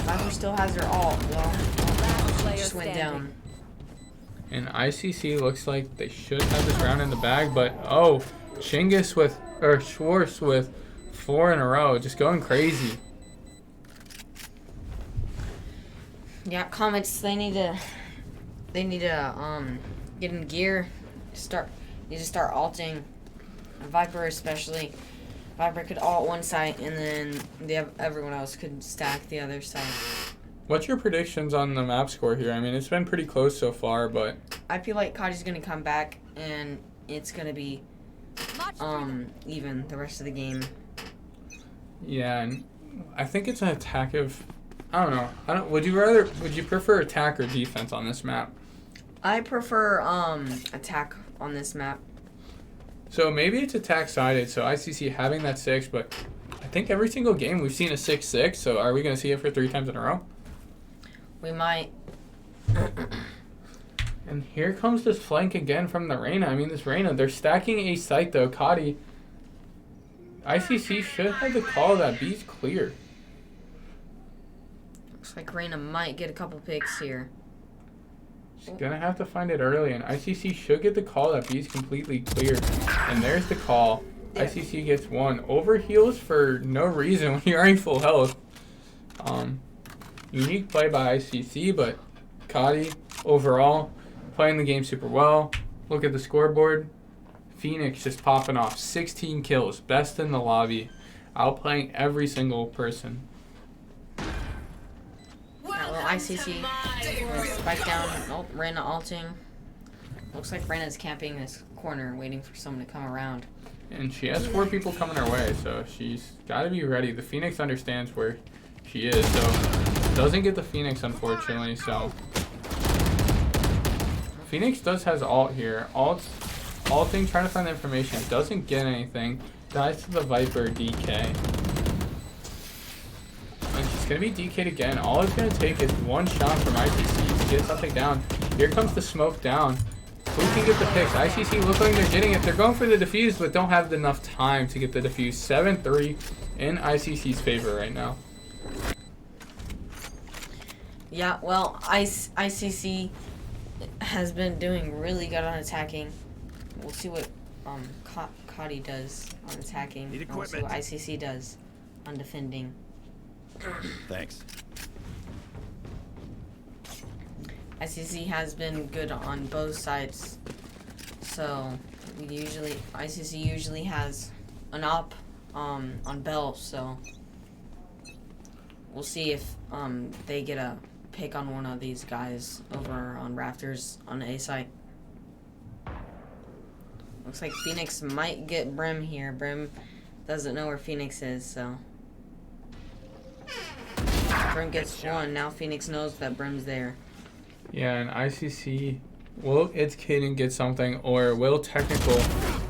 Viper still has her ult. Well, she just went down. And ICC looks like they should have this round in the bag, but oh, Chinggis with, or Schwartz with 4 in a row, just going crazy. Yeah, Comets, they need to get in gear. Need to start ulting. Viper especially. Viper could ult one site and then everyone else could stack the other site. What's your predictions on the map score here? I mean, it's been pretty close so far, but I feel like Cottey's gonna come back and it's gonna be even the rest of the game. yeah, and I think it's an attack of, I don't know. Would you prefer attack or defense on this map? I prefer attack on this map. So maybe it's attack sided, so ICC having that 6, but I think every single game we've seen a 6-6, so are we going to see it for 3 times in a row? We might. And here comes this flank again from the Reyna. I mean, this Reyna, they're stacking a site though. Cottey, ICC should have the call that B's clear. Looks like Reyna might get a couple picks here. She's going to have to find it early, and ICC should get the call that B's completely clear. And there's the call. There. ICC gets 1. Overheals for no reason when you're already full health. Unique play by ICC, but Cottey, overall, playing the game super well. Look at the scoreboard. Phoenix just popping off. 16 kills. Best in the lobby. Outplaying every single person. Well, ICC with spike down. Oh, Reyna ulting. Looks like Reyna's camping this corner, waiting for someone to come around. And she has 4 people coming her way, so she's got to be ready. The Phoenix understands where she is, so doesn't get the Phoenix, unfortunately. So Phoenix has ult here. Ulting, trying to find the information. Doesn't get anything. Dies to the Viper DK. And she's It's going to be DK'd again. All it's going to take is one shot from ICC to get something down. Here comes the smoke down. Who can get the picks? ICC look like they're getting it. They're going for the defuse, but don't have enough time to get the defuse. 7-3 in ICC's favor right now. Yeah, well, ICC has been doing really good on attacking. We'll see what Cottey does on attacking. Need And we'll see what equipment. ICC does on defending. Thanks. ICC has been good on both sides, so ICC usually has an op on Bell, so we'll see if they get a pick on one of these guys over on Rafters on A site. Looks like Phoenix might get Brim here. Brim doesn't know where Phoenix is, so Brim gets one. Now Phoenix knows that Brim's there. Yeah, and ICC, will it's Caden get something, or will Technical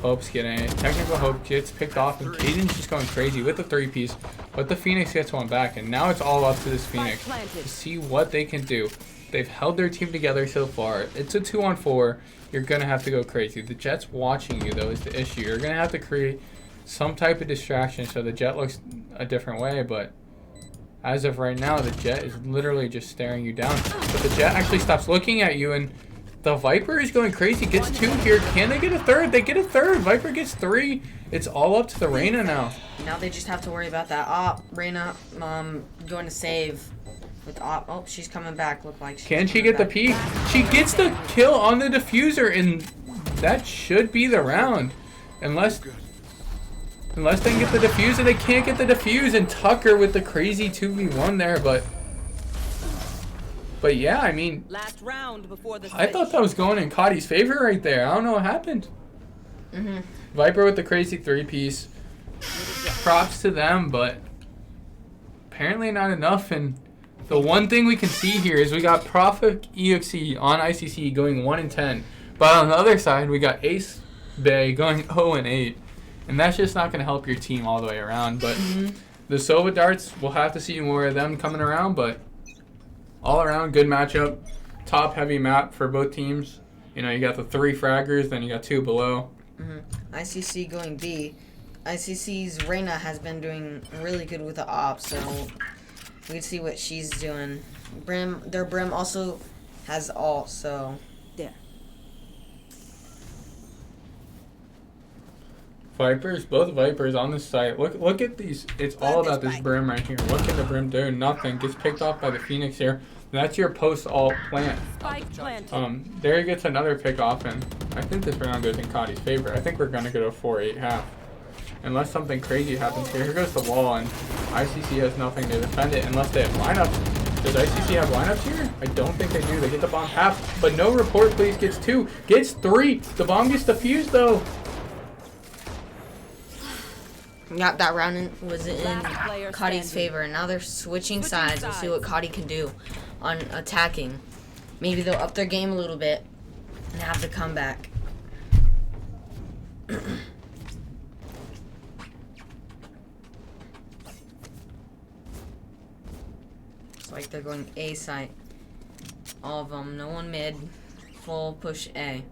Hopes get it? Technical Hope gets picked off, and Caden's just going crazy with the 3-piece, but the Phoenix gets one back, and now it's all up to this Phoenix to see what they can do. They've held their team together so far. It's a 2-on-4. You're going to have to go crazy. The Jet's watching you, though, is the issue. You're going to have to create some type of distraction so the Jet looks a different way, but as of right now, the Jet is literally just staring you down. But the Jet actually stops looking at you, and the Viper is going crazy. Gets 2 here. Can they get a third? They get a third. Viper gets 3. It's all up to the Reyna now. Now they just have to worry about that op. Reyna going to save with op. Oh, she's coming back. Look like she's Can she coming get the back. peek? She gets the kill on the diffuser, and that should be the round. Unless they can get the defuse, and they can't get the defuse, and Tucker with the crazy 2v1 there, but yeah, I mean, Last round before the I thought that was going in Cottey's favor right there. I don't know what happened. Mm-hmm. Viper with the crazy 3-piece. Props to them, but apparently not enough. And the one thing we can see here is we got Prophet EXE on ICC going 1-10, but on the other side we got Ace Bay going 0-8. And that's just not going to help your team all the way around. But the Sova Darts, we'll have to see more of them coming around. But all around, good matchup. Top heavy map for both teams. You know, you got the 3 fraggers, then you got 2 below. ICC going B. ICC's Reyna has been doing really good with the op, so we can see what she's doing. Their Brim also has ult, so there. Vipers, both Vipers on this site. Look at these. It's all about this Brim right here. What can the Brim do? Nothing. Gets picked off by the Phoenix here. That's your post-ult plant. Spike planted. There he gets another pick off, and I think this round goes in Cottey's favor. I think we're going to go to a 4-8 half. Unless something crazy happens here. Here goes the wall, and ICC has nothing to defend it unless they have lineups. Does ICC have lineups here? I don't think they do. They get the bomb half, but no report, please. Gets 2. Gets 3. The bomb gets defused, though. yeah, that round was in Last player Cottey's standing. favor, and now they're switching sides. We'll see what Cottey can do on attacking. Maybe they'll up their game a little bit and have the comeback. It's like they're going A site. All of them. No one mid. Full push A.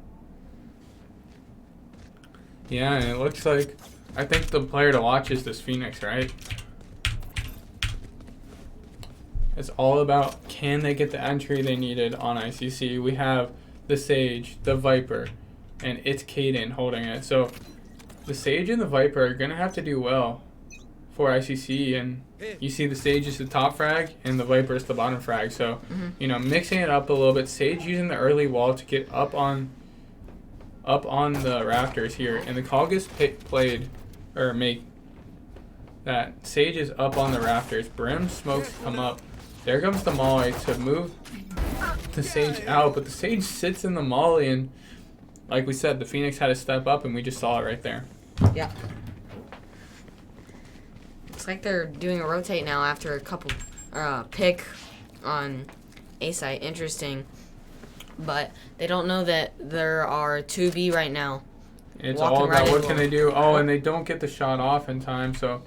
Yeah, and it looks like, I think the player to watch is this Phoenix, right? It's all about, can they get the entry they needed on ICC? We have the Sage, the Viper, and it's Caden holding it. So the Sage and the Viper are going to have to do well for ICC, and you see the Sage is the top frag and the Viper is the bottom frag. So, you know, mixing it up a little bit. Sage using the early wall to get up on the rafters here, and the call gets played, or make that Sage is up on the rafters. Brim smokes come up. There comes the molly to move the Sage out, but the Sage sits in the molly, and like we said, the Phoenix had to step up, and we just saw it right there. Yeah. Looks like they're doing a rotate now after a couple pick on A site. Interesting. But they don't know that there are 2B right now. It's Walking all about right what into can him. they do. Oh, and they don't get the shot off in time, so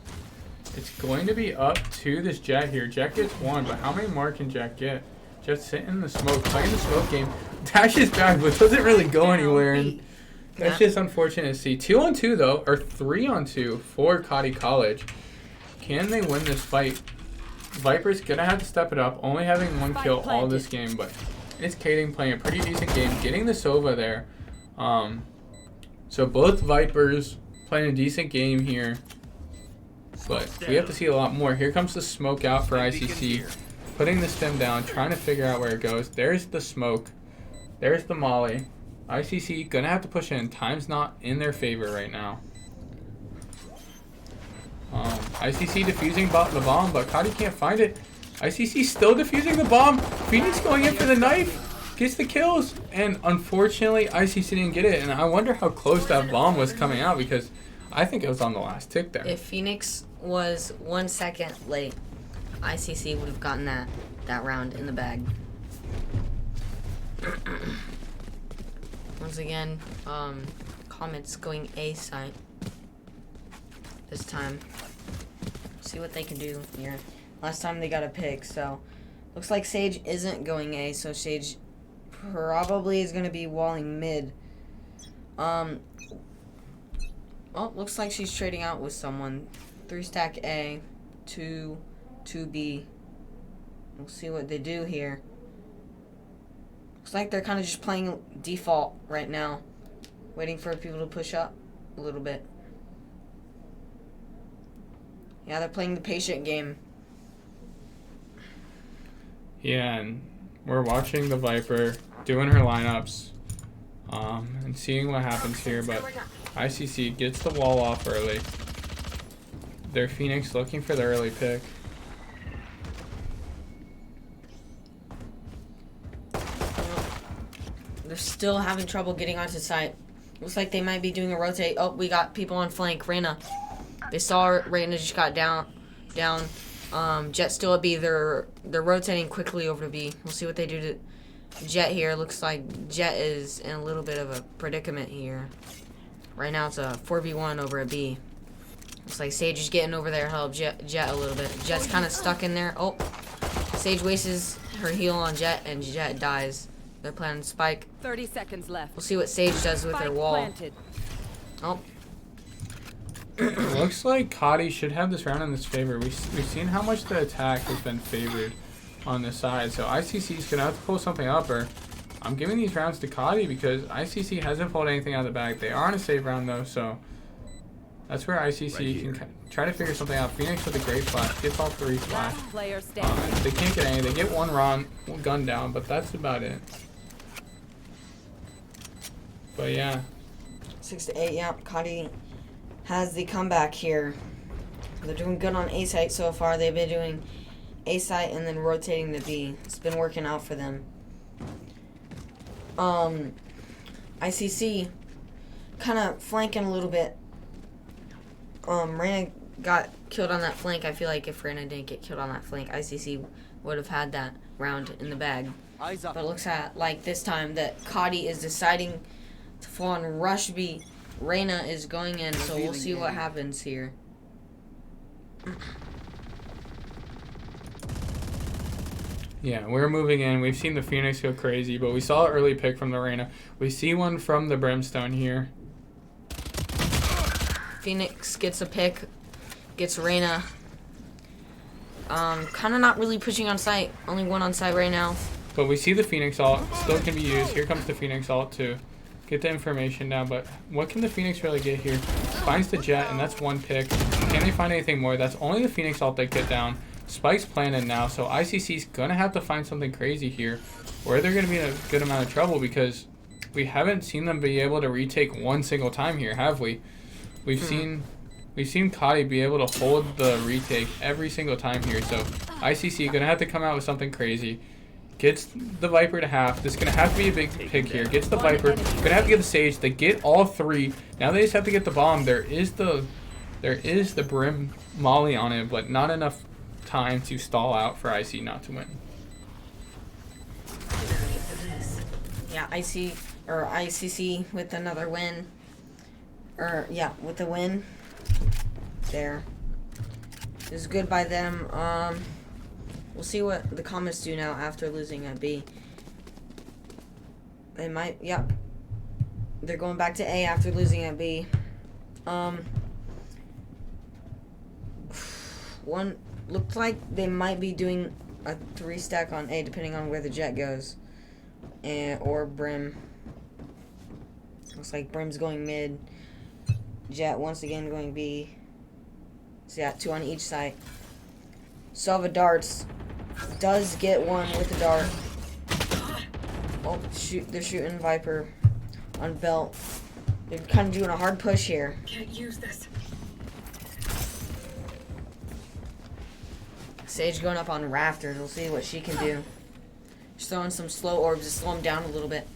It's going to be up to this Jet here. Jet gets one, but how many more can Jet get? Jet's sitting in the smoke, playing the smoke game. Dashes back, but doesn't really go anywhere. And that's just unfortunate to see. 2-on-2 though, or 3-on-2 for Cottey College. Can they win this fight? Viper's gonna have to step it up, only having one kill all this game, but it's Cottey playing a pretty decent game, getting the Sova there. So both Vipers playing a decent game here, but we have to see a lot more. Here comes the smoke out for ICC, putting the stem down, trying to figure out where it goes. There's the smoke. There's the molly. ICC gonna have to push in. Time's not in their favor right now. ICC defusing the bomb, but Cottey can't find it. ICC still defusing the bomb. Phoenix going in for the knife. Gets the kills. And unfortunately, ICC didn't get it. And I wonder how close that bomb was coming out, because I think it was on the last tick there. If Phoenix was 1 second late, ICC would have gotten that round in the bag. Once again, Comets going A site this time. See what they can do here. Last time they got a pick, so looks like Sage isn't going A, so Sage probably is going to be walling mid. Well, looks like she's trading out with someone. 3-stack A, 2B. We'll see what they do here. Looks like they're kind of just playing default right now, waiting for people to push up a little bit. Yeah, they're playing the patient game. Yeah, and we're watching the Viper doing her lineups and seeing what happens here, but ICC gets the wall off early. Their Phoenix looking for the early pick. They're still having trouble getting onto site. Looks like they might be doing a rotate. Oh, we got people on flank. Reyna. They saw Reyna just got down. Jet still at B. They're rotating quickly over to B. We'll see what they do to Jet here. Looks like Jet is in a little bit of a predicament here. Right now it's a 4v1 over a B. Looks like Sage is getting over there to help Jet a little bit. Jet's kind of stuck in there. Oh, Sage wastes her heal on Jet and Jet dies. They're planning spike. 30 seconds left. We'll see what Sage does with her wall. Planted. Oh. Looks like Cottey should have this round in this favor. We've seen how much the attack has been favored on this side, so ICC is gonna have to pull something up. Or I'm giving these rounds to Cottey because ICC hasn't pulled anything out of the bag. They are on a save round though, so that's where ICC can try to figure something out. Phoenix with a great flash, gets all 3 flash. Player standing. They can't get any. They get one gun down, but that's about it. But yeah, 6-8. Yeah, Cottey has the comeback here. They're doing good on A site so far. They've been doing A site and then rotating the B. It's been working out for them. ICC kind of flanking a little bit. Reyna got killed on that flank. I feel like if Reyna didn't get killed on that flank, ICC would have had that round in the bag. But it looks like this time that Cottey is deciding to full on rush B. Reyna is going in, so we'll see what happens here. Yeah, we're moving in. We've seen the Phoenix go crazy, but we saw an early pick from the Reyna. We see one from the Brimstone here. Phoenix gets a pick, gets Reyna. Kind of not really pushing on site. Only one on site right now. But we see the Phoenix ult still can be used. Here comes the Phoenix ult to get the information down. But what can the Phoenix really get here? Finds the Jet, and that's one pick. Can they find anything more? That's only the Phoenix ult they get down. Spike's planted now, so ICC's going to have to find something crazy here, or they're going to be in a good amount of trouble, because we haven't seen them be able to retake one single time here, have we? We've seen Cottey be able to hold the retake every single time here, so ICC going to have to come out with something crazy. Gets the Viper to half. This is going to have to be a big pick here. Gets the Viper. Going to have to get the Sage. They get all 3. Now they just have to get the bomb. There is the Brim Molly on it, but not enough time to stall out for IC not to win. Yeah, ICC with another win. With the win. There. is good by them. We'll see what the Comets do now after losing at B. They might, yep. They're going back to A after losing at B. One looked like they might be doing a 3-stack on A, depending on where the Jet goes, or Brim. Looks like Brim's going mid. Jet once again going B. So yeah, 2 on each side. Salva darts. Does get one with the dart. Oh, shoot! They're shooting Viper on belt. They're kind of doing a hard push here. Can't use this. Sage going up on rafters. We'll see what she can do. She's throwing some slow orbs to slow him down a little bit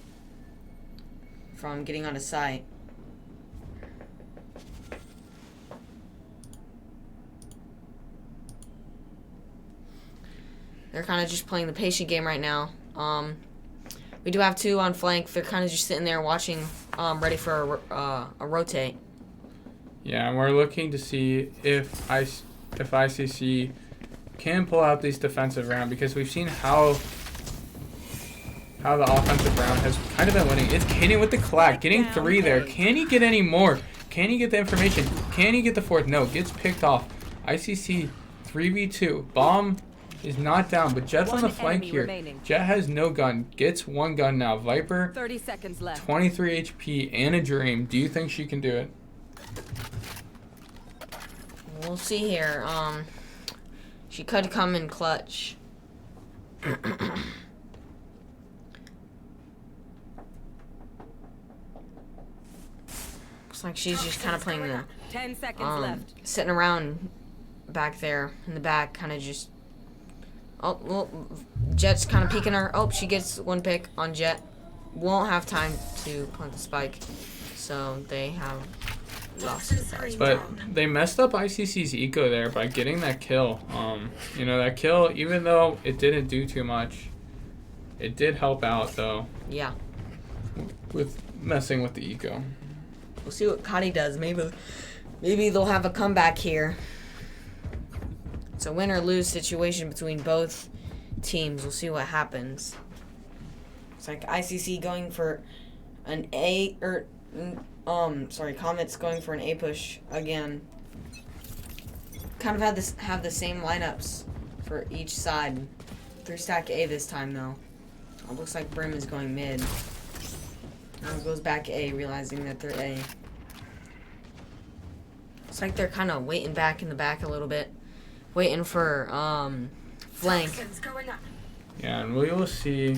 from getting on his sight. They're kind of just playing the patient game right now. We do have 2 on flank. They're kind of just sitting there watching, ready for a rotate. Yeah, and we're looking to see if ICC can pull out these defensive round, because we've seen how the offensive round has kind of been winning. It's Kaden with the clack, getting 3 there. Can he get any more? Can he get the information? Can he get the 4th? No, gets picked off. ICC 3v2. Bomb is not down, but Jet's on the flank here. Jet has no gun. Gets 1 gun now. Viper, 30 seconds left. 23 HP and a Dream. Do you think she can do it? We'll see here. She could come in clutch. Looks like she's just kind of playing the 10 seconds left. sitting around back there in the back, kind of just. Oh, well, Jet's kind of peeking her. Oh, she gets 1 pick on Jet. Won't have time to plant the spike, so they have lost the first But round. they messed up ICC's eco there by getting that kill. You know, that kill, even though it didn't do too much, it did help out though Yeah. with messing with the eco. We'll see what Cottey does. Maybe they'll have a comeback here. It's a win or lose situation between both teams. We'll see what happens. It's like ICC going for an A, or Comets going for an A push again. Kind of have the same lineups for each side. 3-stack A this time though. It looks like Brim is going mid. Now it goes back A, realizing that they're A. It's like they're kind of waiting back in the back a little bit. Waiting for flank. Toxins going up. Yeah, and we will see.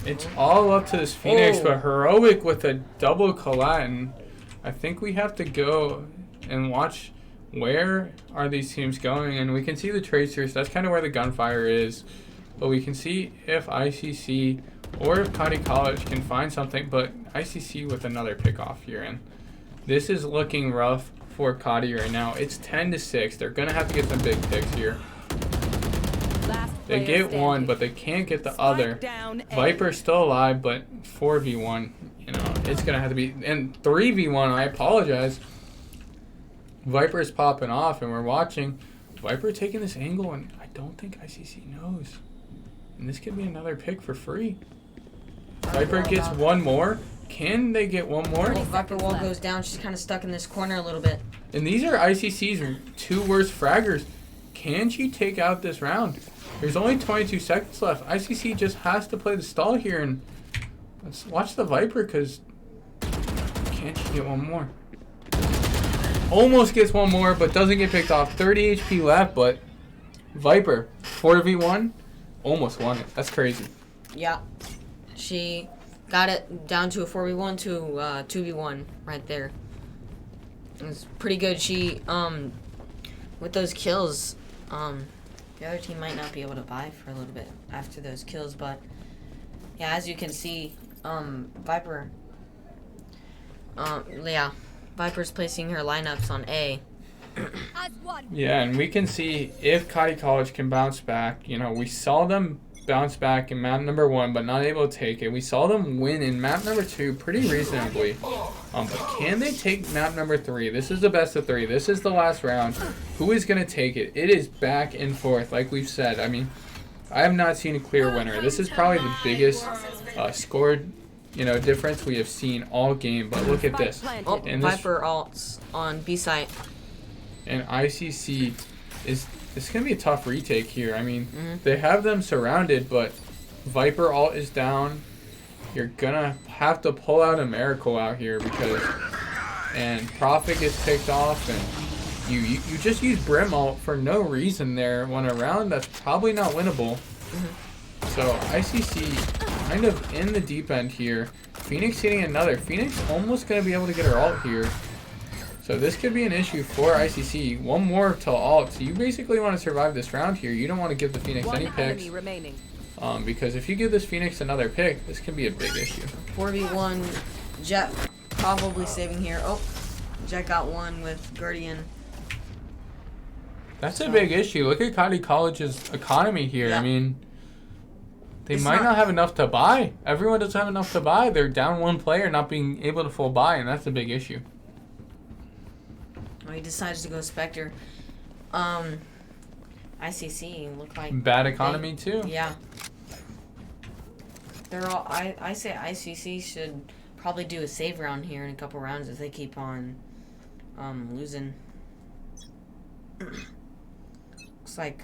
It's all up to this Phoenix, but Heroic with a double collat, and I think we have to go and watch where are these teams going, and we can see the tracers. That's kind of where the gunfire is, but we can see if ICC or if Cottey College can find something, but ICC with another pickoff here, and this is looking rough for Cottey right now. It's 10-6. They're gonna have to get some big picks here. They get one, but they can't get the other. Viper's still alive, but 4v1, you know, it's gonna have to be, and 3v1, I apologize. Viper's popping off, and we're watching Viper taking this angle, and I don't think ICC knows. And this could be another pick for free. Viper gets 1 more. Can they get 1 more? Well, Viper wall goes down. She's kind of stuck in this corner a little bit. And these are ICC's 2 worst fraggers. Can she take out this round? There's only 22 seconds left. ICC just has to play the stall here, and let's watch the Viper, because can't she get 1 more? Almost gets 1 more, but doesn't get picked off. 30 HP left, but Viper, 4v1, almost won it. That's crazy. Yeah. She got it down to a 4v1 to 2v1 right there. It was pretty good. She, with those kills, the other team might not be able to buy for a little bit after those kills, but yeah, as you can see, Viper, Viper's placing her lineups on A. Yeah, and we can see if Cottey College can bounce back. You know, we saw them bounced back in map number 1, but not able to take it. We saw them win in map number 2 pretty reasonably. But can they take map number 3? This is the best of 3. This is the last round. Who is going to take it? It is back and forth, like we've said. I mean, I have not seen a clear winner. This is probably the biggest score, difference we have seen all game. But look at this. Oh, And this Viper alts on B site. and ICC it's going to be a tough retake here. I mean, they have them surrounded, but Viper alt is down. You're going to have to pull out a miracle out here and Prophet gets picked off, and you just use Brim alt for no reason there when a round that's probably not winnable. So ICC kind of in the deep end here. Phoenix hitting another. Phoenix almost going to be able to get her ult here. So this could be an issue for ICC. One more till ult. So you basically want to survive this round here. You don't want to give the Phoenix any picks. Because if you give this Phoenix another pick, this can be a big issue. 4v1. Jet probably saving here. Oh, Jet got one with Guardian. That's a big issue. Look at Cottey College's economy here. Yeah. I mean, they might not have enough to buy. Everyone doesn't have enough to buy. They're down one player, not being able to full buy, and that's a big issue. Oh, he decides to go Spectre. ICC look like Bad economy too. Yeah. They're all. I say ICC should probably do a save round here in a couple rounds if they keep on losing. Looks like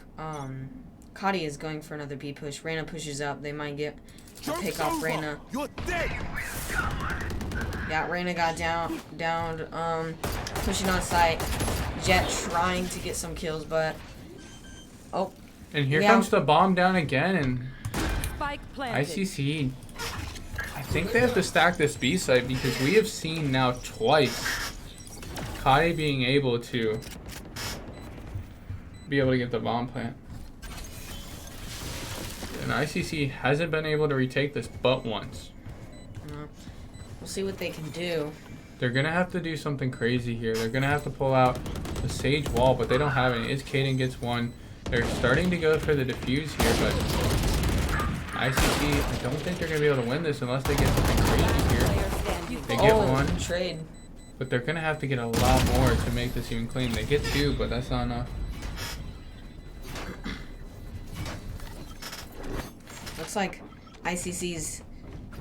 Cottey is going for another B push. Reyna pushes up. They might get a pick off Reyna. Yeah, Reyna got downed. Pushing on site. Jet trying to get some kills, but oh. And here comes the bomb down again, and Spike planted. ICC. I think they have to stack this B site because we have seen now twice Cottey being able to get the bomb plant. And ICC hasn't been able to retake this but once. We'll see what they can do. They're going to have to do something crazy here. They're going to have to pull out the Sage Wall, but they don't have any. It's Caden gets one. They're starting to go for the defuse here, but ICC, I don't think they're going to be able to win this unless they get something crazy here. They get one. Trade. But they're going to have to get a lot more to make this even clean. They get two, but that's not enough. Looks like ICC's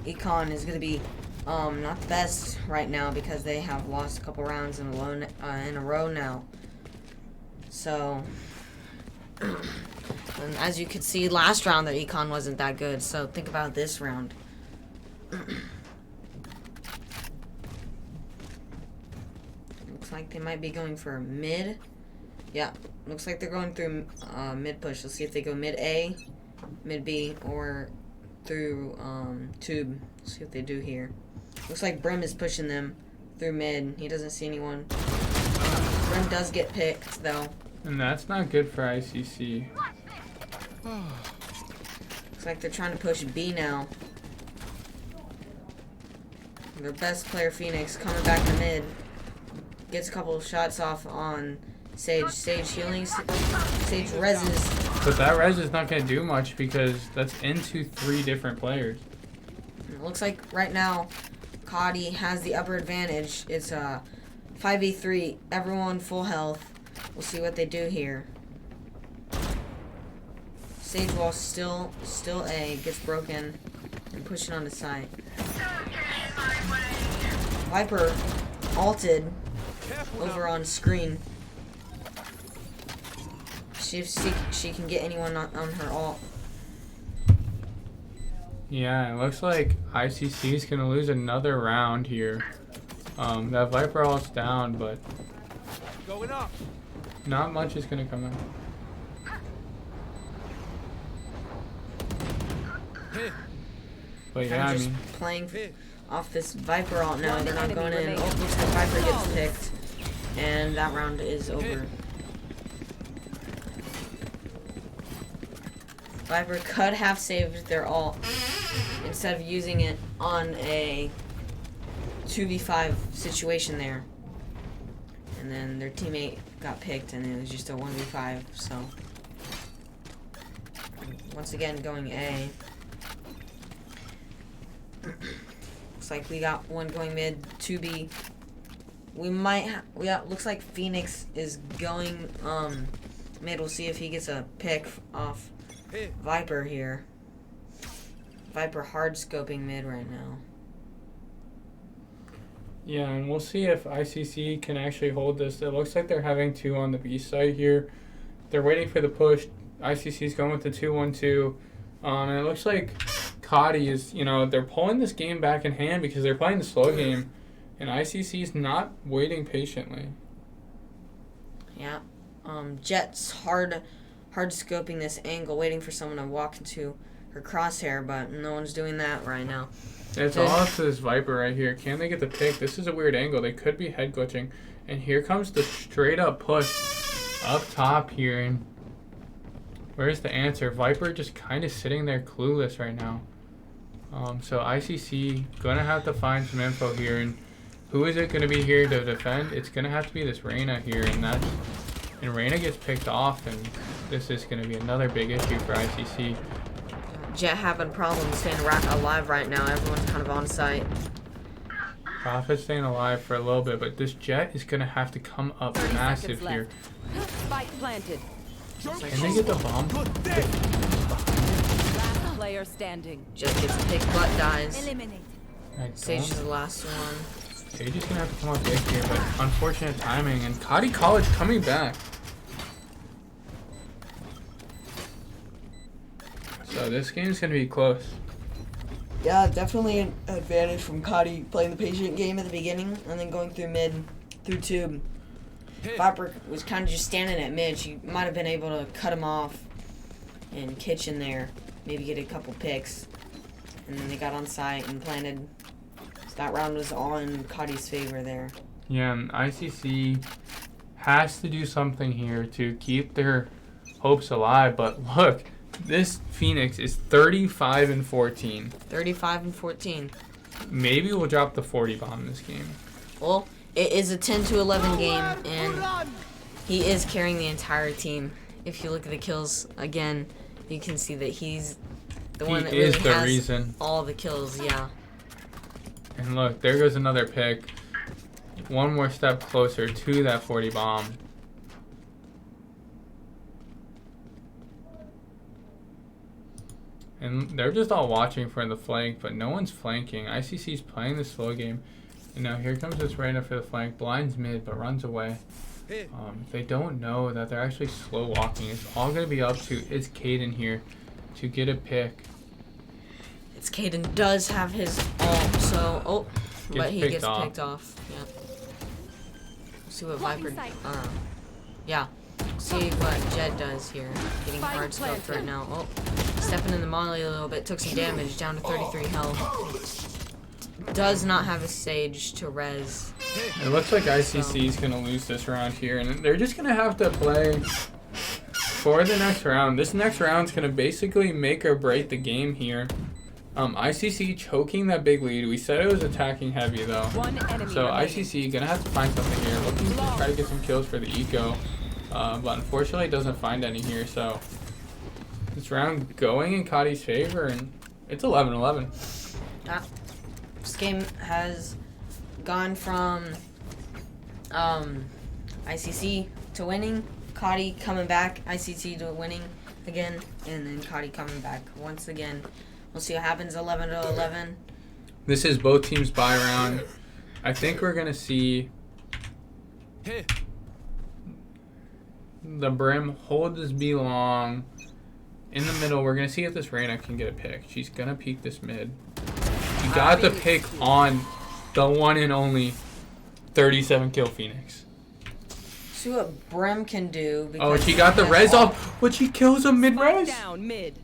econ is going to be not the best right now because they have lost a couple rounds in a row now. So, and as you could see last round, their econ wasn't that good. So think about this round. Looks like they might be going for mid. Yeah, looks like they're going through mid push. Let's see if they go mid A, mid B, or through tube. Let's see what they do here. Looks like Brim is pushing them through mid. He doesn't see anyone. Brim does get picked though. And that's not good for ICC. Looks like they're trying to push B now. Their best player, Phoenix, coming back to mid. Gets a couple of shots off on Sage. Sage healing. Sage reses. But that res is not going to do much because that's into 3 different players. It looks like right now, Cottey has the upper advantage. It's 5v3, everyone full health. We'll see what they do here. Sage wall still A, gets broken and pushing on the side. Viper ulted over on screen. See if she can get anyone on her ult. Yeah, it looks like ICC is going to lose another round here. That Viper ult's down, but not much is going to come out. But yeah, I mean, playing off this Viper ult now. They're not going in. Oh, looks like Viper gets picked. And that round is over. Viper could have saved their ult instead of using it on a 2v5 situation there. And then their teammate got picked and it was just a 1v5, so once again going A. Looks like we got one going mid, 2B. We might looks like Phoenix is going mid. We'll see if he gets a pick off Viper here. Viper hard scoping mid right now. Yeah, and we'll see if ICC can actually hold this. It looks like they're having 2 on the B side here. They're waiting for the push. ICC's going with the 2-1-2. And it looks like Cottey is, they're pulling this game back in hand because they're playing the slow game. And ICC's not waiting patiently. Yeah. Jet's hard scoping this angle, waiting for someone to walk into her crosshair, but no one's doing that right now. It's all up to this Viper right here. Can they get the pick? This is a weird angle. They could be head glitching. And here comes the straight up push up top here. And where's the answer? Viper just kind of sitting there clueless right now. So ICC going to have to find some info here. And who is it going to be here to defend? It's going to have to be this Reyna here. And Reyna gets picked off. And this is going to be another big issue for ICC. Jet having problems staying alive right now. Everyone's kind of on site. Prophet's staying alive for a little bit, but this Jet is going to have to come up massive here. Spike planted. Can they get the bomb? Last player standing. Jet gets picked but dies. Eliminate. Sage is the last one. Sage is going to have to come up big here, but unfortunate timing. And Cottey College coming back. So this game's going to be close. Yeah, definitely an advantage from Cottey playing the patient game at the beginning and then going through mid, through tube. Viper was kind of just standing at mid. She might have been able to cut him off and kitchen there. Maybe get a couple picks. And then they got on site and planted. So that round was all in Cottey's favor there. Yeah, and ICC has to do something here to keep their hopes alive. But look, this Phoenix is 35-14. 35-14. Maybe we'll drop the 40 bomb this game. Well, it is a 10-11 game, and he is carrying the entire team. If you look at the kills again, you can see that he's the one that really has reason. All the kills. Yeah. And look, there goes another pick. One more step closer to that 40 bomb. And they're just all watching for the flank, but no one's flanking. ICC's playing the slow game. And now here comes this Reyna for the flank. Blinds mid, but runs away. They don't know that they're actually slow walking. It's all going to be up to, it's Caden here to get a pick. It's Caden does have his ult, so, but he gets off. picked off. Yeah. See what Viper, yeah. See what Jet does here. Getting hard scoped right now. Oh, stepping in the molly a little bit. Took some damage, down to 33 health. Does not have a Sage to res. It looks like ICC is going to lose this round here, and they're just going to have to play for the next round. This next round's going to basically make or break the game here. ICC choking that big lead. We said it was attacking heavy, though. So ICC going to have to find something here. Looking to try to get some kills for the eco. But unfortunately it doesn't find any here, so this round going in Cottey's favor, and it's 11-11. This game has gone from ICC to winning, Cottey coming back, ICC to winning again, and then Cottey coming back once again. We'll see what happens. 11-11. This is both teams bye round. I think we're gonna see the Brim hold this B long. In the middle, we're going to see if this Reyna can get a pick. She's going to peek this mid. She got the pick on the one and only 37 kill Phoenix. See what Brim can do. Oh, she got the res off, but she kills a mid-res. Down mid.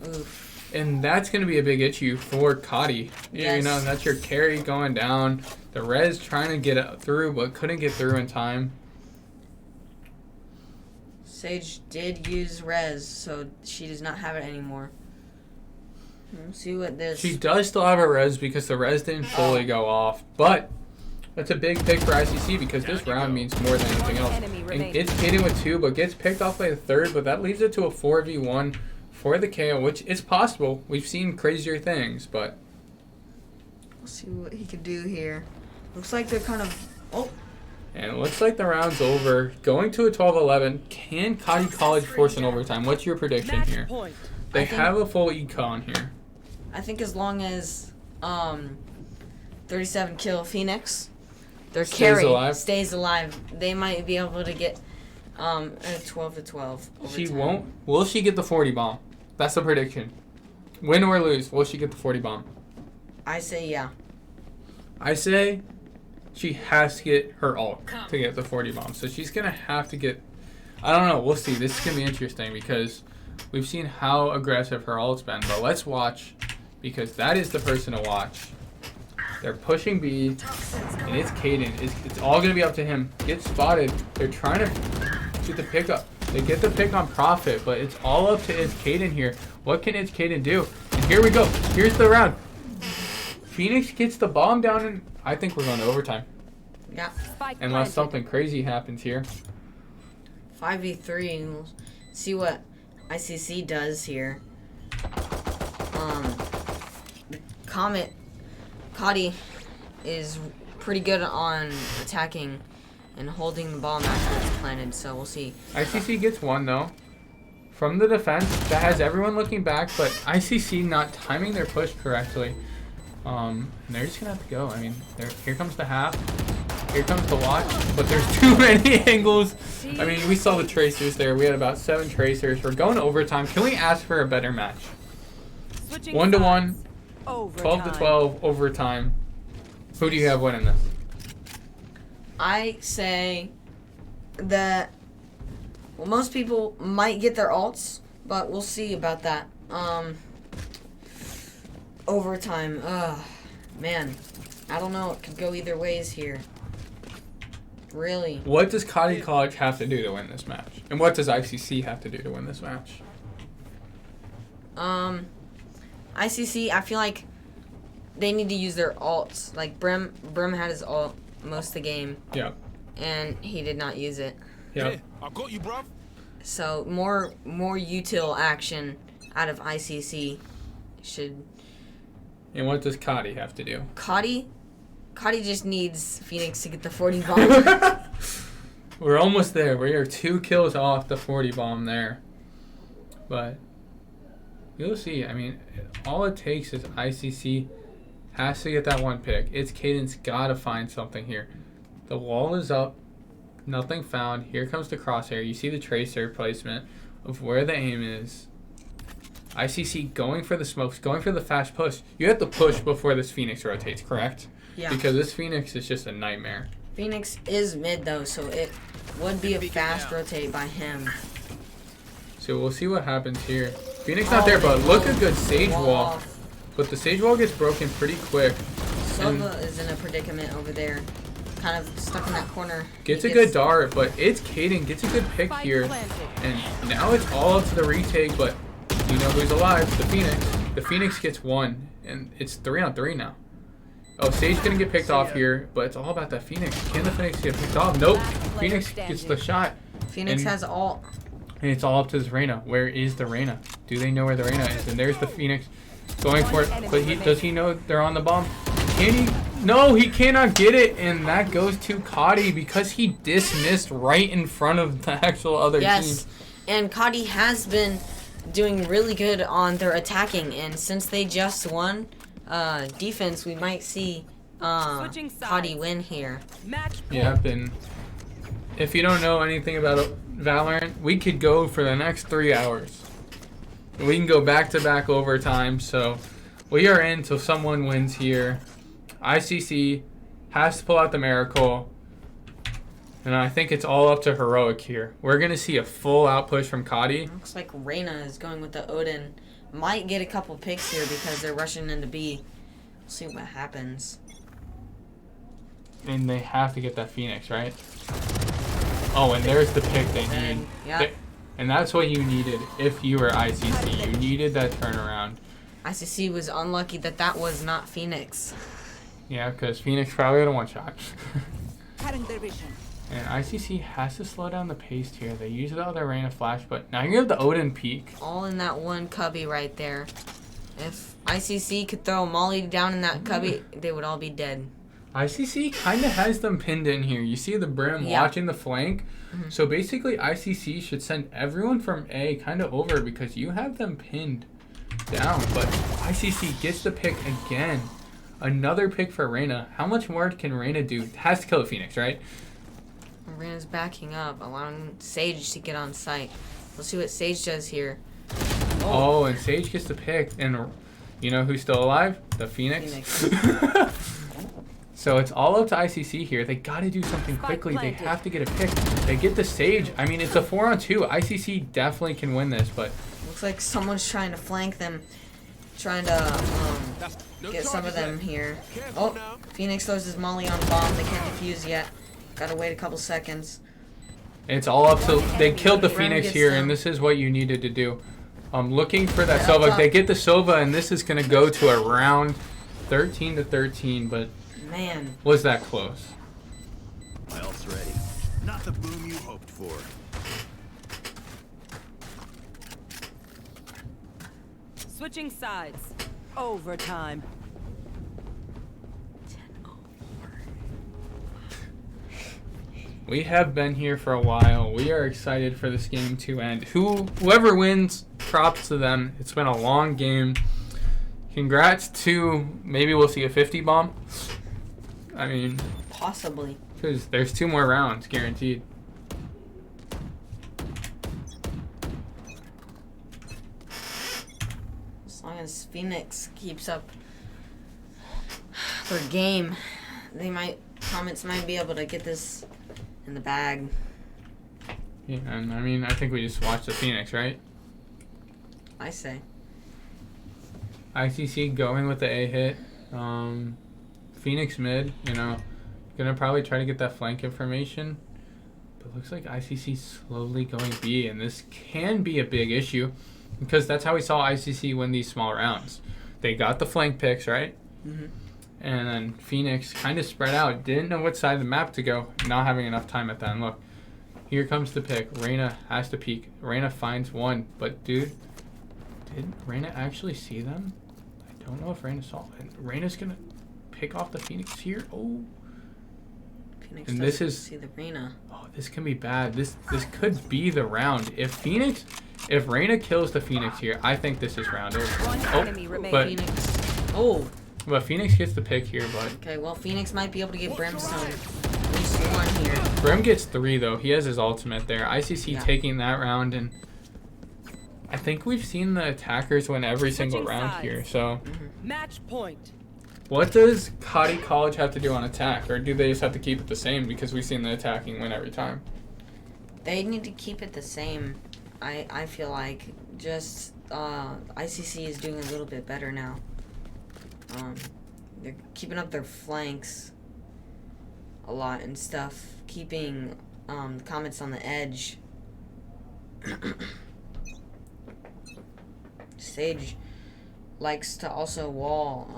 Oof. And that's going to be a big issue for Cottey. Yes. You know, that's your carry going down. The res trying to get it through, but couldn't get through in time. Sage did use res, so she does not have it anymore. Let's see what this... She does still have a res because the res didn't fully go off. But that's a big pick for ICC because this round means more than anything else. And it's hitting with 2, but gets picked off by the 3rd, but that leaves it to a 4v1 for the KO, which is possible. We've seen crazier things, but We'll see what he can do here. Looks like they're kind of... Oh, and it looks like the round's over. Going to a 12-11. Can Cottey College force an overtime? What's your prediction Match here? point. They I think- have a full econ here. I think as long as 37 kill Phoenix, their Stays carry alive. stays alive, they might be able to get a 12-12 She overtime. won't. Will she get the 40 bomb? That's the prediction. Win or lose, will she get the 40 bomb? I say yeah. I say she has to get her ult to get the 40 bomb. So she's going to have to get... I don't know. We'll see. This is going to be interesting because we've seen how aggressive her ult's been. But let's watch because that is the person to watch. They're pushing B, and it's Caden. It's all going to be up to him. Get spotted. They're trying to get the pick up. They get the pick on Profit, but it's all up to It's Caden here. What can It's Caden do? And here we go. Here's the round. Phoenix gets the bomb down, and I think we're going to overtime. Yeah. Spike Unless planted. something crazy happens here. 5v3, and we'll see what ICC does here. Cottey is pretty good on attacking and holding the bomb after it's planted, so we'll see. ICC gets one, though. From the defense, that has everyone looking back, but ICC not timing their push correctly. And they're just going to have to go. I mean, here comes the half. Here comes the watch, but there's too many angles. I mean, we saw the tracers there. We had about 7 tracers. We're going overtime. Can we ask for a better match? Switching 1-1, sides. Overtime. 12-12, overtime. Who do you have winning this? I say that, well, most people might get their alts, but we'll see about that. Overtime. Man. I don't know. It could go either ways here. Really. What does Cottey College have to do to win this match? And what does ICC have to do to win this match? ICC, I feel like they need to use their alts. Like, Brim had his ult most of the game, Yep. and he did not use it. Yep. I got you, bruv. So, more util action out of ICC should... And what does Cottey have to do? Cottey just needs Phoenix to get the 40 bomb. We're almost there. We are 2 kills off the 40 bomb there. But you'll see. I mean, all it takes is ICC has to get that one pick. It's Caden's got to find something here. The wall is up. Nothing found. Here comes the crosshair. You see the tracer placement of where the aim is. ICC going for the smokes, going for the fast push. You have to push before this Phoenix rotates, correct? Yeah. Because this Phoenix is just a nightmare. Phoenix is mid, though, so it would be a fast rotate by him. So we'll see what happens here. Phoenix not there, but look a good Sage wall. Off. But the Sage wall gets broken pretty quick. Sova is in a predicament over there. Kind of stuck in that corner. Gets He a good dart, but it's Caden. Gets a good pick Spike here. planted. And now it's all up to the retake, but you know who's alive? The Phoenix. The Phoenix gets 1, and it's 3-on-3 now. Oh, Sage gonna get picked off here, but it's all about that Phoenix. Can the Phoenix get picked off? Nope. Phoenix gets the shot. Phoenix and- has ult. And it's all up to this Reyna. Where is the Reyna? Do they know where the Reyna is? And there's the Phoenix going for it. But does he know they're on the bomb? Can he? No, he cannot get it. And that goes to Cottey because he dismissed right in front of the actual other Yes. team. And Cottey has been doing really good on their attacking. And since they just won defense, we might see Switching sides. Cottey win here. Match point. Yep, and if you don't know anything about Valorant, we could go for the next 3 hours. We can go back-to-back overtime, so we are in till someone wins here. ICC has to pull out the miracle, and I think it's all up to Heroic here. We're going to see a full out push from Cottey. Looks like Reyna is going with the Odin. Might get a couple picks here because they're rushing into B. We'll see what happens. And they have to get that Phoenix, right? Oh, and there's the pick they And, need. yeah. And that's what you needed if you were ICC. You needed that turnaround. ICC was unlucky that that was not Phoenix. Yeah, because Phoenix probably had a one-shot. Cutting their vision. And ICC has to slow down the pace here. They use the other Reyna flash, but now you have the Odin peek. All in that one cubby right there. If ICC could throw a Molly down in that cubby, they would all be dead. ICC kind of has them pinned in here. You see the Brim watching the flank. So basically, ICC should send everyone from A kind of over because you have them pinned down. But ICC gets the pick again. Another pick for Reyna. How much more can Reyna do? Has to kill the Phoenix, right? Reyna's backing up, allowing Sage to get on site. Let's see what Sage does here. Oh, and Sage gets the pick. And you know who's still alive? The Phoenix. So it's all up to ICC here. They got to do something quickly. They have to get a pick. They get the Sage. I mean, it's a 4-on-2. ICC definitely can win this, but... Looks like someone's trying to flank them. Trying to get some of them here. Oh, Phoenix throws his Molly on bomb. They can't defuse yet. Gotta wait a couple seconds. It's all up to... They killed the Brim Phoenix gets here, them. and this is what you needed to do. Looking for that Right, Sova. up top. They get the Sova, and this is going to go to around 13-13, but... Man. Was that close? My ult's ready. Not the boom you hoped for. Switching sides. Overtime. We have been here for a while. We are excited for this game to end. Whoever wins, props to them. It's been a long game. Congrats to... Maybe we'll see a 50 bomb. I mean... Possibly. Because there's 2 more rounds, guaranteed. As long as Phoenix keeps up their game, Comets might be able to get this in the bag. Yeah, and I mean, I think we just watched the Phoenix, right? I say. ICC going with the A hit. Phoenix mid, you know, gonna probably try to get that flank information. But looks like ICC slowly going B, and this can be a big issue because that's how we saw ICC win these small rounds. They got the flank picks, right? Mm-hmm. And then Phoenix kind of spread out, didn't know what side of the map to go, not having enough time at that. And look, here comes the pick. Reyna has to peek. Reyna finds one, but dude, did Reyna actually see them? I don't know if Reyna saw it. Reyna's gonna pick off the Phoenix here. Oh, Phoenix and doesn't this is see the Reyna. Oh, this can be bad. This could be the round. If Reyna kills the Phoenix here, I think this is round over. Enemy Oh, remaining. but Phoenix. Oh. But Phoenix gets the pick here, but Okay, well, Phoenix might be able to get Brimstone. At least one here. Brim gets 3 though. He has his ultimate there. ICC Yeah. taking that round, and I think we've seen the attackers win every single Switching round sides. here. So, Match point. what does Cottey College have to do on attack, or do they just have to keep it the same because we've seen the attacking win every time? They need to keep it the same. I feel like just ICC is doing a little bit better now. They're keeping up their flanks a lot and stuff, keeping Comets on the edge. Sage likes to also wall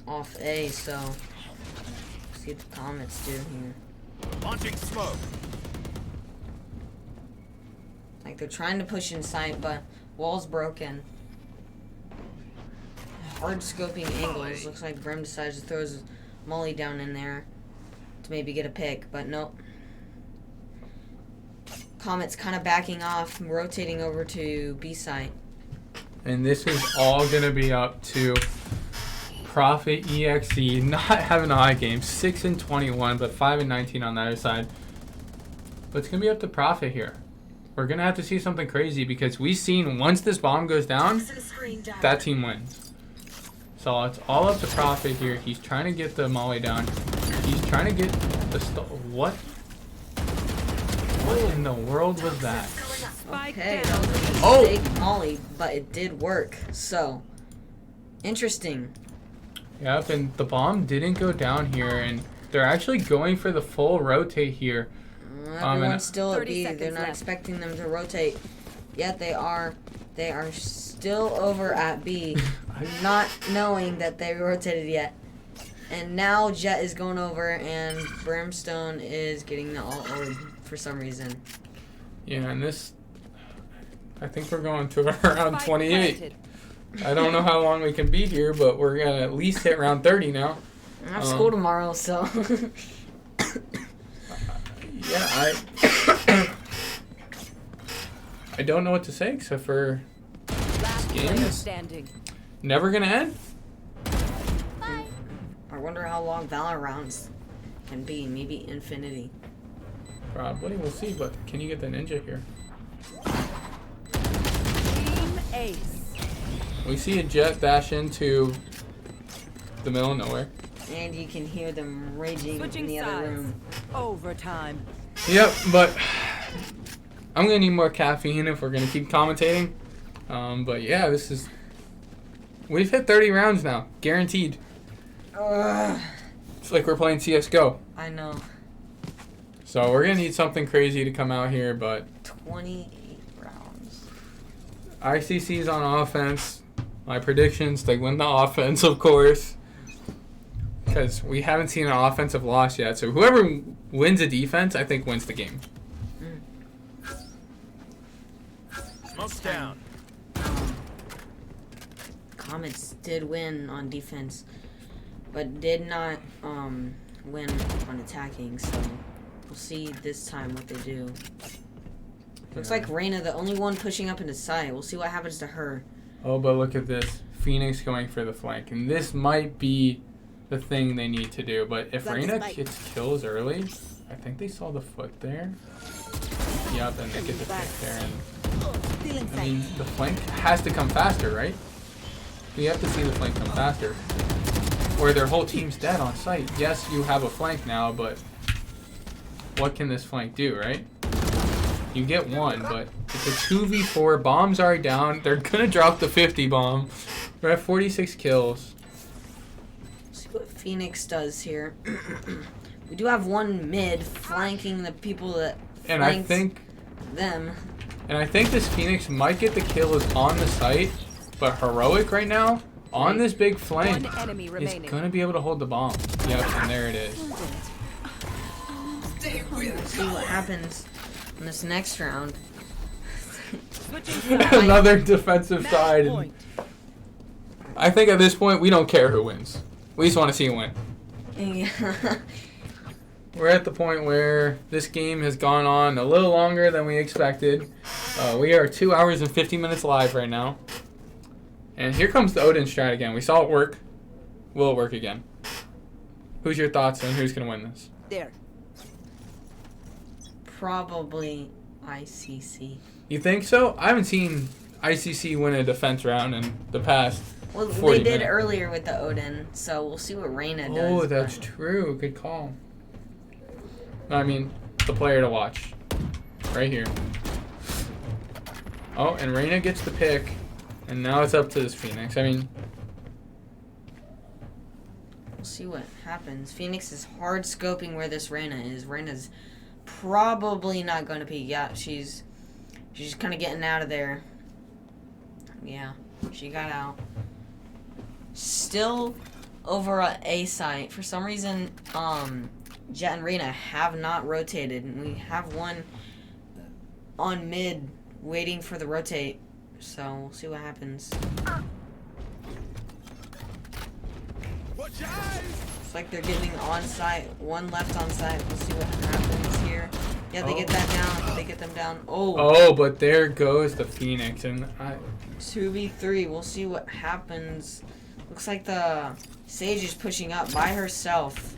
off A, so see what the Comets do here. Launching smoke. Like, they're trying to push in sight, but wall's broken. Hard scoping angles. Looks like Brim decides to throw his Molly down in there to maybe get a pick, but nope. Comet's kind of backing off, rotating over to B site. And this is all going to be up to Prophet EXE not having a high game. 6-21, but 5-19 on the other side. But it's going to be up to Prophet here. We're going to have to see something crazy because we've seen once this bomb goes down, that team wins. So it's all up to Prophet here. He's trying to get the Molly down. He's trying to get the... What? What in the world was that? Okay, that was a Oh! mistake Molly, but it did work. So, interesting. Yep, and the bomb didn't go down here, and they're actually going for the full rotate here. Everyone's still at 30 B. seconds They're not left. expecting them to rotate. Yet they are. They are still over at B, not knowing that they rotated yet. And now Jet is going over, and Brimstone is getting the alt orb for some reason. Yeah, and this, I think we're going to around Spike 28. planted. I don't know how long we can be here, but we're gonna at least hit round 30 now. I have school tomorrow, so. Yeah, I don't know what to say except for Last game player is standing. never gonna end. I wonder how long Valor rounds can be. Maybe infinity. Probably, we'll see. But can you get the ninja here? Team Ace. We see a Jet dash into the middle of nowhere. And you can hear them raging Switching in the other sides. room. Overtime. Yep, but I'm gonna need more caffeine if we're gonna keep commentating. But yeah, we've hit 30 rounds now, guaranteed. It's like we're playing CS:GO. I know. So we're gonna need something crazy to come out here, but 28 rounds. ICC's on offense. My predictions, they win the offense, of course. Because we haven't seen an offensive loss yet. So whoever wins a defense, I think wins the game. Smoke's down. Comets did win on defense, but did not win on attacking, so we'll see this time what they do. Looks like Reyna, the only one pushing up into side. We'll see what happens to her. Oh, but look at this. Phoenix going for the flank. And this might be the thing they need to do. But if Reyna gets kills early, I think they saw the foot there. Yep, and they get the pick there. And I mean, the flank has to come faster, right? We have to see the flank come faster. Or their whole team's dead on site. Yes, you have a flank now, but what can this flank do, right? You get one, but it's a 2v4. Bombs are down. They're gonna drop the 50 bomb. We're at 46 kills. See what Phoenix does here. We do have one mid flanking the people that And I flanked think them. this Phoenix might get the kills on the site, but Heroic right now on this big flank One enemy is remaining. gonna be able to hold the bomb. Yep, and there it is. We'll see what happens in this next round. Switching sides. Another defensive Match side. point. I think at this point we don't care who wins. We just want to see him win. Yeah. We're at the point where this game has gone on a little longer than we expected. We are 2 hours and 50 minutes live right now. And here comes the Odin strat again. We saw it work. Will it work again? Who's your thoughts on who's going to win this? There. Probably ICC. You think so? I haven't seen ICC win a defense round in the past. Well, 40 they did minutes. earlier with the Odin, so we'll see what Reyna does. Oh, that's but- true. Good call. I mean, the player to watch. Right here. Oh, and Reyna gets the pick. And now it's up to this Phoenix. I mean, We'll see what happens. Phoenix is hard scoping where this Reyna is. Reyna's probably not going to peek. Yeah, she's kind of getting out of there. Yeah, she got out. Still over at A site. For some reason, Jet and Reyna have not rotated, and we have one on mid waiting for the rotate. So we'll see what happens. Looks like they're getting on site. One left on site. We'll see what happens here. Yeah, they get that down. They get them down. oh, but there goes the Phoenix. And 2v3. We'll see what happens. Looks like the Sage is pushing up by herself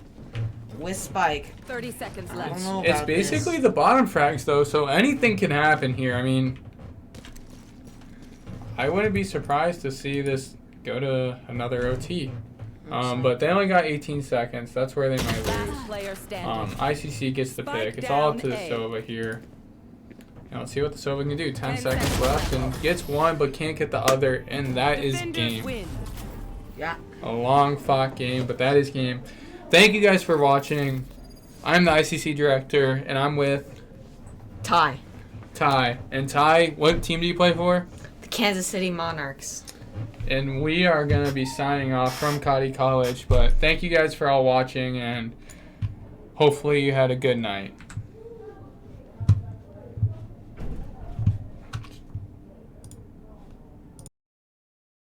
with Spike. 30 seconds I left. don't know it's about basically this. the bottom frags, though, so anything can happen here. I mean, I wouldn't be surprised to see this go to another OT. But they only got 18 seconds. That's where they might lose. Last player standing. ICC gets the Spike pick. It's all up to the down A. Sova here. And let's see what the Sova can do. 10 10 seconds seconds left and gets one, but can't get the other. And that is Defenders game. win. Yeah. A long fought game, but that is game. Thank you guys for watching. I'm the ICC director, and I'm with Ty. Ty. And Ty, what team do you play for? The Kansas City Monarchs. And we are going to be signing off from Cottey College. But thank you guys for all watching, and hopefully you had a good night.